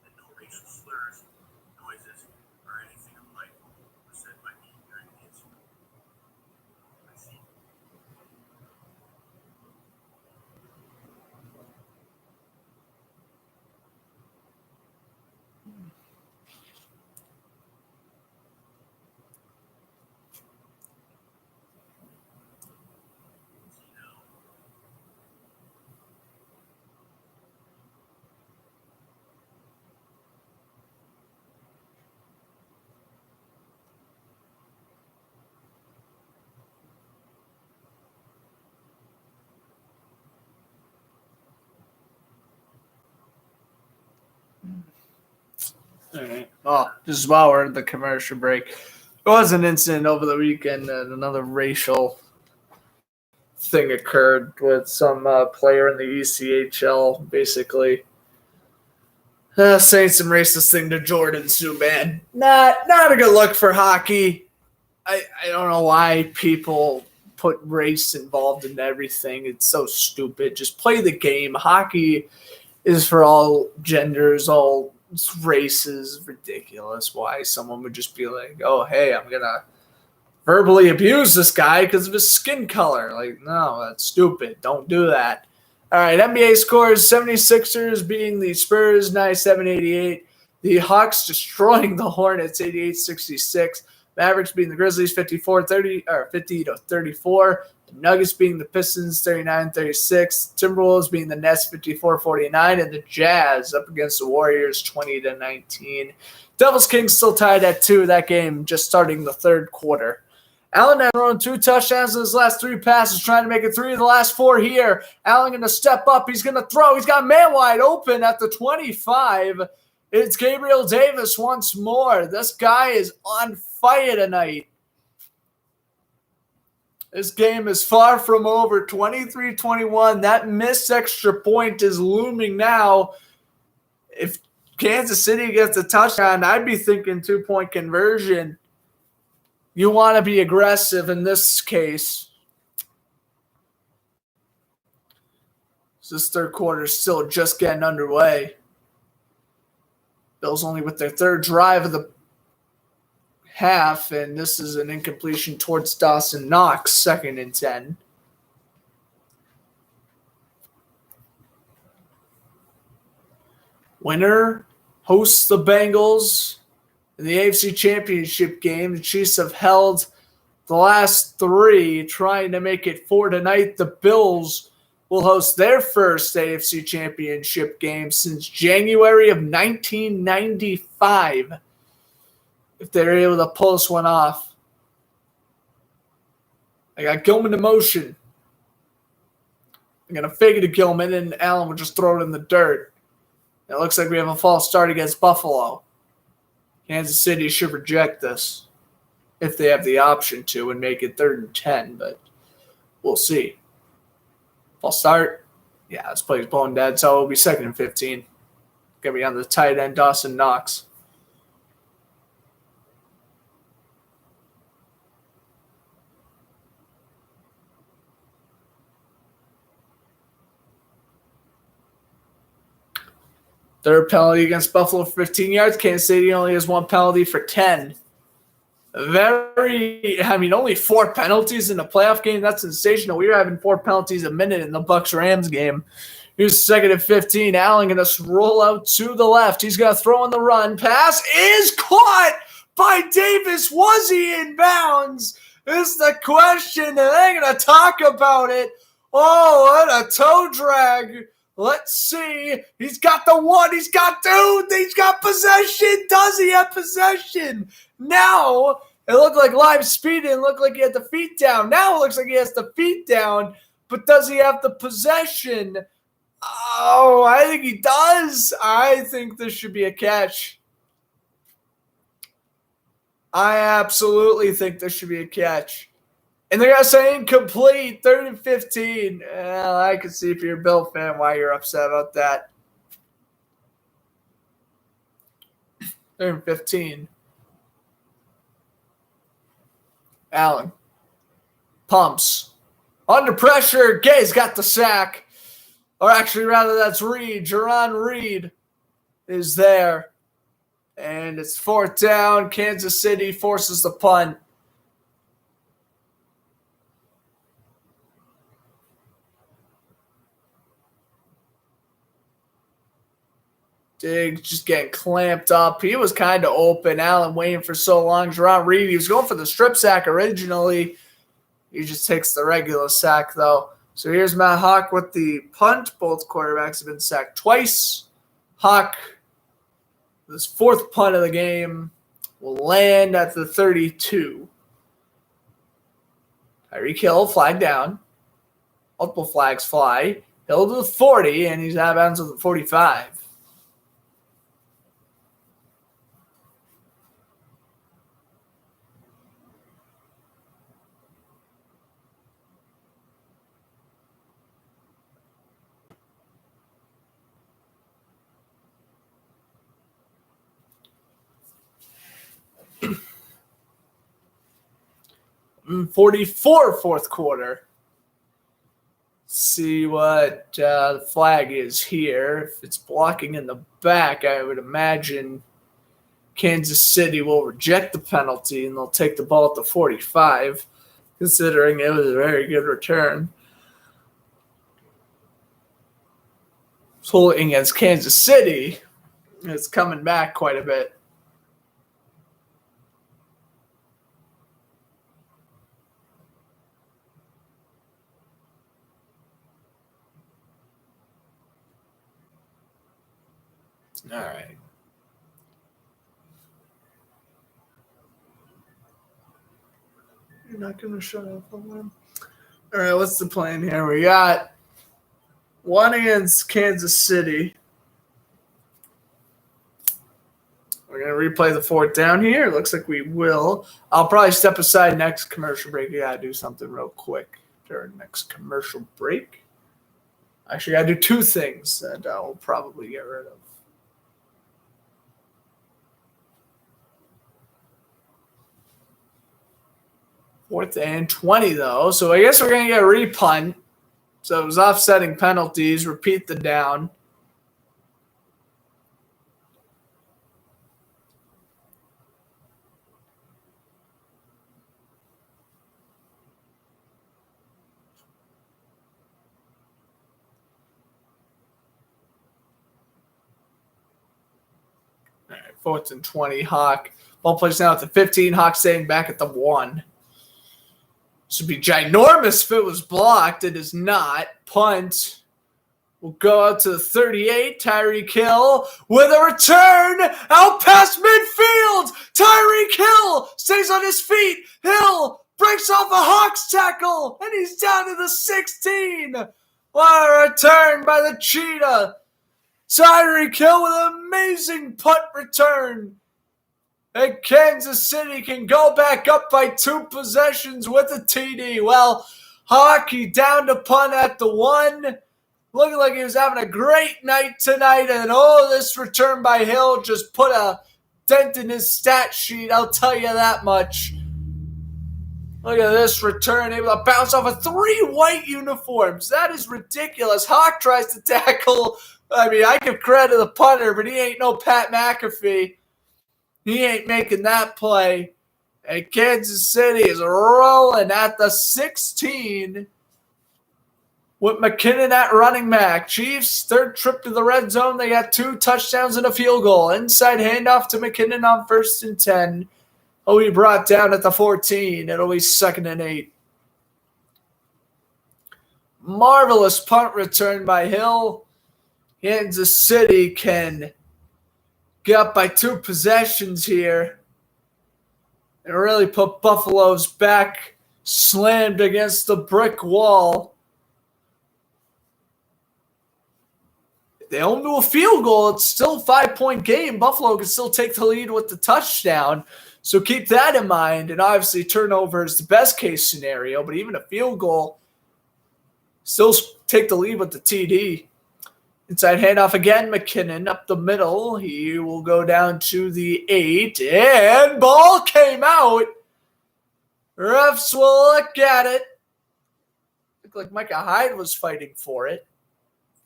And no racial slurs, noises, or anything of like was said by me during the incident. I see. All right. Oh, just while we're at the commercial break, there was an incident over the weekend and another racial thing occurred with some player in the ECHL, basically saying some racist thing to Jordan Subban. Not a good look for hockey. I don't know why people put race involved in everything. It's so stupid. Just play the game. Hockey is for all genders, all races. Ridiculous. Why someone would just be like, oh, hey, I'm going to verbally abuse this guy because of his skin color. Like, no, that's stupid. Don't do that. All right, NBA scores: 76ers beating the Spurs 97-88. The Hawks destroying the Hornets 88-66. Mavericks beating the Grizzlies 50-34. The Nuggets beating the Pistons 39-36. Timberwolves beating the Nets 54-49. And the Jazz up against the Warriors 20-19. Devils Kings still tied at 2. That game just starting the third quarter. Allen had thrown 2 touchdowns in his last 3 passes, trying to make it 3 of the last 4 here. Allen going to step up. He's going to throw. He's got a man wide open at the 25. It's Gabriel Davis once more. This guy is on fire tonight. This game is far from over. 23-21. That missed extra point is looming now. If Kansas City gets a touchdown, I'd be thinking 2-point conversion. You want to be aggressive in this case. This third quarter is still just getting underway. Bills only with their third drive of the half, and this is an incompletion towards Dawson Knox, 2nd and 10. Winner hosts the Bengals in the AFC Championship game. The Chiefs have held the last 3, trying to make it 4 tonight. The Bills will host their first AFC Championship game since January of 1995, if they're able to pull this one off. I got Gilman in motion. I'm going to fake it to Gilman, and Allen will just throw it in the dirt. It looks like we have a false start against Buffalo. Kansas City should reject this if they have the option to and make it 3rd and 10, but we'll see. False start. Yeah, this play's blown dead, so it'll be 2nd and 15. Going to be on the tight end, Dawson Knox. Third penalty against Buffalo for 15 yards. Kansas City only has 1 penalty for 10. Only 4 penalties in a playoff game. That's sensational. We were having 4 penalties a minute in the Bucs-Rams game. Here's 2nd and 15. Allen going to roll out to the left. He's going to throw on the run. Pass is caught by Davis. Was he in bounds? Is the question, and they're going to talk about it. Oh, what a toe drag. Let's see. He's got the 1. He's got 2. He's got possession. Does he have possession? Now, it looked like live speed. It looked like he had the feet down. Now it looks like he has the feet down. But does he have the possession? Oh, I think he does. I think this should be a catch. I absolutely think this should be a catch. And they're going to say incomplete, 3rd and 15. Well, I can see if you're a Bill fan why you're upset about that. 3rd and 15. Allen pumps. Under pressure, Gay's got the sack. Or actually, rather, that's Reed. Jerron Reed is there. And it's 4th down. Kansas City forces the punt. Diggs just getting clamped up. He was kind of open. Allen waiting for so long. Jerron Reed, he was going for the strip sack originally. He just takes the regular sack, though. So here's Matt Hawk with the punt. Both quarterbacks have been sacked twice. Hawk, this 4th punt of the game, will land at the 32. Tyreek Hill, flag down. Multiple flags fly. Hill to the 40, and he's out of bounds at the 45. .44 4th quarter. See what the flag is here. If it's blocking in the back, I would imagine Kansas City will reject the penalty and they'll take the ball at the 45, considering it was a very good return. Holding against Kansas City It's coming back quite a bit. All right. You're not going to shut up on them. All right, what's the plan here? We got one against Kansas City. We're going to replay the fourth down here. Looks like we will. I'll probably step aside next commercial break. I got to do something real quick during next commercial break. Actually, I got to do two things that I'll probably get rid of. Fourth and 20, though. So I guess we're going to get a repunt. So it was offsetting penalties. Repeat the down. All right, fourth and 20, Hawk. Ball plays now at the 15. Hawk staying back at the 1. This would be ginormous if it was blocked. It is not. Punt will go out to the 38. Tyreek Hill with a return out past midfield. Tyreek Hill stays on his feet. Hill breaks off a Hawks tackle, and he's down to the 16. What a return by the Cheetah. Tyreek Hill with an amazing punt return. And Kansas City can go back up by 2 possessions with a TD. Well, Hockey down to punt at the 1. Looking like he was having a great night tonight. And, this return by Hill just put a dent in his stat sheet. I'll tell you that much. Look at this return. Able to bounce off of 3 white uniforms. That is ridiculous. Hawk tries to tackle. I mean, I give credit to the punter, but he ain't no Pat McAfee. He ain't making that play. And Kansas City is rolling at the 16 with McKinnon at running back. Chiefs, third trip to the red zone. They got 2 touchdowns and a field goal. Inside handoff to McKinnon on 1st and 10. He brought down at the 14. It'll be 2nd and 8. Marvelous punt return by Hill. Kansas City can get up by 2 possessions here and really put Buffalo's back slammed against the brick wall. If they only do a field goal, it's still a 5-point game. Buffalo can still take the lead with the touchdown. So keep that in mind. And obviously turnover is the best case scenario, but even a field goal, still take the lead with the TD. Inside handoff again, McKinnon up the middle. He will go down to the 8, and ball came out. Refs will look at it. Looked like Micah Hyde was fighting for it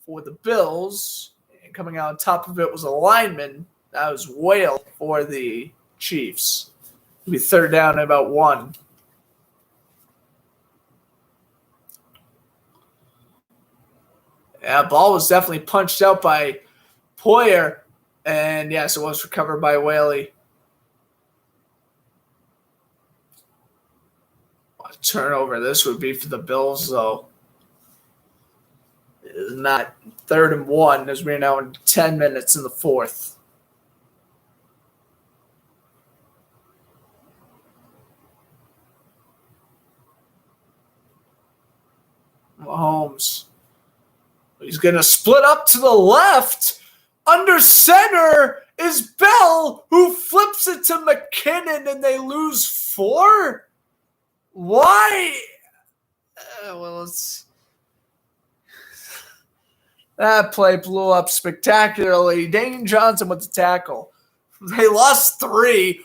for the Bills. And coming out on top of it was a lineman. That was Whale for the Chiefs. It'll be 3rd down and about 1. Yeah, ball was definitely punched out by Poyer. And yes, it was recovered by Whaley. What a turnover this would be for the Bills, though. It is not 3rd and 1 as we're now in 10 minutes in the 4th. Mahomes. He's going to split up to the left. Under center is Bell, who flips it to McKinnon, and they lose 4? Why? That play blew up spectacularly. Dane Johnson with the tackle. They lost 3.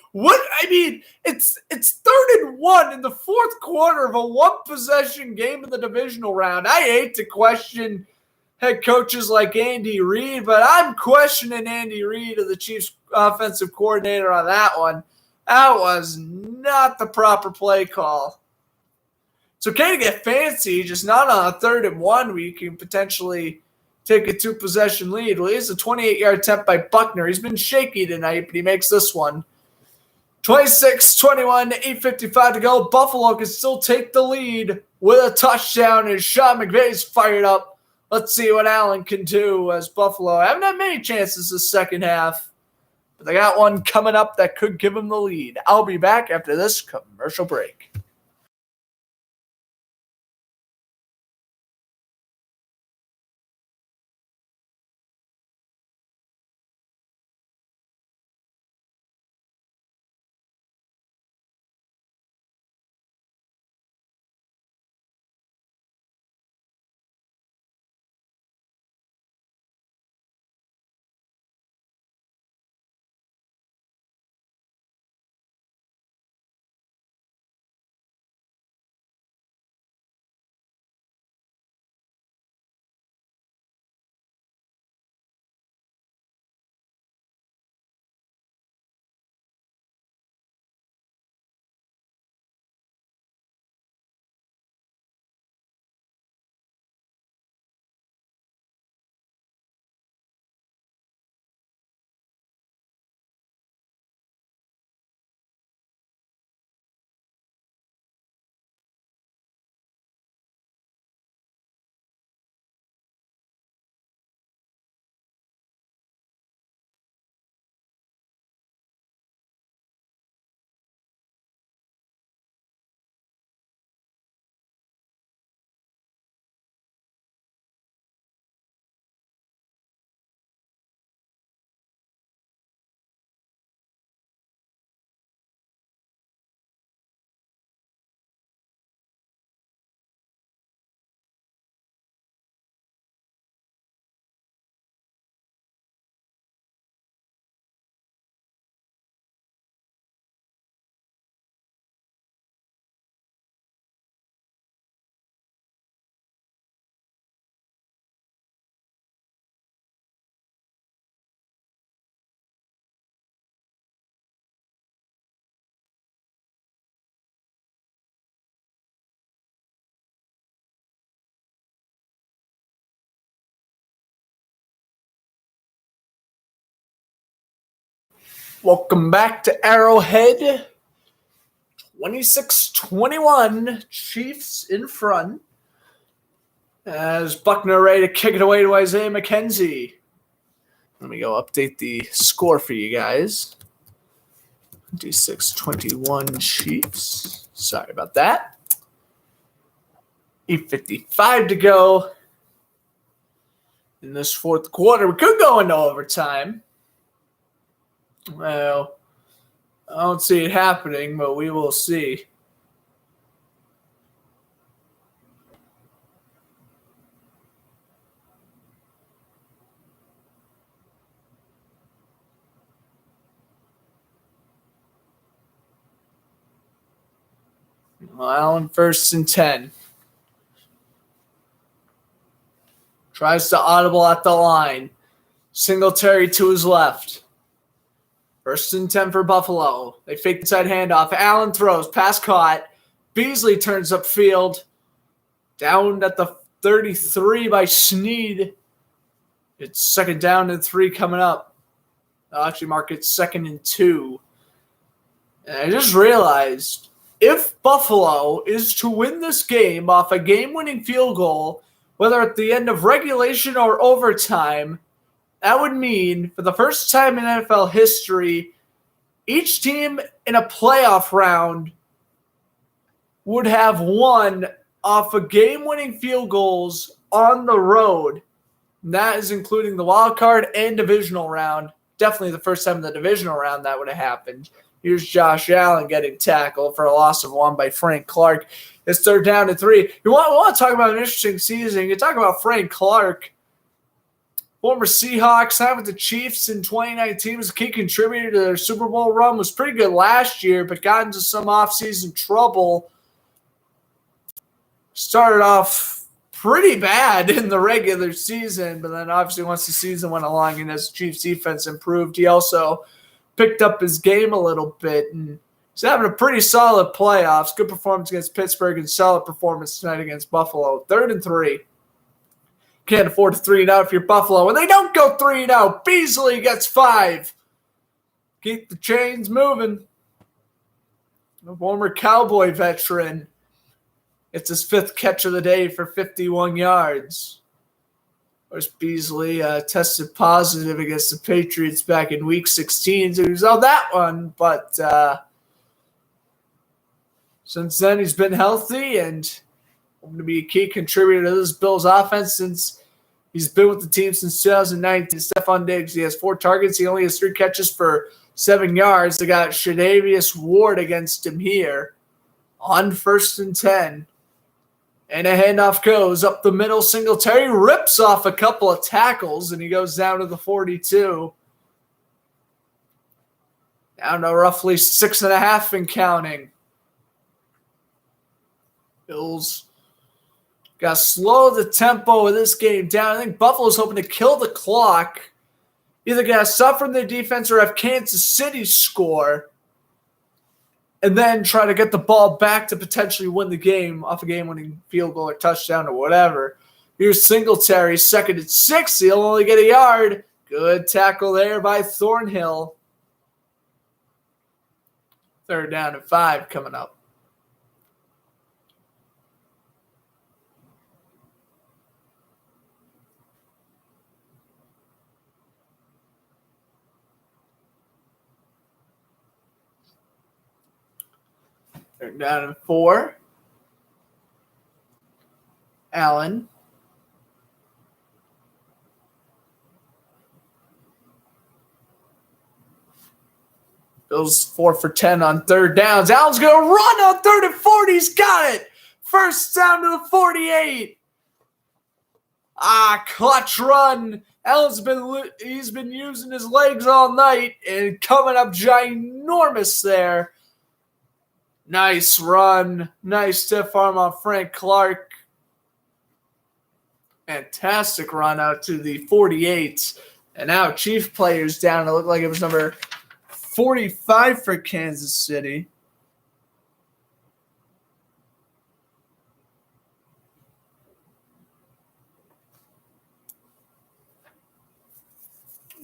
It's 3rd and 1 in the 4th quarter of a 1-possession game in the divisional round. I hate to question head coaches like Andy Reid, but I'm questioning Andy Reid, the Chiefs offensive coordinator, on that one. That was not the proper play call. It's okay to get fancy, just not on a 3rd and 1 where you can potentially take a 2-possession lead. Well, here's a 28-yard attempt by Buckner. He's been shaky tonight, but he makes this one. 26-21, 8:55 to go. Buffalo can still take the lead with a touchdown, and Sean McVay's fired up. Let's see what Allen can do, as Buffalo haven't had many chances this second half, but they got one coming up that could give them the lead. I'll be back after this commercial break. Welcome back to Arrowhead. 26-21, Chiefs in front, as Buckner ready to kick it away to Isaiah McKenzie. Let me go update the score for you guys. 26-21 Chiefs. Sorry about that. 8:55 to go in this fourth quarter. We could go into overtime. Well, I don't see it happening, but we will see. Allen 1st and 10. Tries to audible at the line. Singletary to his left. 1st and 10 for Buffalo. They fake the inside handoff. Allen throws. Pass caught. Beasley turns upfield. Down at the 33 by Snead. It's 2nd down and 3 coming up. I'll actually mark it 2nd and 2. And I just realized, if Buffalo is to win this game off a game-winning field goal, whether at the end of regulation or overtime, that would mean, for the first time in NFL history, each team in a playoff round would have won off of game-winning field goals on the road. And that is including the wild card and divisional round. Definitely the first time in the divisional round that would have happened. Here's Josh Allen getting tackled for a loss of 1 by Frank Clark. It's 3rd down and 3. We want to talk about an interesting season. You talk about Frank Clark. Former Seahawks, signed with the Chiefs in 2019, was a key contributor to their Super Bowl run. Was pretty good last year, but got into some offseason trouble. Started off pretty bad in the regular season, but then obviously once the season went along and as the Chiefs defense improved, he also picked up his game a little bit. And he's having a pretty solid playoffs. Good performance against Pittsburgh and solid performance tonight against Buffalo. 3rd and 3. Can't afford to 3-0 if you're Buffalo. And they don't go 3-0. Beasley gets 5. Keep the chains moving. The former Cowboy veteran. It's his 5th catch of the day for 51 yards. Of course, Beasley tested positive against the Patriots back in Week 16, so he was on that one. But since then, he's been healthy and going to be a key contributor to this Bills offense since he's been with the team since 2019. Stephon Diggs, he has 4 targets. He only has 3 catches for 7 yards. They got Shadavius Ward against him here on 1st and 10. And a handoff goes up the middle. Singletary rips off a couple of tackles, and he goes down to the 42. Down to roughly 6.5 and counting. Bills got to slow the tempo of this game down. I think Buffalo's hoping to kill the clock. Either got to suffer in their defense or have Kansas City score. And then try to get the ball back to potentially win the game off a game-winning field goal or touchdown or whatever. Here's Singletary, 2nd and 6. He'll only get a yard. Good tackle there by Thornhill. 3rd down and 5 coming up. Down in 4. Allen. Bills 4 for 10 on 3rd downs. Allen's going to run on 3rd and 40. He's got it. 1st down to the 48. Clutch run. Allen's been using his legs all night and coming up ginormous there. Nice run. Nice stiff arm on Frank Clark. Fantastic run out to the 48. And now Chief players down. It looked like it was number 45 for Kansas City.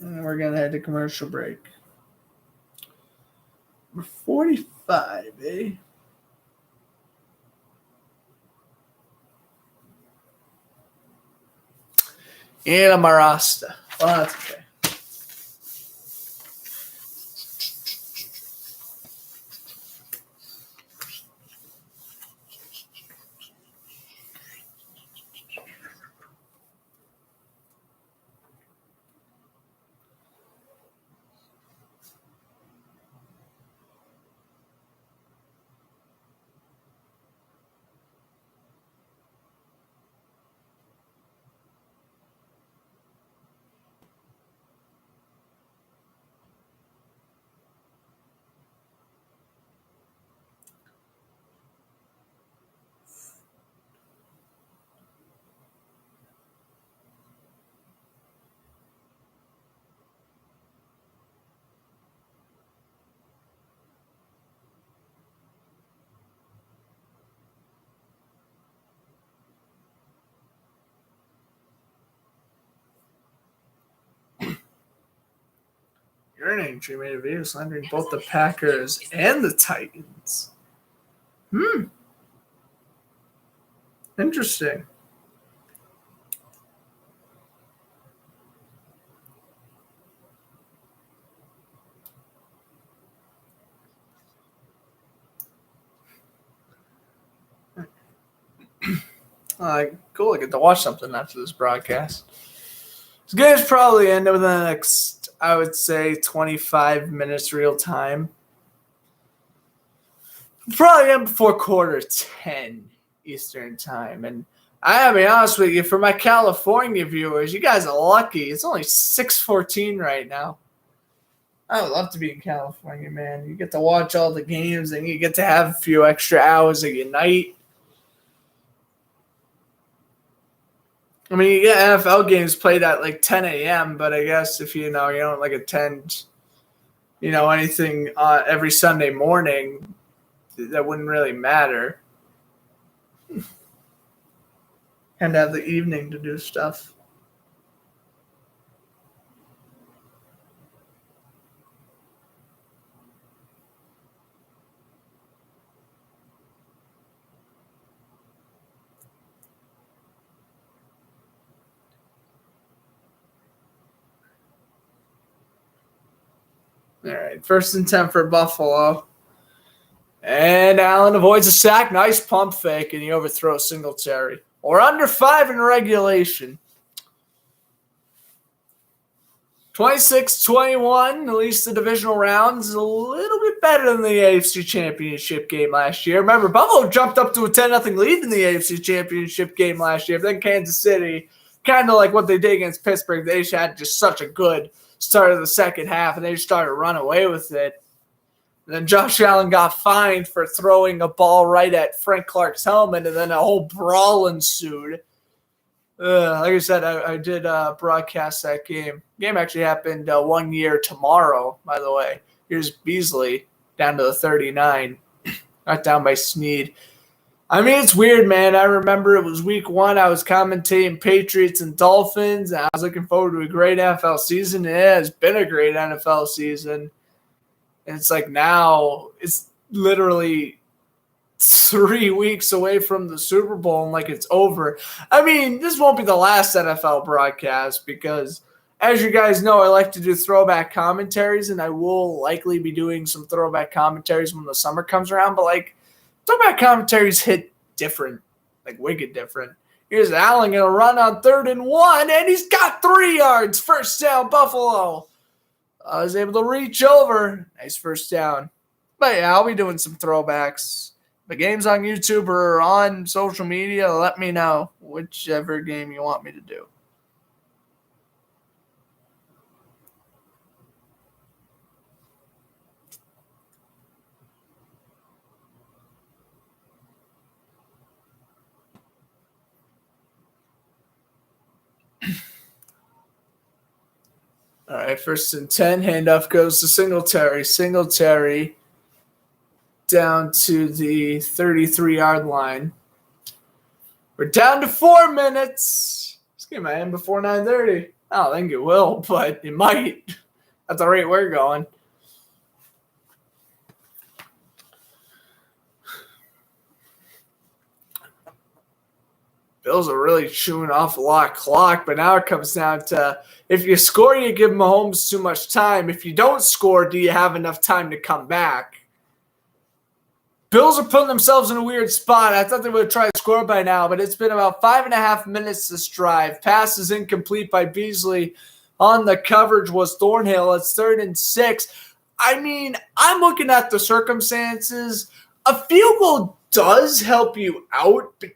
And we're going to head to commercial break. Number 45, eh? And a Marasta. Well, that's okay. Your entry made a video slandering both the Packers and the Titans. Interesting. Cool. I get to watch something after this broadcast. This game's probably end within the next, I would say, 25 minutes real time. Probably end before 9:45 Eastern time. And I gotta be honest with you, for my California viewers, you guys are lucky. It's only 6:14 right now. I would love to be in California, man. You get to watch all the games and you get to have a few extra hours of your night. I mean, you get NFL games played at like 10 a.m., but I guess if you don't like attend, anything every Sunday morning, that wouldn't really matter. and have the evening to do stuff. All right, 1st and 10 for Buffalo. And Allen avoids a sack. Nice pump fake, and he overthrows Singletary. Or under 5 in regulation. 26-21, at least the divisional round's a little bit better than the AFC Championship game last year. Remember, Buffalo jumped up to a 10-0 lead in the AFC Championship game last year. But then Kansas City, kind of like what they did against Pittsburgh, they just had just such a good start of the second half, and they just started to run away with it. And then Josh Allen got fined for throwing a ball right at Frank Clark's helmet, and then a whole brawl ensued. Like I said, I did broadcast that game. The game actually happened 1 year tomorrow, by the way. Here's Beasley down to the 39, not down by Snead. I mean, it's weird, man. I remember it was week 1. I was commentating Patriots and Dolphins, and I was looking forward to a great NFL season. And it has been a great NFL season. And it's like now it's literally 3 weeks away from the Super Bowl and like it's over. I mean, this won't be the last NFL broadcast because, as you guys know, I like to do throwback commentaries, and I will likely be doing some throwback commentaries when the summer comes around. But, like, throwback commentaries hit different, like wicked different. Here's Allen going to run on 3rd and 1, and he's got 3 yards. 1st down, Buffalo. I was able to reach over. Nice 1st down. But, yeah, I'll be doing some throwbacks. The game's on YouTube or on social media. Let me know whichever game you want me to do. All right, 1st and 10. Handoff goes to Singletary. Singletary down to the 33-yard line. We're down to 4 minutes. This game might end before 9:30. I don't think it will, but it might at the rate we're going. Bills are really chewing off a lot of clock, but now it comes down to if you score, you give Mahomes too much time. If you don't score, do you have enough time to come back? Bills are putting themselves in a weird spot. I thought they would have tried to score by now, but it's been about 5.5 minutes this drive. Pass is incomplete by Beasley. On the coverage was Thornhill. It's 3rd and 6. I mean, I'm looking at the circumstances. A field goal does help you out, but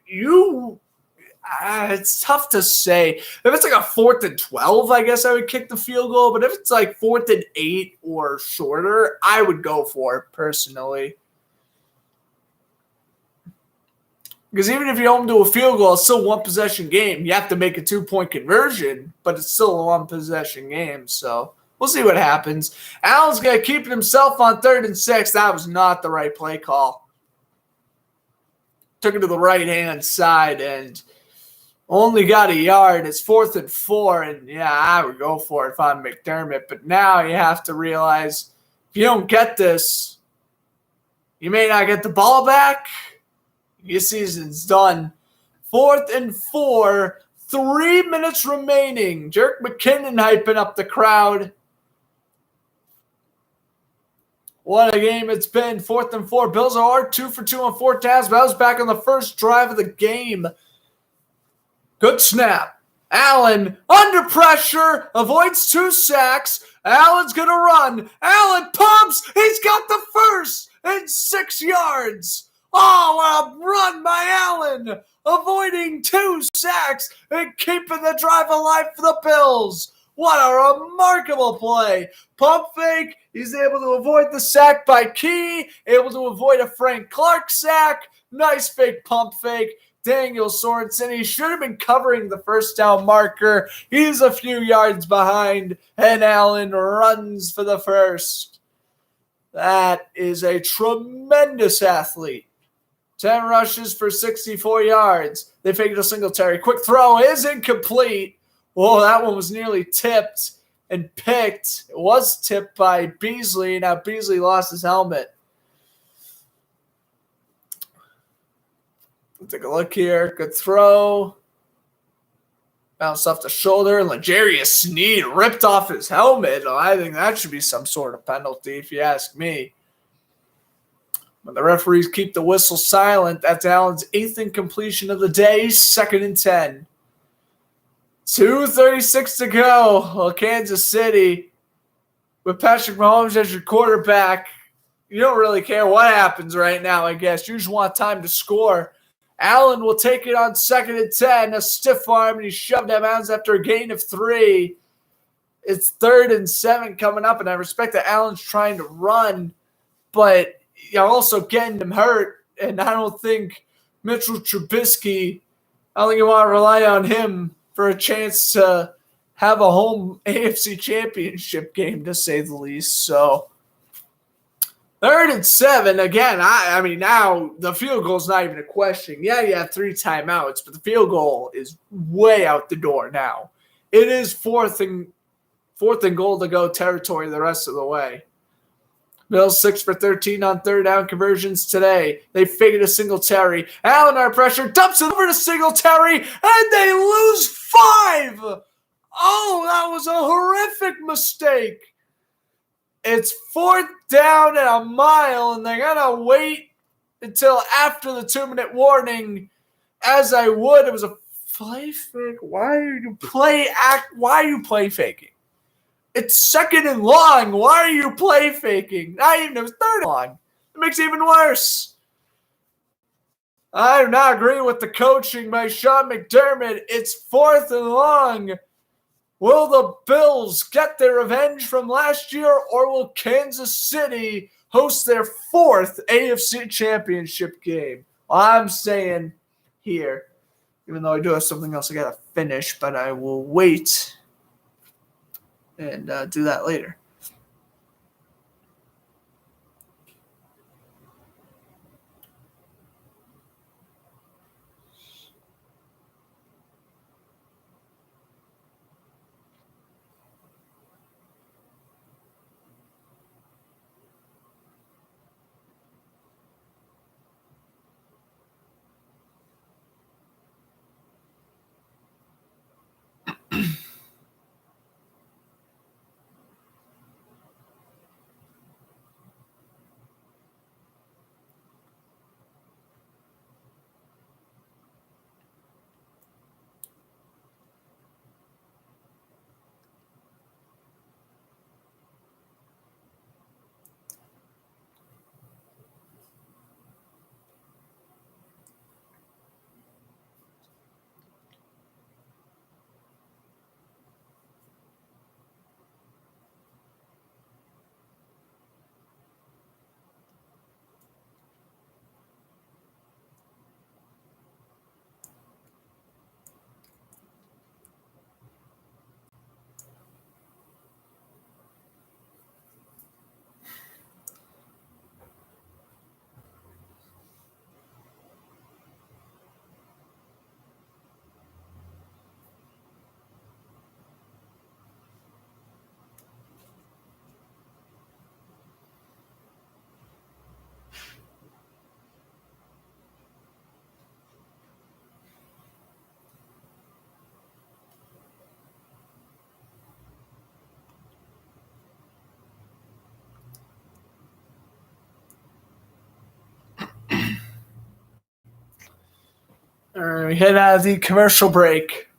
it's tough to say. If it's like a 4th and 12, I guess I would kick the field goal. But if it's like 4th and 8 or shorter, I would go for it personally. Because even if you don't do a field goal, it's still a one-possession game. You have to make a 2-point conversion, but it's still a one-possession game. So we'll see what happens. Allen's going to keep it himself on 3rd and 6. That was not the right play call. Took it to the right-hand side and only got a yard. It's 4th and 4, and yeah, I would go for it if I'm McDermott. But now you have to realize if you don't get this, you may not get the ball back. Your season's done. 4th and 4, 3 minutes remaining. Jerick McKinnon hyping up the crowd. What a game it's been. 4th and 4. Bills are 2 for 2 on 4 downs. But that was back on the first drive of the game. Good snap. Allen under pressure. Avoids 2 sacks. Allen's going to run. Allen pumps. He's got the 1st and 6 yards. Oh, what a run by Allen. Avoiding 2 sacks and keeping the drive alive for the Bills. What a remarkable play. Pump fake. He's able to avoid the sack by Key. Able to avoid a Frank Clark sack. Nice fake pump fake. Daniel Sorensen. He should have been covering the 1st down marker. He's a few yards behind. And Allen runs for the 1st. That is a tremendous athlete. 10 rushes for 64 yards. They fake it to Singletary. Quick throw is incomplete. Whoa, that one was nearly tipped and picked. It was tipped by Beasley. Now Beasley lost his helmet. Let's take a look here. Good throw. Bounced off the shoulder. And L'Jarius Sneed ripped off his helmet. I think that should be some sort of penalty, if you ask me. When the referees keep the whistle silent, that's Allen's 8th incompletion of the day, 2nd and 10. 2:36 to go. Well, Kansas City, with Patrick Mahomes as your quarterback, you don't really care what happens right now, I guess. You just want time to score. Allen will take it on 2nd and 10, a stiff arm, and he shoved out of bounds after a gain of 3. It's 3rd and 7 coming up, and I respect that Allen's trying to run, but you're also getting him hurt, and I don't think Mitchell Trubisky, I don't think you want to rely on him for a chance to have a home AFC championship game, to say the least. So 3rd and 7, again, I mean, now the field goal is not even a question. Yeah, you have 3 timeouts, but the field goal is way out the door now. It is fourth and goal to go territory the rest of the way. Bills 6 for 13 on 3rd down conversions today. They fake it to Singletary. Allen under pressure, dumps it over to Singletary, and they lose 5. Oh, that was a horrific mistake. It's 4th down and a mile, and they're going to wait until after the 2-minute warning, as I would. It was a play fake. Why are you play faking? It's 2nd and long. Why are you play faking? Not even, it was 3rd and long. It makes it even worse. I do not agree with the coaching by Sean McDermott. It's 4th and long. Will the Bills get their revenge from last year, or will Kansas City host their 4th AFC championship game? Well, I'm saying here, even though I do have something else I got to finish, but I will wait and do that later. All right, we head out of the commercial break.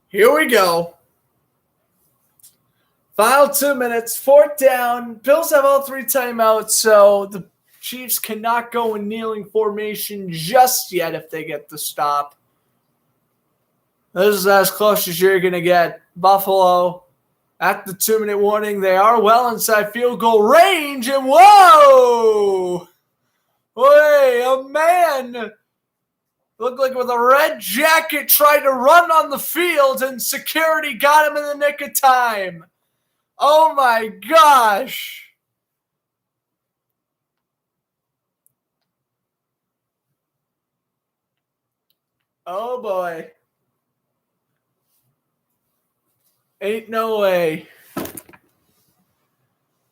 Here we go. Final 2 minutes, 4th down. Bills have all 3 timeouts, so the Chiefs cannot go in kneeling formation just yet if they get the stop. This is as close as you're going to get. Buffalo, at the 2-minute warning, they are well inside field goal range, and whoa! Hey, a man looked like with a red jacket tried to run on the field, and security got him in the nick of time. Oh my gosh. Oh, boy. Ain't no way.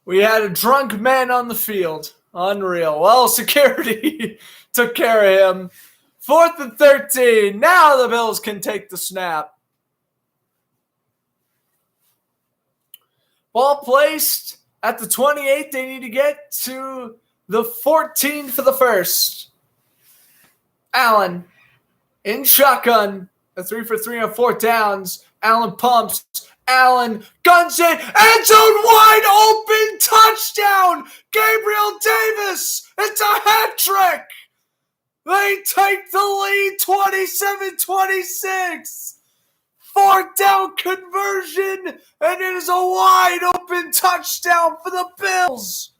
We had a drunk man on the field. Unreal. Well, security took care of him. 4th and 13. Now the Bills can take the snap. Ball placed at the 28. They need to get to the 14 for the first. Allen in shotgun. A 3 for 3 on 4th downs. Allen pumps. Allen guns it. End zone wide open. Touchdown. Gabriel Davis. It's a hat trick. They take the lead 27-26. 4th down conversion. And it is a wide open touchdown for the Bills.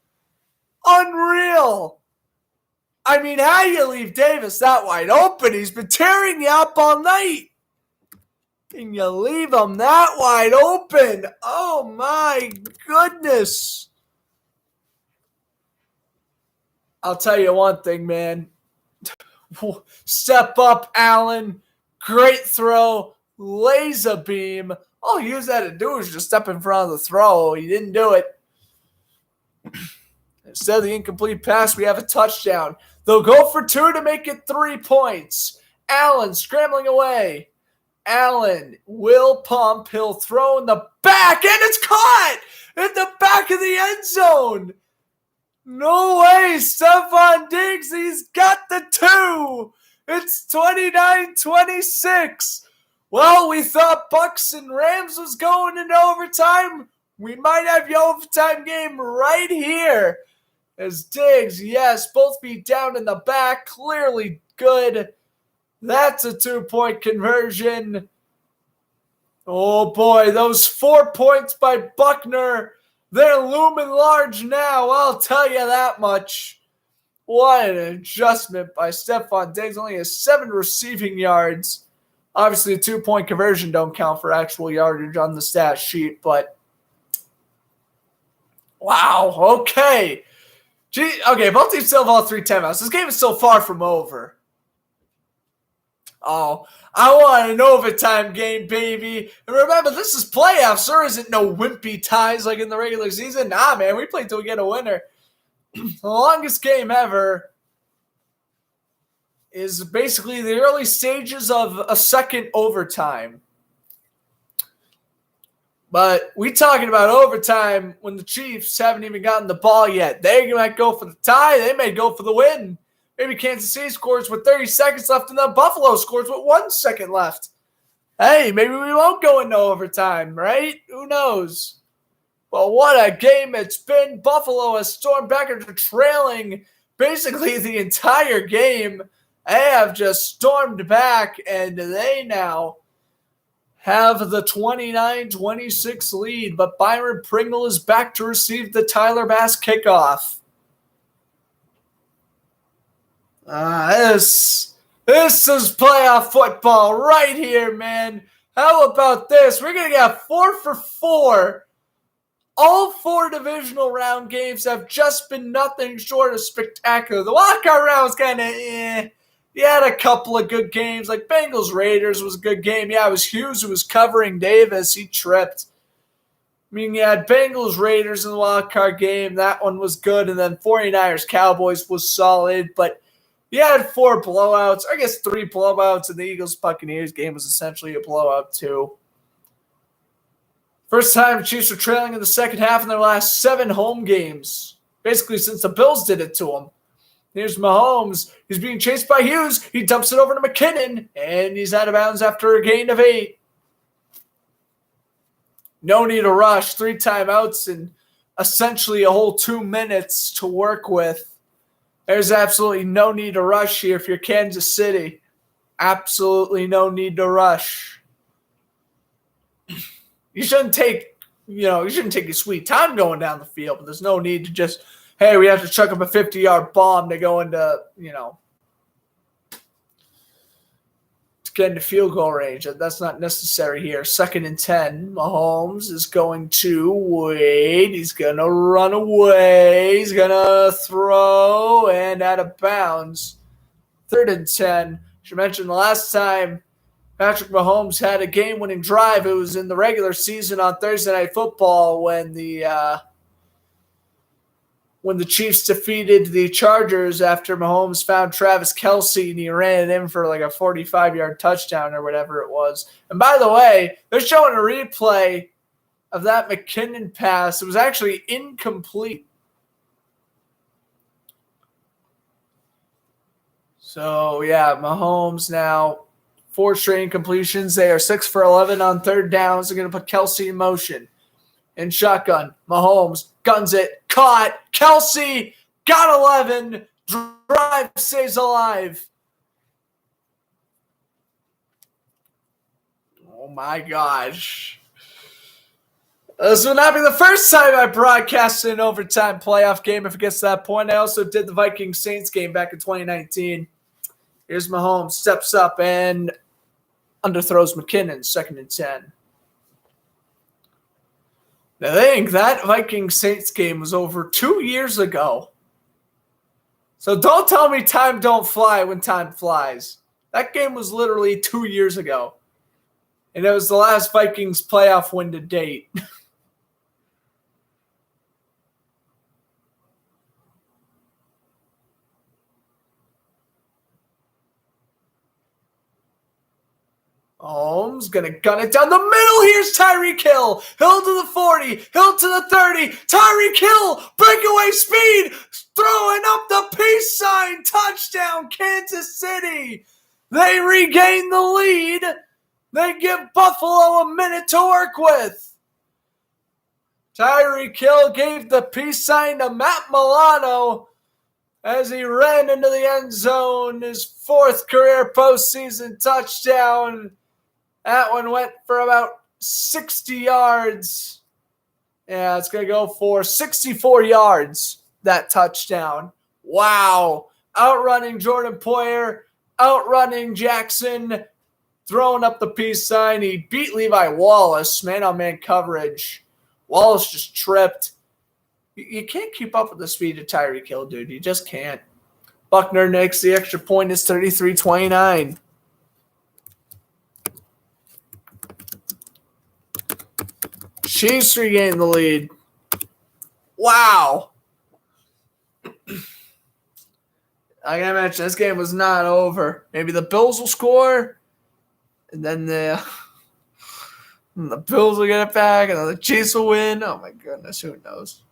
Unreal. I mean, how do you leave Davis that wide open? He's been tearing you up all night. And you leave him that wide open. Oh, my goodness. I'll tell you one thing, man. Step up, Allen. Great throw. Laser beam. All he was had to do was just step in front of the throw. He didn't do it. Instead of the incomplete pass, we have a touchdown. They'll go for 2 to make it 3 points. Allen scrambling away. Allen will pump. He'll throw in the back, and it's caught in the back of the end zone. No way, Stephon Diggs. He's got the 2. It's 29-26. Well, we thought Bucks and Rams was going into overtime. We might have the overtime game right here. As Diggs, yes, both feet down in the back. Clearly good. That's a 2-point conversion. Oh, boy, those 4 points by Buckner, they're looming large now, I'll tell you that much. What an adjustment by Stephon Diggs. Only has 7 receiving yards. Obviously, a 2-point conversion don't count for actual yardage on the stat sheet, but wow, okay. Okay, both teams still have all 3 timeouts. This game is so far from over. Oh, I want an overtime game, baby. And remember, this is playoffs. There isn't no wimpy ties like in the regular season. Nah, man, we play till we get a winner. The longest game ever is basically the early stages of a second overtime. But we talking about overtime when the Chiefs haven't even gotten the ball yet. They might go for the tie. They may go for the win. Maybe Kansas City scores with 30 seconds left and then Buffalo scores with 1 second left. Hey, maybe we won't go into overtime, right? Who knows? But what a game it's been. Buffalo has stormed back after trailing basically the entire game. They have just stormed back, and they now have the 29-26 lead. But Byron Pringle is back to receive the Tyler Bass kickoff. This is playoff football right here, man. How about this? We're going to get 4 for 4. All 4 divisional round games have just been nothing short of spectacular. The wildcard round was kind of You had a couple of good games, like Bengals-Raiders was a good game. Yeah, it was Hughes who was covering Davis. He tripped. I mean, you had Bengals-Raiders in the wildcard game. That one was good. And then 49ers-Cowboys was solid. But you had 4 blowouts. I guess 3 blowouts. And the Eagles-Buccaneers game was essentially a blowout, too. First time the Chiefs were trailing in the second half in their last 7 home games. Basically since the Bills did it to them. Here's Mahomes. He's being chased by Hughes. He dumps it over to McKinnon. And he's out of bounds after a gain of 8. No need to rush. 3 timeouts and essentially a whole 2 minutes to work with. There's absolutely no need to rush here if you're Kansas City. Absolutely no need to rush. You shouldn't take your sweet time going down the field, but there's no need to just, hey, we have to chuck up a 50-yard bomb to go into, to get into field goal range. That's not necessary here. 2nd and 10. Mahomes is going to wait. He's going to run away. He's going to throw and out of bounds. 3rd and 10. Should mention the last time Patrick Mahomes had a game-winning drive, it was in the regular season on Thursday Night Football when the Chiefs defeated the Chargers after Mahomes found Travis Kelce and he ran it in for like a 45-yard touchdown or whatever it was. And by the way, they're showing a replay of that McKinnon pass. It was actually incomplete. So, yeah, Mahomes now 4 straight incompletions. They are 6 for 11 on third downs. They're going to put Kelce in motion. In shotgun, Mahomes guns it. Caught. Kelce got 11. Drive stays alive. Oh, my gosh. This will not be the first time I broadcasted an overtime playoff game if it gets to that point. I also did the Vikings-Saints game back in 2019. Here's Mahomes, steps up and underthrows McKinnon, 2nd and 10. Now, I think that Vikings-Saints game was over 2 years ago. So don't tell me time don't fly when time flies. That game was literally 2 years ago. And it was the last Vikings playoff win to date. Holmes gonna gun it down the middle. Here's Tyreek Hill. Hill to the 40. Hill to the 30. Tyreek Hill, breakaway speed, throwing up the peace sign. Touchdown, Kansas City. They regain the lead. They give Buffalo a minute to work with. Tyreek Hill gave the peace sign to Matt Milano as he ran into the end zone. His 4th career postseason touchdown. That one went for about 60 yards. Yeah, it's going to go for 64 yards, that touchdown. Wow. Outrunning Jordan Poyer, outrunning Jackson, throwing up the peace sign. He beat Levi Wallace, man-on-man coverage. Wallace just tripped. You can't keep up with the speed of Tyreek Hill, dude. You just can't. Buckner makes the extra point. It's 33-29. Chiefs regain the lead. Wow. I gotta mention, this game was not over. Maybe the Bills will score, and then the Bills will get it back, and then the Chiefs will win. Oh, my goodness. Who knows?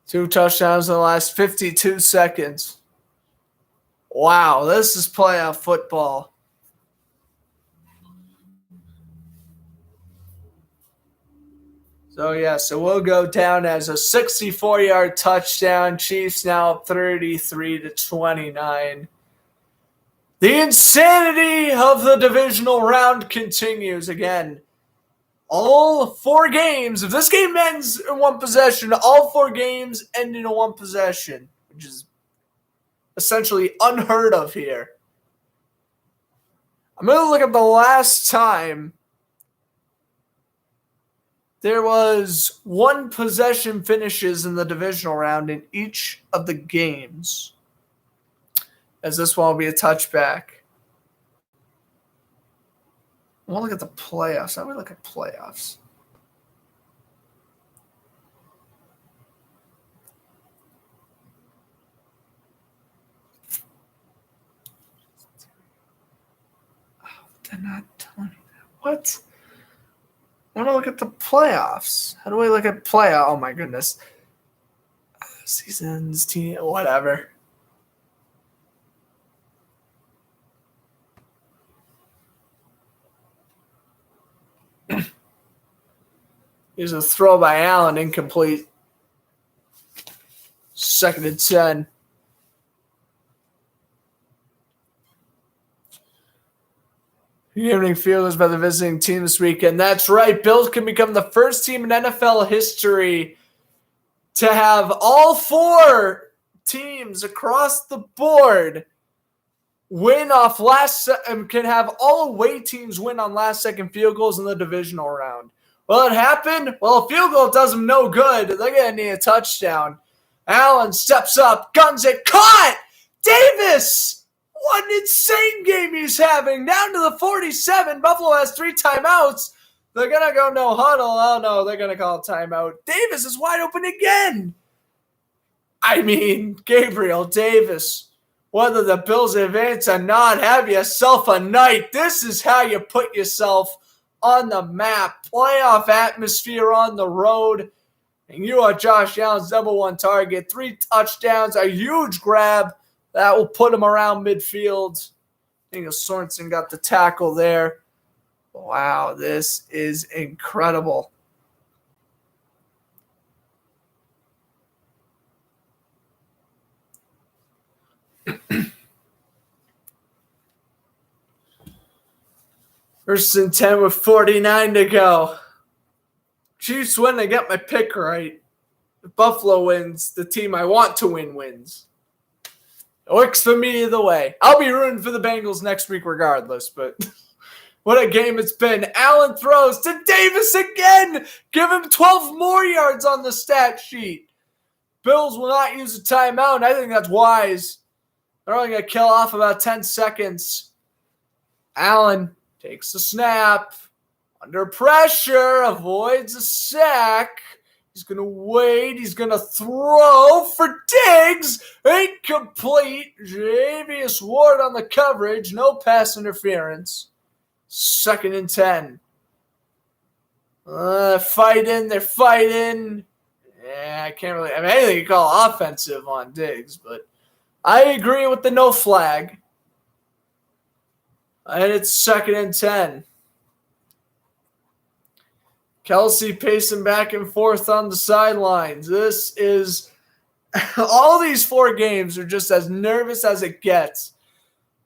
Two touchdowns in the last 52 seconds. Wow, this is playoff football. So we'll go down as a 64-yard touchdown. Chiefs now up 33-29. The insanity of the divisional round continues again. All 4 games, if this game ends in one possession, all 4 games end in a one possession, which is essentially unheard of here. I'm going to look at the last time there was one possession finishes in the divisional round in each of the games, as this one will be a touchback. I want to look at the playoffs. How do we look at playoffs? Oh, they're not telling me that. What? I want to look at the playoffs. How do I look at playoff? Oh, my goodness. Seasons, team, whatever. Here's a throw by Allen, incomplete. 2nd and 10. Evening field goals by the visiting team this weekend. That's right. Bills can become the first team in NFL history to have all 4 teams across the board win off can have all away teams win on last-second field goals in the divisional round. Well, it happened. Well, a field goal does them no good. They're going to need a touchdown. Allen steps up, guns it, caught! Davis! What an insane game he's having. Down to the 47. Buffalo has 3 timeouts. They're going to go no huddle. Oh, no, they're going to call a timeout. Davis is wide open again. I mean, Gabriel Davis. Whether the Bills advance or not, have yourself a night. This is how you put yourself on the map. Playoff atmosphere on the road. And you are Josh Allen's #1 target. 3 touchdowns, a huge grab. That will put him around midfield. I think Sorensen got the tackle there. Wow, this is incredible. First and 10 with 49 to go. Chiefs win, I got my pick right. If Buffalo wins, the team I want to win wins. It works for me either way. I'll be rooting for the Bengals next week regardless, but what a game it's been. Allen throws to Davis again. Give him 12 more yards on the stat sheet. Bills will not use a timeout, and I think that's wise. They're only going to kill off about 10 seconds. Allen takes the snap. Under pressure, avoids a sack. He's going to wait. He's going to throw for Diggs. Incomplete. Javius Ward on the coverage. No pass interference. 2nd and 10. They're fighting. Yeah, I can't really. I mean, anything you call offensive on Diggs, but I agree with the no flag. And it's 2nd and 10. Kelsey pacing back and forth on the sidelines. This is all these 4 games are just as nervous as it gets.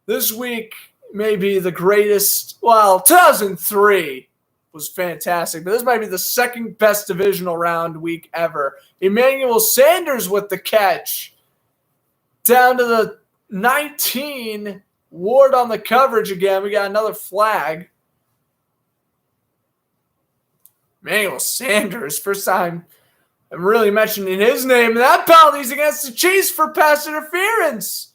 This week may be the greatest. Well, 2003 was fantastic, but this might be the 2nd best divisional round week ever. Emmanuel Sanders with the catch. Down to the 19. Ward on the coverage again. We got another flag. Emmanuel Sanders, first time I'm really mentioning his name. That penalty's against the Chiefs for pass interference.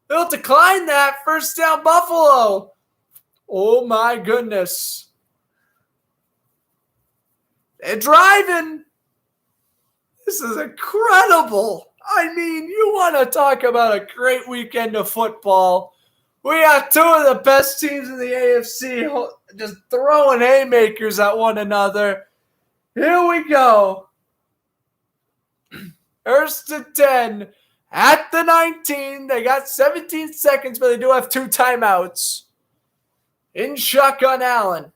They'll decline that. First down, Buffalo. Oh, my goodness. They're driving. This is incredible. I mean, you want to talk about a great weekend of football. We got 2 of the best teams in the AFC just throwing haymakers at one another. Here we go. 1st and 10 at the 19. They got 17 seconds, but they do have 2 timeouts. In shotgun, Allen.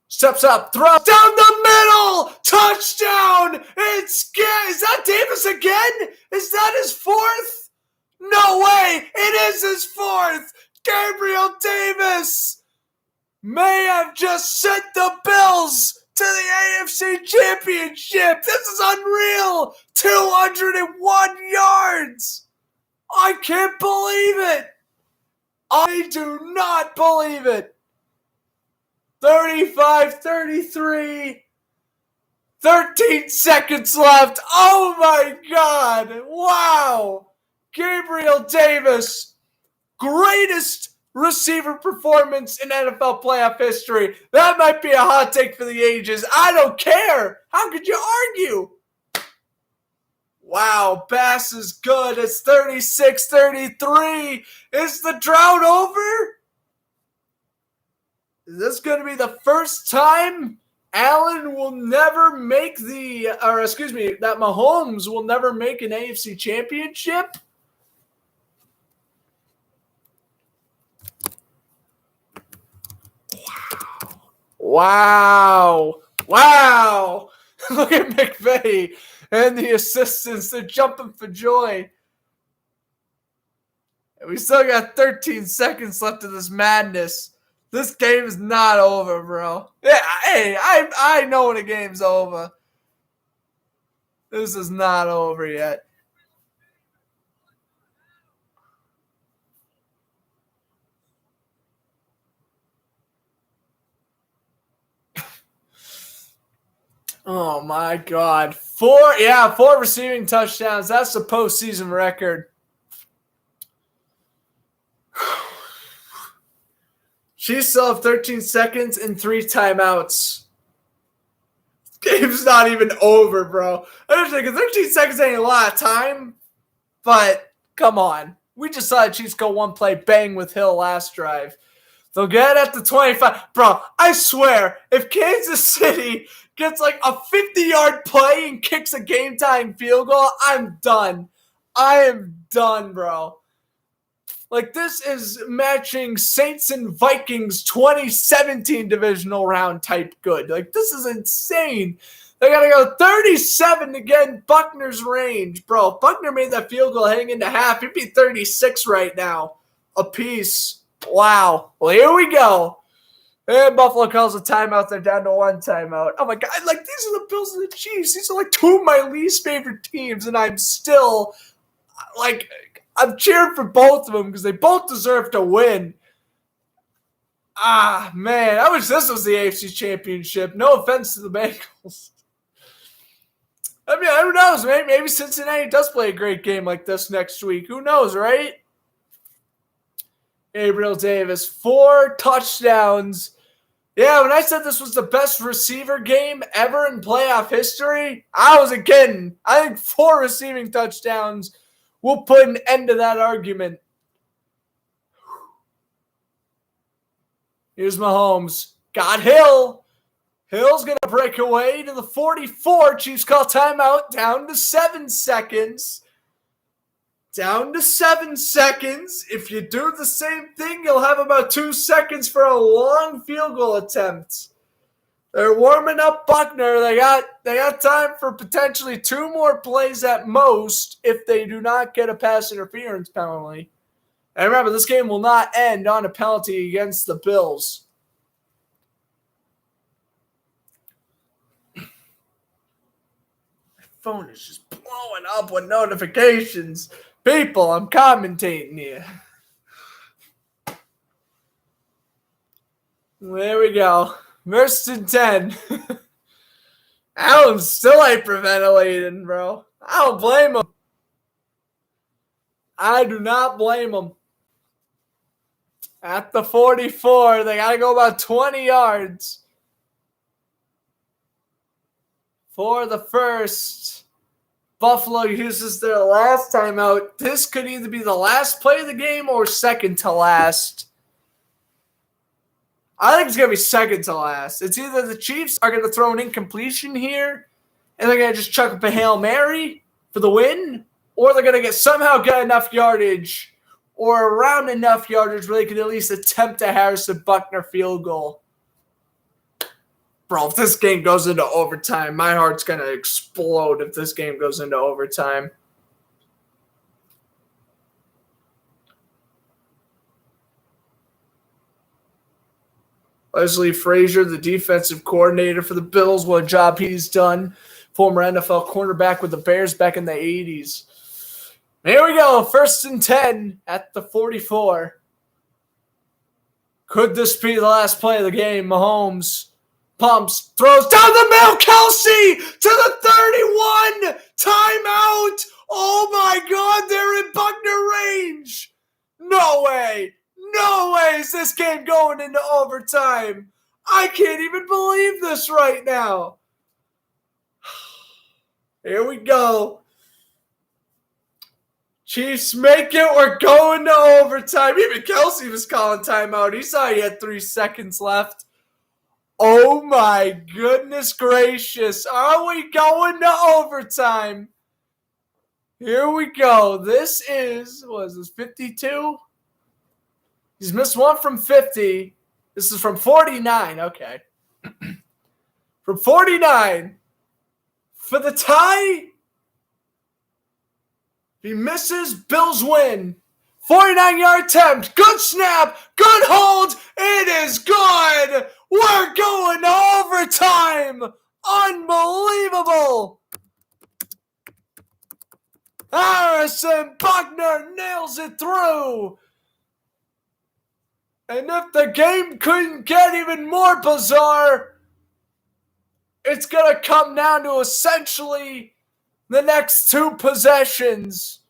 Steps up, throws down the middle. Touchdown. Is that Davis again? Is that his 4th? No way. It is his 4th. Gabriel Davis may have just sent the Bills to the AFC Championship. This is unreal. 201 yards. I can't believe it. I do not believe it. 35-33. 13 seconds left. Oh my God. Wow. Gabriel Davis. Greatest receiver performance in NFL playoff history. That might be a hot take for the ages. I don't care. How could you argue? Wow, Bass is good. It's 36-33. Is the drought over? Is this going to be the first time Allen will never make that Mahomes will never make an AFC championship? Wow. Look at McVay and the assistants. They're jumping for joy. And we still got 13 seconds left of this madness. This game is not over, bro. Yeah, hey, I know when a game's over. This is not over yet. Oh my God. Four receiving touchdowns. That's the postseason record. Chiefs still have 13 seconds and 3 timeouts. Game's not even over, bro. I was thinking 13 seconds ain't a lot of time, but come on. We just saw the Chiefs go one play bang with Hill last drive. They'll get at the 25. Bro, I swear, if Kansas City gets like a 50-yard play and kicks a game-tying field goal, I'm done. I am done, bro. Like, this is matching Saints and Vikings 2017 divisional round type good. Like, this is insane. They got to go 37 to get in Buckner's range. Bro, if Buckner made that field goal heading into half, he'd be 36 right now. Apiece. Wow. Well, here we go. And Buffalo calls a timeout. They're down to 1 timeout. Oh, my God. Like, these are the Bills and the Chiefs. These are, like, 2 of my least favorite teams, and I'm still, like, I'm cheering for both of them because they both deserve to win. Ah, man. I wish this was the AFC Championship. No offense to the Bengals. I mean, who knows? Maybe Cincinnati does play a great game like this next week. Who knows, right? Gabriel Davis, 4 touchdowns. Yeah, when I said this was the best receiver game ever in playoff history, I wasn't kidding. I think 4 receiving touchdowns will put an end to that argument. Here's Mahomes. Got Hill. Hill's going to break away to the 44. Chiefs call timeout. Down to 7 seconds. Down to 7 seconds. If you do the same thing, you'll have about 2 seconds for a long field goal attempt. They're warming up Buckner. They got time for potentially 2 more plays at most if they do not get a pass interference penalty. And remember, this game will not end on a penalty against the Bills. My phone is just blowing up with notifications. People, I'm commentating here. There we go. First and 10. Allen's still hyperventilating, bro. I don't blame him. I do not blame him. At the 44, they got to go about 20 yards for the first. Buffalo uses their last timeout. This could either be the last play of the game or second to last. I think it's going to be second to last. It's either the Chiefs are going to throw an incompletion here and they're going to just chuck up a Hail Mary for the win, or they're going to somehow get enough yardage or around enough yardage where they can at least attempt a Harrison Buckner field goal. Bro, if this game goes into overtime, my heart's going to explode if this game goes into overtime. Leslie Frazier, the defensive coordinator for the Bills, what a job he's done. Former NFL cornerback with the Bears back in the 80s. Here we go, first and 10 at the 44. Could this be the last play of the game? Mahomes pumps, throws down the middle, Kelsey to the 31. Timeout. Oh my God, they're in Buckner range. No way. No way is this game going into overtime. I can't even believe this right now. Here we go. Chiefs make it. We're going to overtime. Even Kelsey was calling timeout. He saw he had 3 seconds left. Oh my goodness gracious. Are we going to overtime? Here we go. This is, what is this, 52? He's missed 1 from 50. This is from 49. Okay. From 49. For the tie. If he misses, Bills win. 49-yard attempt. Good snap. Good hold. It is good. We're going to overtime. Unbelievable. Harrison Buckner nails it through. And if the game couldn't get even more bizarre, it's going to come down to essentially the next two possessions.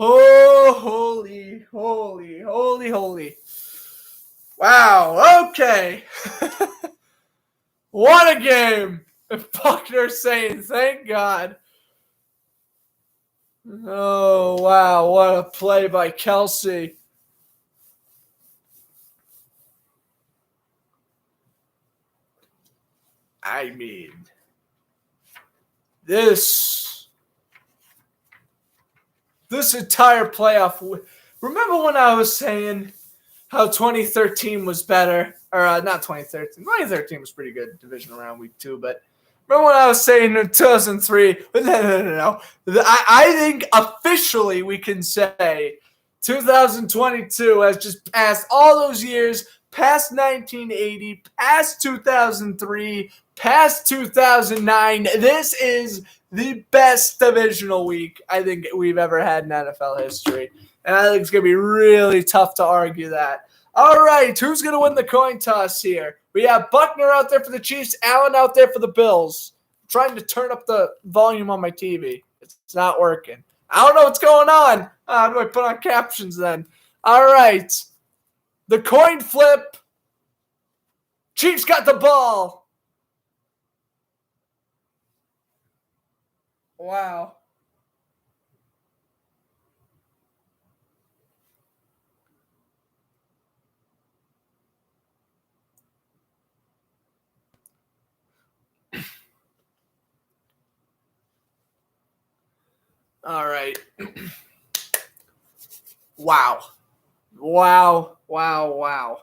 Oh, holy, holy, holy, holy. Wow, okay. What a game. And Buckner saying, thank God. Oh, wow, what a play by Kelsey. I mean, this entire playoff. Remember when I was saying how 2013 was better? Or not 2013. 2013 was pretty good divisional round week 2, but remember when I was saying in 2003? No. I think officially we can say 2022 has just passed all those years, past 1980, past 2003, past 2009. This is the best divisional week I think we've ever had in NFL history. And I think it's going to be really tough to argue that. All right, who's going to win the coin toss here? We have Buckner out there for the Chiefs, Allen out there for the Bills. I'm trying to turn up the volume on my TV. It's not working. I don't know what's going on. How do I put on captions then? All right. The coin flip. Chiefs got the ball. Wow. All right. Wow. Wow. Wow. Wow.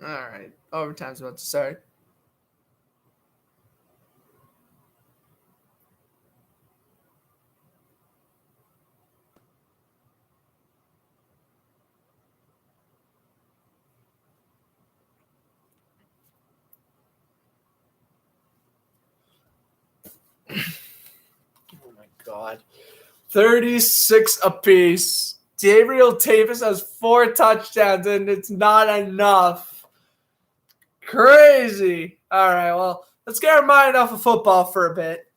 All right. Overtime's about to start. Oh my God. 36 apiece. Gabriel Davis has 4 touchdowns, and it's not enough. Crazy. All right, well, let's get our mind off of football for a bit.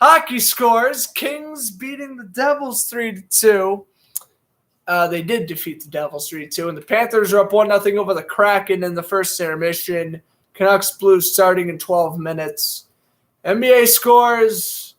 Hockey scores. Kings beating the Devils 3-2. They did defeat the Devils 3-2, and the Panthers are up 1-0 over the Kraken in the first intermission. Canucks Blues starting in 12 minutes. NBA scores.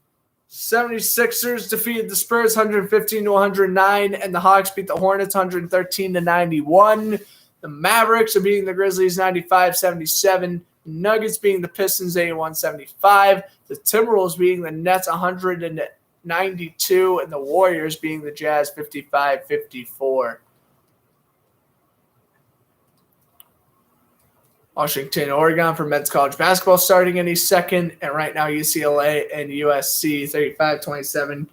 76ers defeated the Spurs 115-109, and the Hawks beat the Hornets 113-91. The Mavericks are beating the Grizzlies 95-77. Nuggets beating the Pistons 81-75. The Timberwolves beating the Nets 192, and the Warriors beating the Jazz 55-54. Washington, Oregon for men's college basketball starting any second. And right now UCLA and USC 35-27.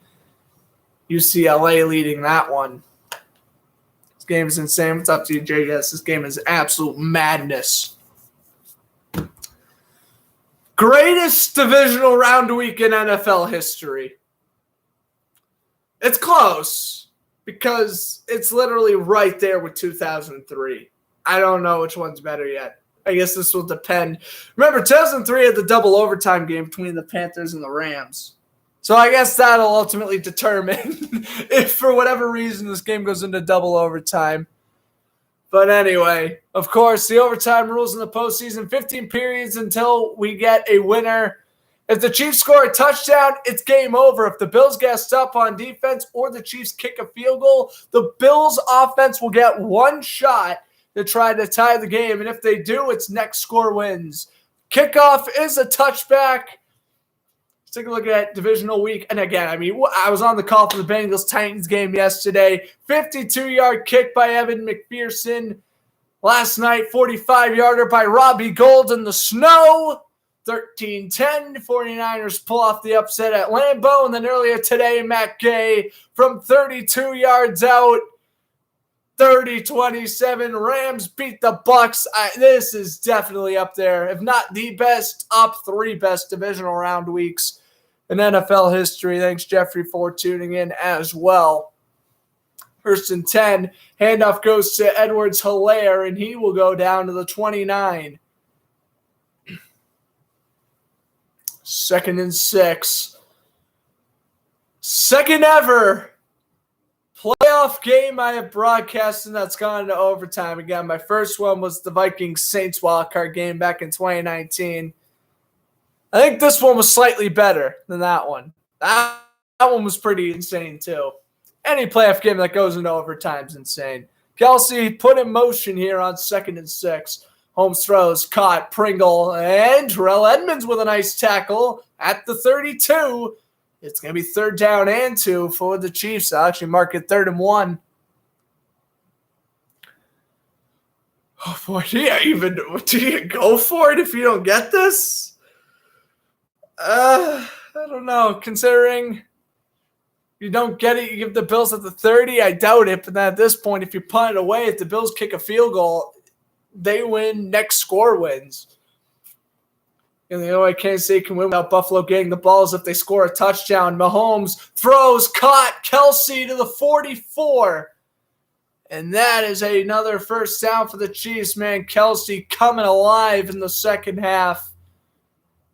UCLA leading that one. This game is insane. What's up to you, JS? This game is absolute madness. Greatest divisional round week in NFL history. It's close because it's literally right there with 2003. I don't know which one's better yet. I guess this will depend. Remember, 2003 had the double overtime game between the Panthers and the Rams. So I guess that'll ultimately determine if for whatever reason this game goes into double overtime. But anyway, of course, the overtime rules in the postseason, 15 periods until we get a winner. If the Chiefs score a touchdown, it's game over. If the Bills get up on defense or the Chiefs kick a field goal, the Bills offense will get one shot to try to tie the game. And if they do, it's next score wins. Kickoff is a touchback. Let's take a look at divisional week. And again, I mean, I was on the call for the Bengals-Titans game yesterday. 52-yard kick by Evan McPherson. Last night, 45-yarder by Robbie Gould in the snow. 13-10, 49ers pull off the upset at Lambeau. And then earlier today, Matt Gay from 32 yards out, 30-27. Rams beat the Bucks. This is definitely up there, if not the best, up 3 best divisional round weeks in NFL history. Thanks, Jeffrey, for tuning in as well. 1st and 10. Handoff goes to Edwards-Helaire, and he will go down to the 29. 2nd and 6. Second ever playoff game I have broadcast, and that's gone into overtime. Again, my first one was the Vikings-Saints wildcard game back in 2019. I think this one was slightly better than that one. That one was pretty insane, too. Any playoff game that goes into overtime is insane. Kelsey put in motion here on 2nd and 6. Holmes throws, caught, Pringle, and Terrell Edmonds with a nice tackle at the 32. It's going to be 3rd down and 2 for the Chiefs. I'll actually mark it 3rd and 1. Oh, boy, do you go for it if you don't get this? I don't know. Considering you don't get it, you give the Bills at the 30. I doubt it, but then at this point, if you punt it away, if the Bills kick a field goal, they win, next score wins. And the only way Kansas City can win without Buffalo getting the ball is if they score a touchdown. Mahomes throws, caught, Kelsey to the 44. And that is another 1st down for the Chiefs, man. Kelsey coming alive in the second half.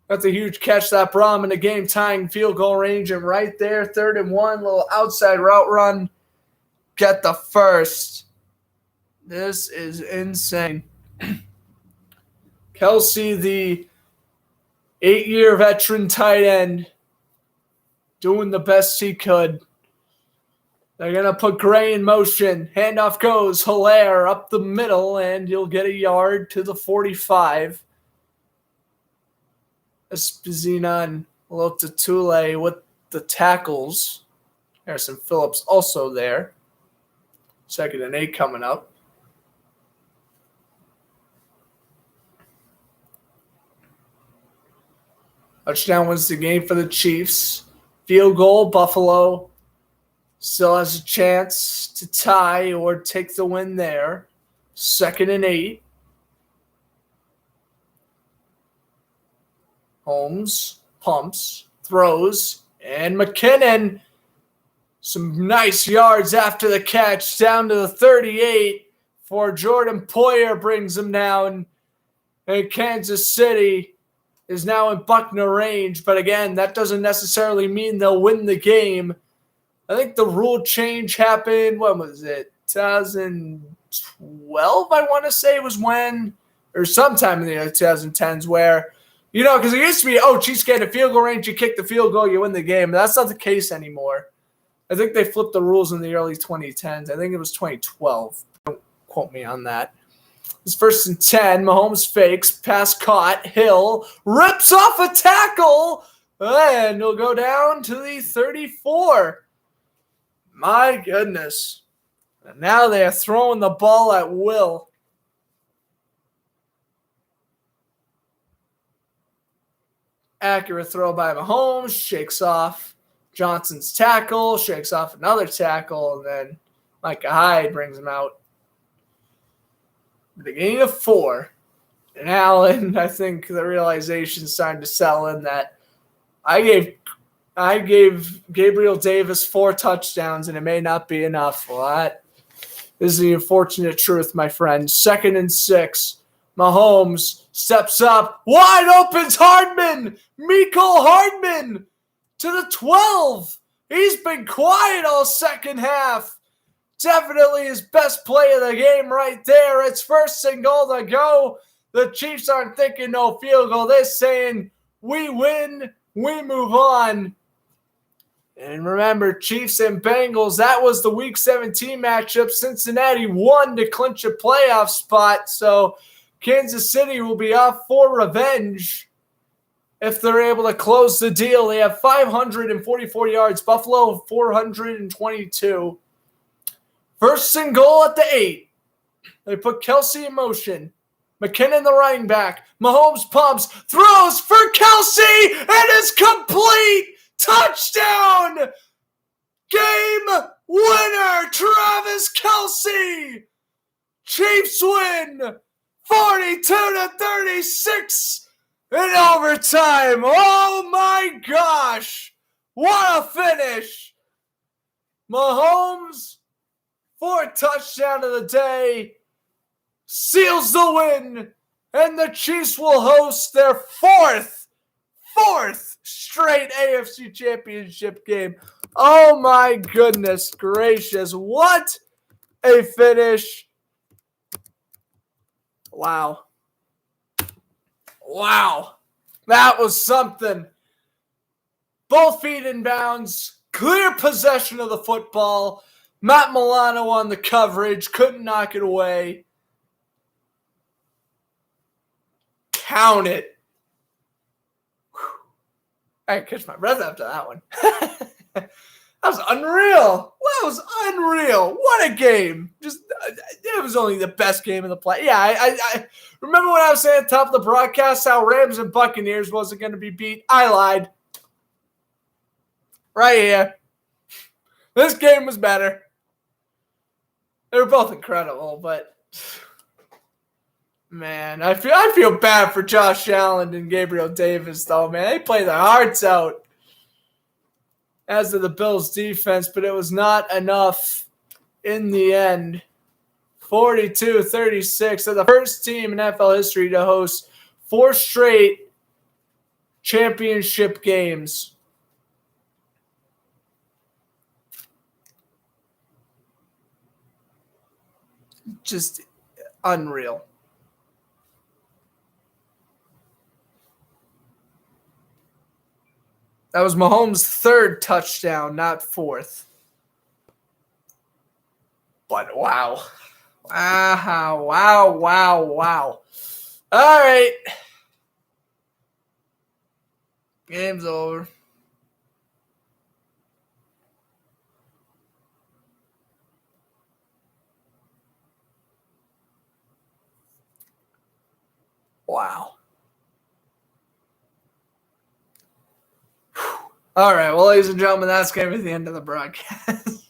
That's a huge catch that brought him in the game-tying field goal range. And right there, 3rd and 1, little outside route run. Get the first. This is insane. Kelsey, the 8-year veteran tight end, doing the best he could. They're going to put Gray in motion. Handoff goes. Helaire up the middle, and you'll get a yard to the 45. Espizina and Lotatule with the tackles. Harrison Phillips also there. 2nd and 8 coming up. Touchdown wins the game for the Chiefs. Field goal, Buffalo still has a chance to tie or take the win there. 2nd and 8. Holmes pumps, throws, and McKinnon, some nice yards after the catch, down to the 38 for Jordan Poyer, brings him down. And Kansas City is now in Buckner range. But again, that doesn't necessarily mean they'll win the game. I think the rule change happened, when was it? 2012, I want to say was when, or sometime in the 2010s where, because it used to be, Chiefs get a field goal range, you kick the field goal, you win the game. But that's not the case anymore. I think they flipped the rules in the early 2010s. I think it was 2012. Don't quote me on that. It's 1st and 10. Mahomes fakes. Pass caught. Hill rips off a tackle. And he'll go down to the 34. My goodness. And now they are throwing the ball at will. Accurate throw by Mahomes. Shakes off Johnson's tackle. Shakes off another tackle. And then Micah Hyde brings him out. The gain of 4. And Allen, I think the realization is starting to sell in that I gave Gabriel Davis 4 touchdowns, and it may not be enough. Well, that is the unfortunate truth, my friend. 2nd and 6. Mahomes steps up. Wide open's Hardman. Mecole Hardman to the 12. He's been quiet all second half. Definitely his best play of the game right there. It's 1st and goal to go. The Chiefs aren't thinking no field goal. They're saying, we win, we move on. And remember, Chiefs and Bengals, that was the Week 17 matchup. Cincinnati won to clinch a playoff spot. So Kansas City will be off for revenge if they're able to close the deal. They have 544 yards. Buffalo, 422. 1st and goal at the 8. They put Kelsey in motion. McKinnon, the running back. Mahomes pumps, throws for Kelsey, and is complete. Touchdown! Game winner, Travis Kelsey. Chiefs win 42-36 in overtime. Oh my gosh. What a finish. Mahomes, 4th touchdown of the day, seals the win, and the Chiefs will host their fourth straight AFC Championship game. Oh my goodness gracious. What a finish. Wow. That was something. Both feet in bounds. Clear possession of the football. Matt Milano on the coverage. Couldn't knock it away. Count it. I catch my breath after that one. That was unreal. What a game. It was only the best game of the play. Yeah, I remember when I was saying at the top of the broadcast how Rams and Buccaneers wasn't going to be beat. I lied. Right here. This game was better. They were both incredible, but man, I feel bad for Josh Allen and Gabriel Davis, though, man. They played their hearts out, as did the Bills' defense, but it was not enough in the end. 42-36. They're the first team in NFL history to host 4 straight championship games. Just unreal. That was Mahomes' 3rd touchdown, not 4th. But wow. Wow. All right. Game's over. Wow. All right, well, ladies and gentlemen, that's going to be the end of the broadcast. It's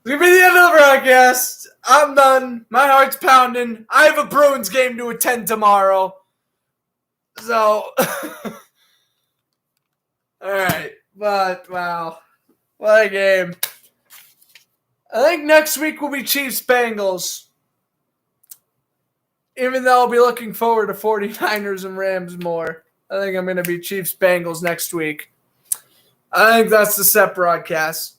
going to be the end of the broadcast. I'm done. My heart's pounding. I have a Bruins game to attend tomorrow. So, all right. But, wow. What a game. I think next week will be Chiefs-Bengals. Even though I'll be looking forward to 49ers and Rams more. I think I'm going to be Chiefs-Bengals next week. I think that's the set broadcast.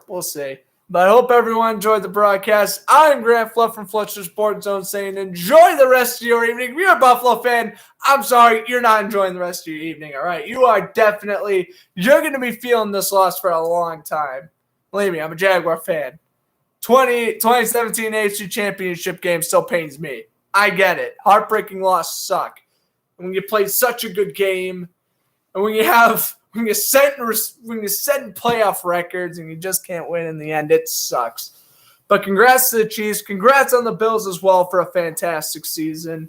We'll see. But I hope everyone enjoyed the broadcast. I'm Grant Fluff from Fletcher Sports Zone saying enjoy the rest of your evening. If you're a Buffalo fan, I'm sorry, you're not enjoying the rest of your evening, all right? You're going to be feeling this loss for a long time. Believe me, I'm a Jaguar fan. 2017 AFC Championship game still pains me. I get it. Heartbreaking loss suck. And when you play such a good game, and when you set playoff records and you just can't win in the end, it sucks. But congrats to the Chiefs. Congrats on the Bills as well for a fantastic season.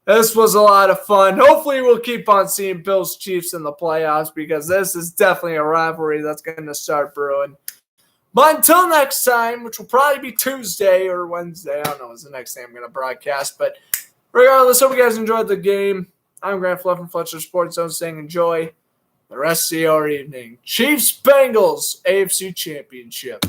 This was a lot of fun. Hopefully we'll keep on seeing Bills Chiefs in the playoffs because this is definitely a rivalry that's going to start brewing. But until next time, which will probably be Tuesday or Wednesday, I don't know what's the next thing I'm going to broadcast. But regardless, hope you guys enjoyed the game. I'm Grant Fluff from Fletcher Sports Zone saying enjoy the rest of your evening. Chiefs-Bengals AFC Championship.